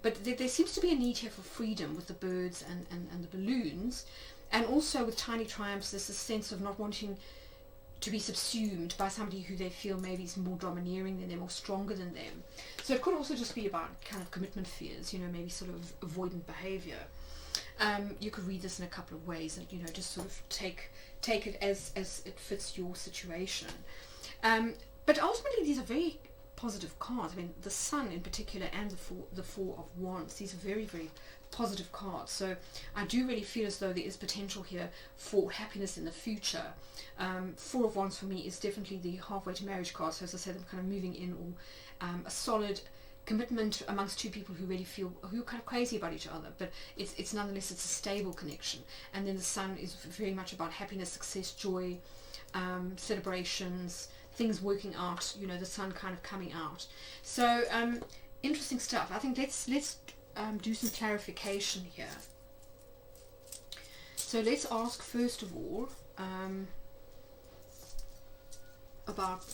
But there seems to be a need here for freedom with the birds and the balloons, And also with tiny triumphs, there's a sense of not wanting to be subsumed by somebody who they feel maybe is more domineering than them or stronger than them. So it could also just be about kind of commitment fears, you know, maybe sort of avoidant behavior. You could read this in a couple of ways, and, you know, just sort of take it as it fits your situation. But ultimately, these are very positive cards. I mean, the Sun in particular and the Four of Wands, these are very, very positive cards. So I do really feel as though there is potential here for happiness in the future. Four of Wands for me is definitely the halfway to marriage card. So as I said, I'm kind of moving in, or a solid commitment amongst two people who really feel, who are kind of crazy about each other, but it's nonetheless, it's a stable connection. And then the Sun is very much about happiness, success, joy, celebrations, things working out, you know, the Sun kind of coming out. So interesting stuff. I think let's do some clarification here. So let's ask first of all about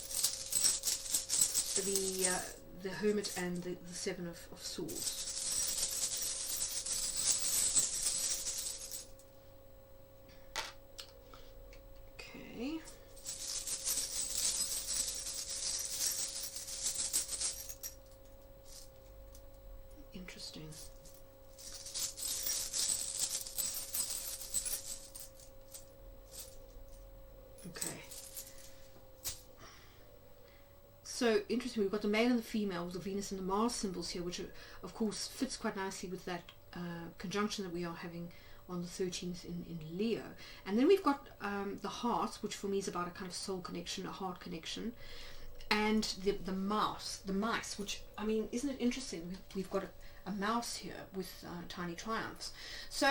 the Hermit and the Seven of Swords. Okay. Interesting. Okay. So interesting, we've got the male and the female with the Venus and the Mars symbols here, which of course fits quite nicely with that conjunction that we are having on the 13th in Leo. And then we've got the heart, which for me is about a kind of soul connection, a heart connection, and the mice, which, I mean, isn't it interesting? We've got a mouse here with tiny triumphs. So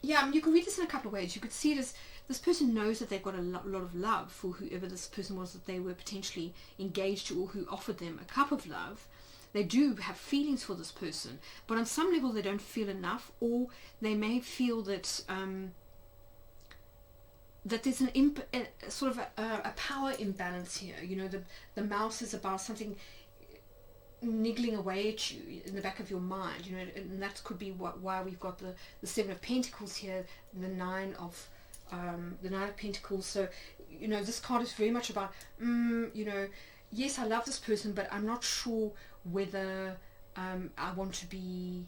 yeah, I mean, you can read this in a couple of ways. You could see it as this person knows that they've got a lot of love for whoever this person was that they were potentially engaged to, or who offered them a cup of love. They do have feelings for this person, but on some level they don't feel enough, or they may feel that that there's a sort of a power imbalance here. You know, the mouse is about something niggling away at you in the back of your mind, you know, and that could be why we've got the Seven of Pentacles here, the Nine of Pentacles. So, you know, this card is very much about, you know, yes, I love this person, but I'm not sure whether I want to be,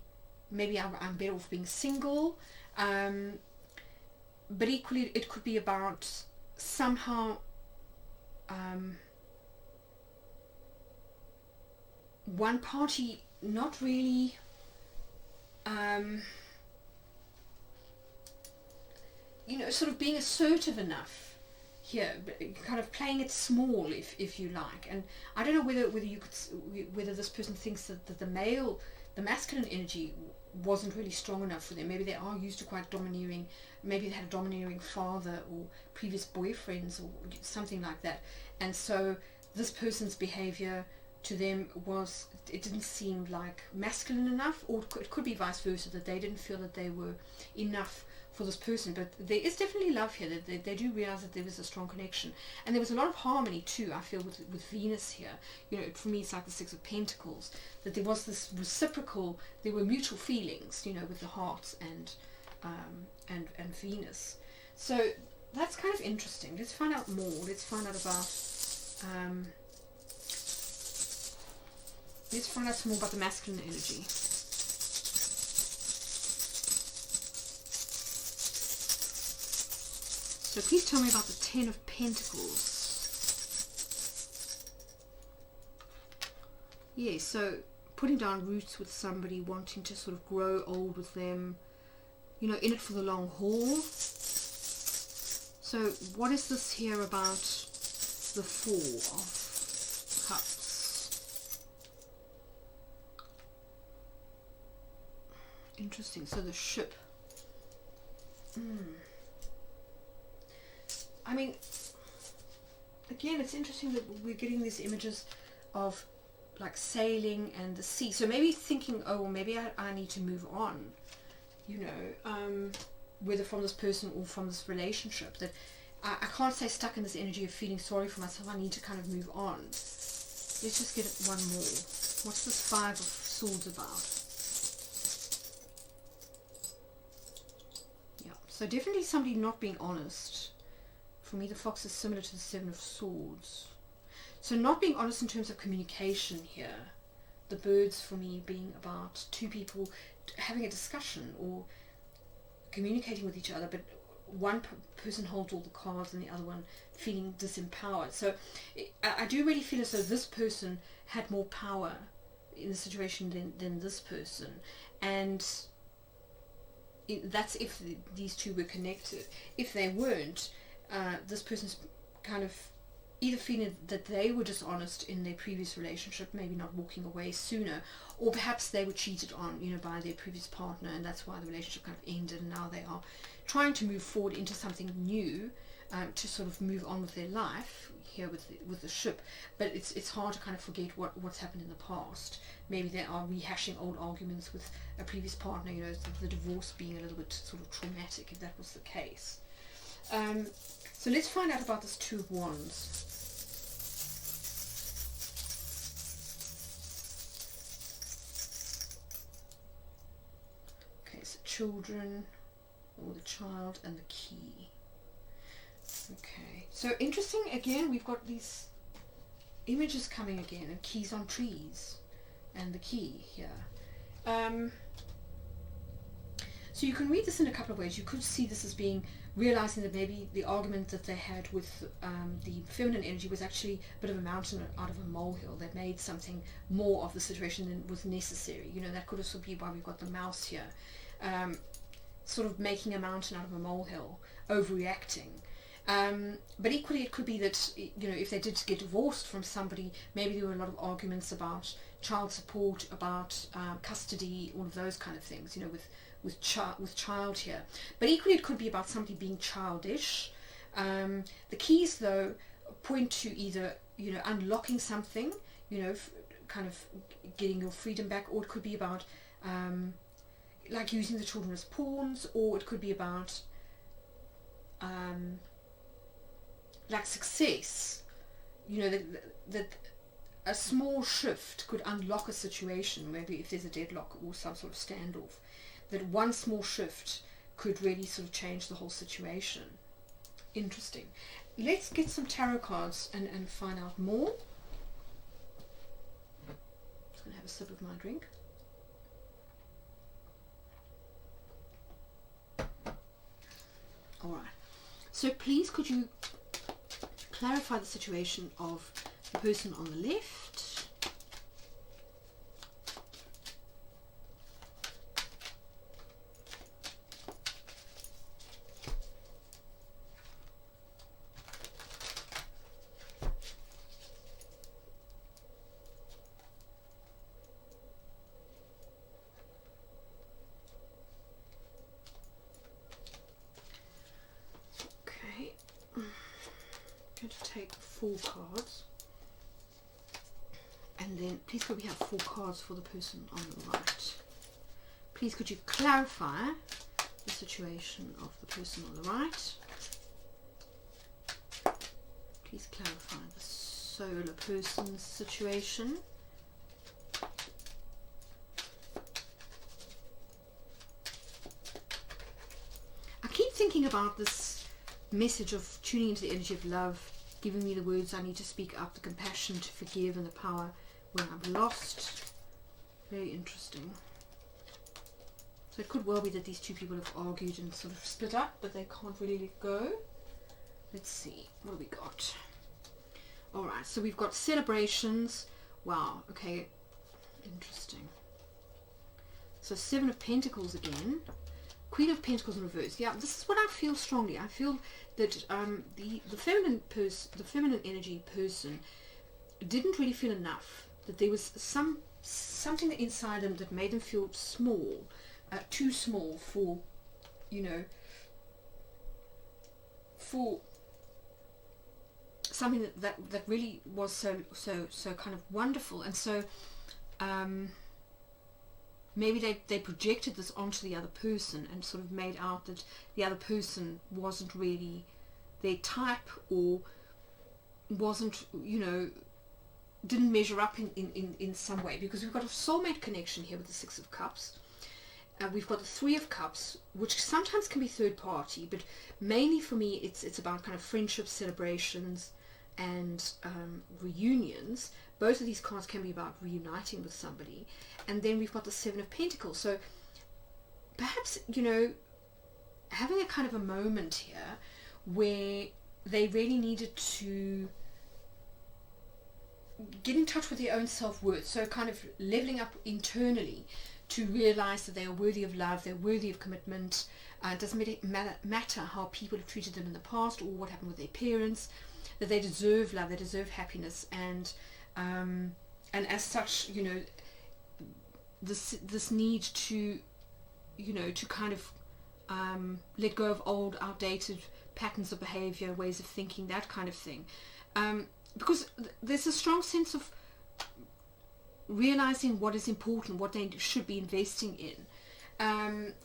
maybe I'm better off being single. But equally, it could be about somehow one party not really you know, sort of being assertive enough here, but kind of playing it small, if you like. And I don't know whether this person thinks that the masculine energy wasn't really strong enough for them. Maybe they are used to quite domineering, maybe they had a domineering father or previous boyfriends or something like that, and so this person's behavior to them it didn't seem like masculine enough, or it could be vice versa, that they didn't feel that they were enough for this person. But there is definitely love here, that they do realize that there was a strong connection, and there was a lot of harmony too, I feel, with Venus here. You know, for me it's like the Six of Pentacles, that there was this reciprocal, there were mutual feelings, you know, with the heart and Venus. So that's kind of interesting. Let's find out more. Let's find out about let's find out some more about the masculine energy. So please tell me about the Ten of Pentacles. Yeah, so putting down roots with somebody, wanting to sort of grow old with them, you know, in it for the long haul. So what is this here about the Four of Cups? Interesting. So the ship. I mean, again, it's interesting that we're getting these images of like sailing and the sea. So maybe thinking, oh, well, maybe I need to move on, you know, whether from this person or from this relationship. That I can't stay stuck in this energy of feeling sorry for myself. I need to kind of move on. Let's just get one more. What's this Five of Swords about? So definitely somebody not being honest. For me, the Fox is similar to the Seven of Swords. So not being honest in terms of communication here. The birds for me being about two people having a discussion or communicating with each other, but one person holds all the cards and the other one feeling disempowered. So I do really feel as though this person had more power in the situation than this person, and that's if these two were connected. If they weren't, this person's kind of either feeling that they were dishonest in their previous relationship, maybe not walking away sooner, or perhaps they were cheated on, by their previous partner, and that's why the relationship kind of ended, and now they are trying to move forward into something new, to sort of move on with their life here with the ship. But it's hard to kind of forget what's happened in the past. Maybe they are rehashing old arguments with a previous partner, the divorce being a little bit sort of traumatic, if that was the case. So let's find out about this Two of Wands. Okay, so children, or the child, and the key. Okay, so interesting, again, we've got these images coming again, and keys on trees, and the key here. So you can read this in a couple of ways. You could see this as being realizing that maybe the argument that they had with the feminine energy was actually a bit of a mountain out of a molehill. They made something more of the situation than was necessary. That could also be why we've got the mouse here. Sort of making a mountain out of a molehill, overreacting. But equally it could be that, if they did get divorced from somebody, maybe there were a lot of arguments about child support, about custody, all of those kind of things, with child here. But equally it could be about somebody being childish. The keys, though, point to either, unlocking something, kind of getting your freedom back, or it could be about like using the children as pawns, or it could be about like success, that a small shift could unlock a situation, maybe if there's a deadlock or some sort of standoff, that one small shift could really sort of change the whole situation. Interesting. Let's get some tarot cards and find out more. I'm just going to have a sip of my drink. Alright, so please could you clarify the situation of the person on the left, to take 4 cards, and then please could we have 4 cards for the person on the right. Please could you clarify the situation of the person on the right. Please clarify the solar person's situation. I keep thinking about this message of tuning into the energy of love, giving me the words I need to speak up, the compassion to forgive, and the power when I'm lost. Very interesting. So it could well be that these two people have argued and sort of split up, but they can't really let go. Let's see, what do we got? Alright, so we've got celebrations. Wow, okay, interesting. So 7 of Pentacles again. Queen of Pentacles in reverse. Yeah, this is what I feel strongly. I feel that the feminine energy person didn't really feel enough. That there was something inside them that made them feel small, too small for, for something that really was so kind of wonderful. And so maybe they projected this onto the other person and sort of made out that the other person wasn't really their type, or wasn't, didn't measure up in some way, because we've got a soulmate connection here with the 6 of Cups. we've got the Three of Cups, which sometimes can be third party, but mainly for me it's about kind of friendships, celebrations, and reunions. Both of these cards can be about reuniting with somebody. And then we've got the Seven of Pentacles. So perhaps, you know, having a kind of a moment here where they really needed to get in touch with their own self-worth. So kind of leveling up internally to realize that they are worthy of love, they're worthy of commitment. It doesn't matter how people have treated them in the past or what happened with their parents, that they deserve love, they deserve happiness, and as such, you know, this need to, you know, to kind of let go of old, outdated patterns of behavior, ways of thinking, that kind of thing, because there's a strong sense of realizing what is important, what they should be investing in,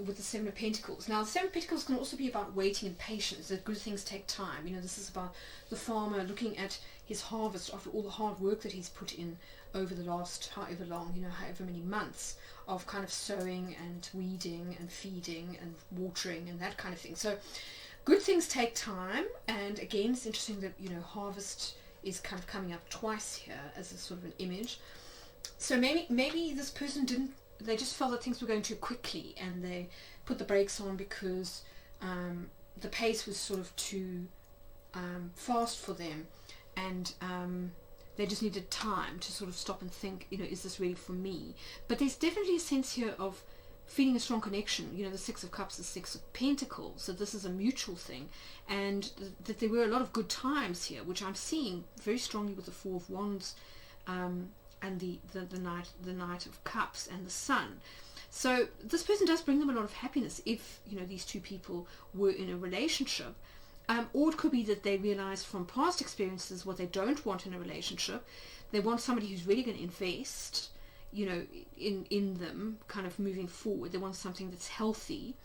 with the Seven of Pentacles. Now, the Seven of Pentacles can also be about waiting and patience, that good things take time. You know, this is about the farmer looking at his harvest after all the hard work that he's put in over the last however long, you know, however many months of kind of sowing and weeding and feeding and watering and that kind of thing. So good things take time, and again, it's interesting that, you know, harvest is kind of coming up twice here as a sort of an image. So maybe this person they just felt that things were going too quickly, and they put the brakes on because the pace was sort of too fast for them, and they just needed time to sort of stop and think, you know, is this really for me? But there's definitely a sense here of feeling a strong connection. You know, the Six of Cups, the Six of Pentacles, so this is a mutual thing, and that there were a lot of good times here, which I'm seeing very strongly with the Four of Wands, and the Knight of Cups and the Sun. So this person does bring them a lot of happiness if, you know, these two people were in a relationship. Or it could be that they realize from past experiences what they don't want in a relationship. They want somebody who's really going to invest, you know, in them, kind of moving forward. They want something that's healthy,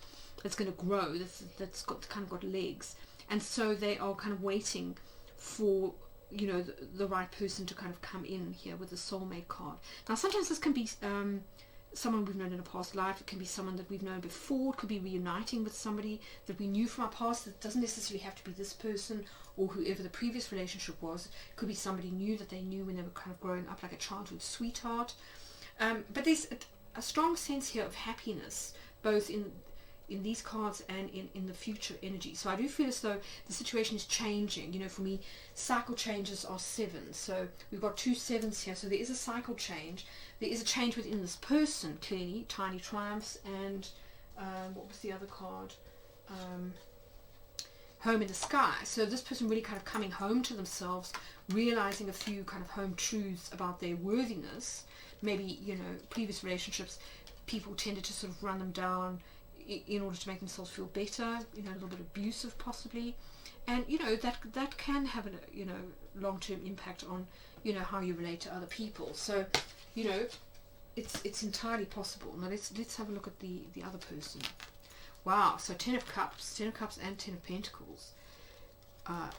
that's going to grow, that's got legs. And so they are kind of waiting for, you know, the right person to kind of come in here with the soulmate card. Now, sometimes this can be someone we've known in a past life. It can be someone that we've known before. It could be reuniting with somebody that we knew from our past. It doesn't necessarily have to be this person or whoever the previous relationship was. It could be somebody new that they knew when they were kind of growing up, like a childhood sweetheart. But there's a strong sense here of happiness, both in these cards and in the future energy. So I do feel as though the situation is changing. You know, for me, cycle changes are sevens. So we've got two sevens here. So there is a cycle change. There is a change within this person, clearly. Tiny triumphs, and what was the other card? Home in the sky. So this person really kind of coming home to themselves, realizing a few kind of home truths about their worthiness. Maybe, you know, previous relationships, people tended to sort of run them down in order to make themselves feel better, you know, a little bit abusive possibly, and you know that can have a, you know, long-term impact on, you know, how you relate to other people. So, you know, it's entirely possible. Now let's have a look at the other person. Wow, so Ten of Cups and Ten of Pentacles,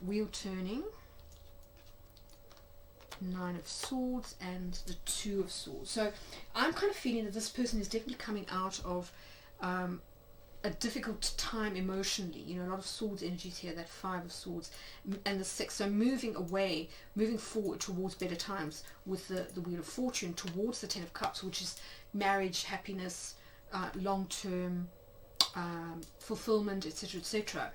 wheel turning, Nine of Swords, and the Two of Swords. So I'm kind of feeling that this person is definitely coming out of a difficult time emotionally. You know, a lot of swords energies here, that Five of Swords and the Six. So moving forward towards better times with the Wheel of Fortune, towards the Ten of Cups, which is marriage, happiness, long-term fulfillment, etc., etc.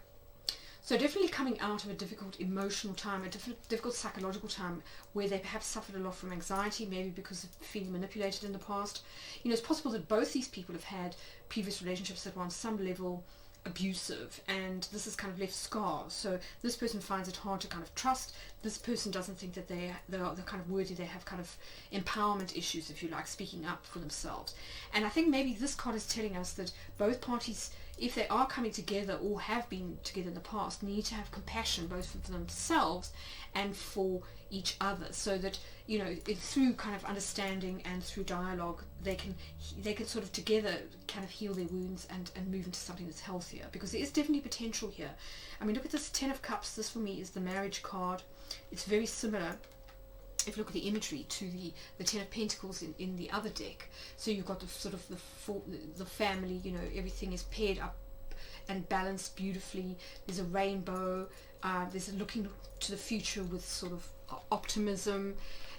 So definitely coming out of a difficult emotional time, a difficult psychological time, where they perhaps suffered a lot from anxiety, maybe because of feeling manipulated in the past. You know, it's possible that both these people have had previous relationships that were on some level abusive, and this has kind of left scars. So this person finds it hard to kind of trust. This person doesn't think that they're kind of worthy. They have kind of empowerment issues, if you like, speaking up for themselves. And I think maybe this card is telling us that both parties, if they are coming together or have been together in the past, need to have compassion both for themselves and for each other, so that, you know, through kind of understanding and through dialogue, they can sort of together kind of heal their wounds and move into something that's healthier, because there is definitely potential here. I mean, look at this Ten of Cups. This for me is the marriage card. It's very similar if you look at the imagery, to the Ten of Pentacles in the other deck. So you've got the sort of the family, you know, everything is paired up and balanced beautifully. There's a rainbow. There's a looking to the future with sort of optimism.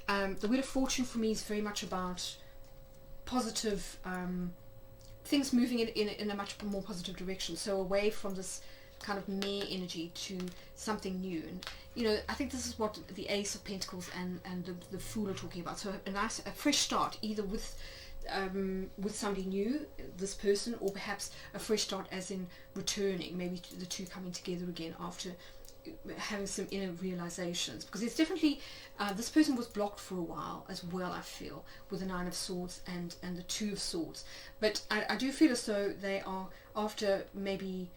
The Wheel of Fortune for me is very much about positive things moving in a much more positive direction. So away from this kind of mere energy to something new. And you know, I think this is what the Ace of Pentacles and the Fool are talking about. So a fresh start, either with somebody new, this person, or perhaps a fresh start as in returning, maybe the two coming together again after having some inner realizations. Because it's definitely this person was blocked for a while as well, I feel, with the Nine of Swords and the Two of Swords. But I do feel as though they are, after maybe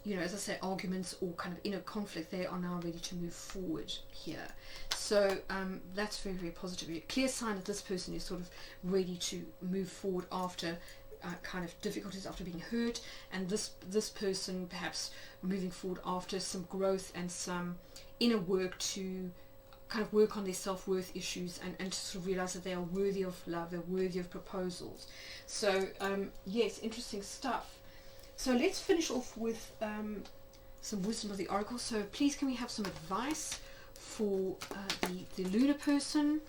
you know, as I say, arguments or kind of inner conflict, they are now ready to move forward here. So that's very, very positive. A clear sign that this person is sort of ready to move forward after kind of difficulties, after being hurt, and this person perhaps moving forward after some growth and some inner work to kind of work on their self-worth issues and to sort of realize that they are worthy of love, they're worthy of proposals. So yes, interesting stuff. So let's finish off with some wisdom of the oracle. So please, can we have some advice for the lunar person?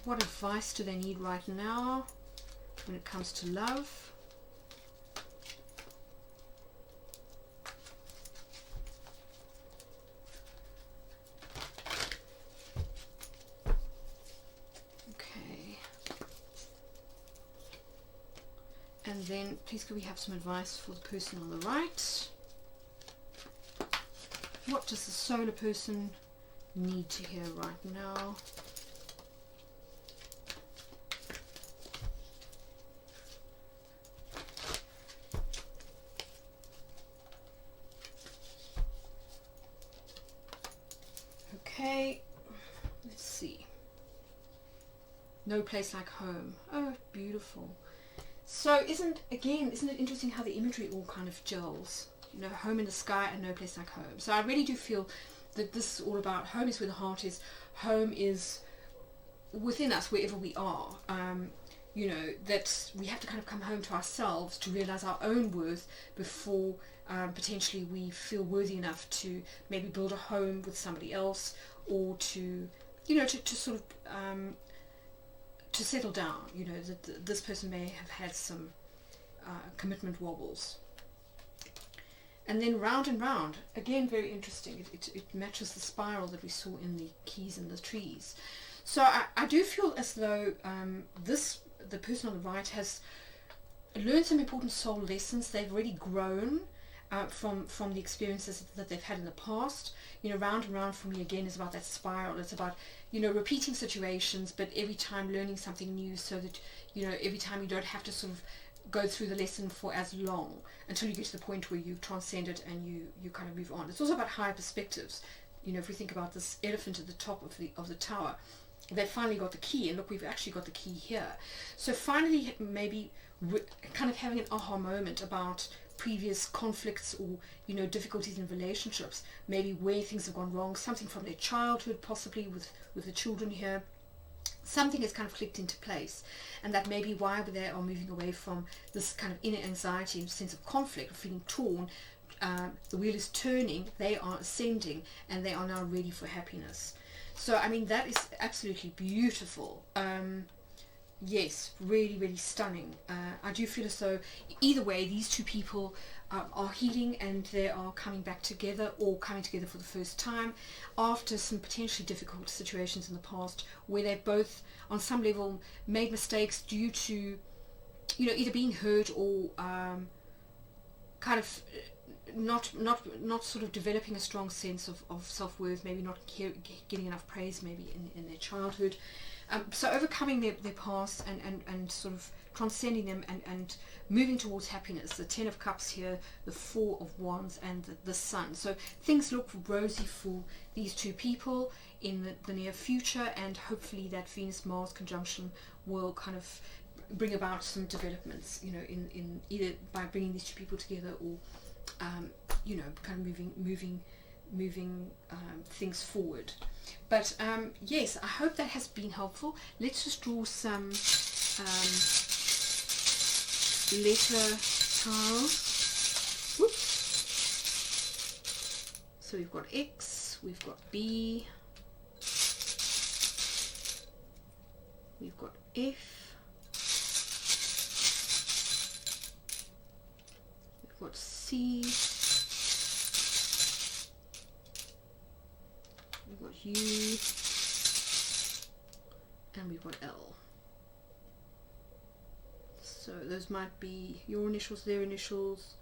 What advice do they need right now when it comes to love? And then please could we have some advice for the person on the right? What does the solar person need to hear right now? Okay, let's see. No place like home. Oh, beautiful. So isn't it interesting how the imagery all kind of gels? You know, home in the sky and no place like home. So I really do feel that this is all about home is where the heart is. Home is within us, wherever we are. You know, that we have to kind of come home to ourselves to realize our own worth before potentially we feel worthy enough to maybe build a home with somebody else, or to, you know, to sort of to settle down. You know, that this person may have had some commitment wobbles. And then round and round, again, very interesting. It matches the spiral that we saw in the keys and the trees. So I do feel as though the person on the right has learned some important soul lessons. They've already grown from the experiences that they've had in the past. You know, round and round for me again is about that spiral. It's about, you know, repeating situations, but every time learning something new, so that, you know, every time you don't have to sort of go through the lesson for as long until you get to the point where you transcend it and you kind of move on. It's also about higher perspectives. You know, if we think about this elephant at the top of the tower, they finally got the key, and look, we've actually got the key here. So finally, maybe kind of having an aha moment about previous conflicts, or, you know, difficulties in relationships, maybe where things have gone wrong, something from their childhood, possibly with the children here. Something has kind of clicked into place, and that may be why they are moving away from this kind of inner anxiety and sense of conflict, or feeling torn. The wheel is turning, they are ascending, and they are now ready for happiness. So, I mean, that is absolutely beautiful. Yes, really, really stunning. I do feel as though either way, these two people are healing, and they are coming back together, or coming together for the first time after some potentially difficult situations in the past, where they both on some level made mistakes due to, you know, either being hurt or kind of not sort of developing a strong sense of self-worth, maybe not getting enough praise maybe in their childhood. So overcoming their past and sort of transcending them and moving towards happiness. The Ten of Cups here, the Four of Wands, and the Sun. So things look rosy for these two people in the near future, and hopefully that Venus-Mars conjunction will kind of bring about some developments, you know, in either by bringing these two people together, or you know, kind of moving things forward. But yes, I hope that has been helpful. Let's just draw some letter tiles. Whoops. So we've got X, we've got B, we've got F, we've got C, we've got U, and we've got L. So those might be your initials, their initials,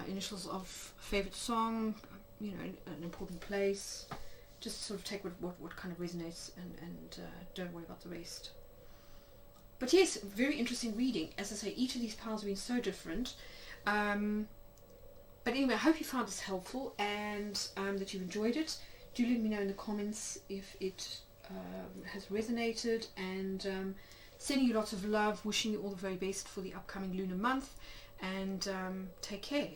initials of favorite song, you know, an important place. Just sort of take what kind of resonates, and don't worry about the rest. But yes, very interesting reading. As I say, each of these piles have been so different. But anyway, I hope you found this helpful, and that you've enjoyed it. Do let me know in the comments if it has resonated, and sending you lots of love, wishing you all the very best for the upcoming lunar month, and take care.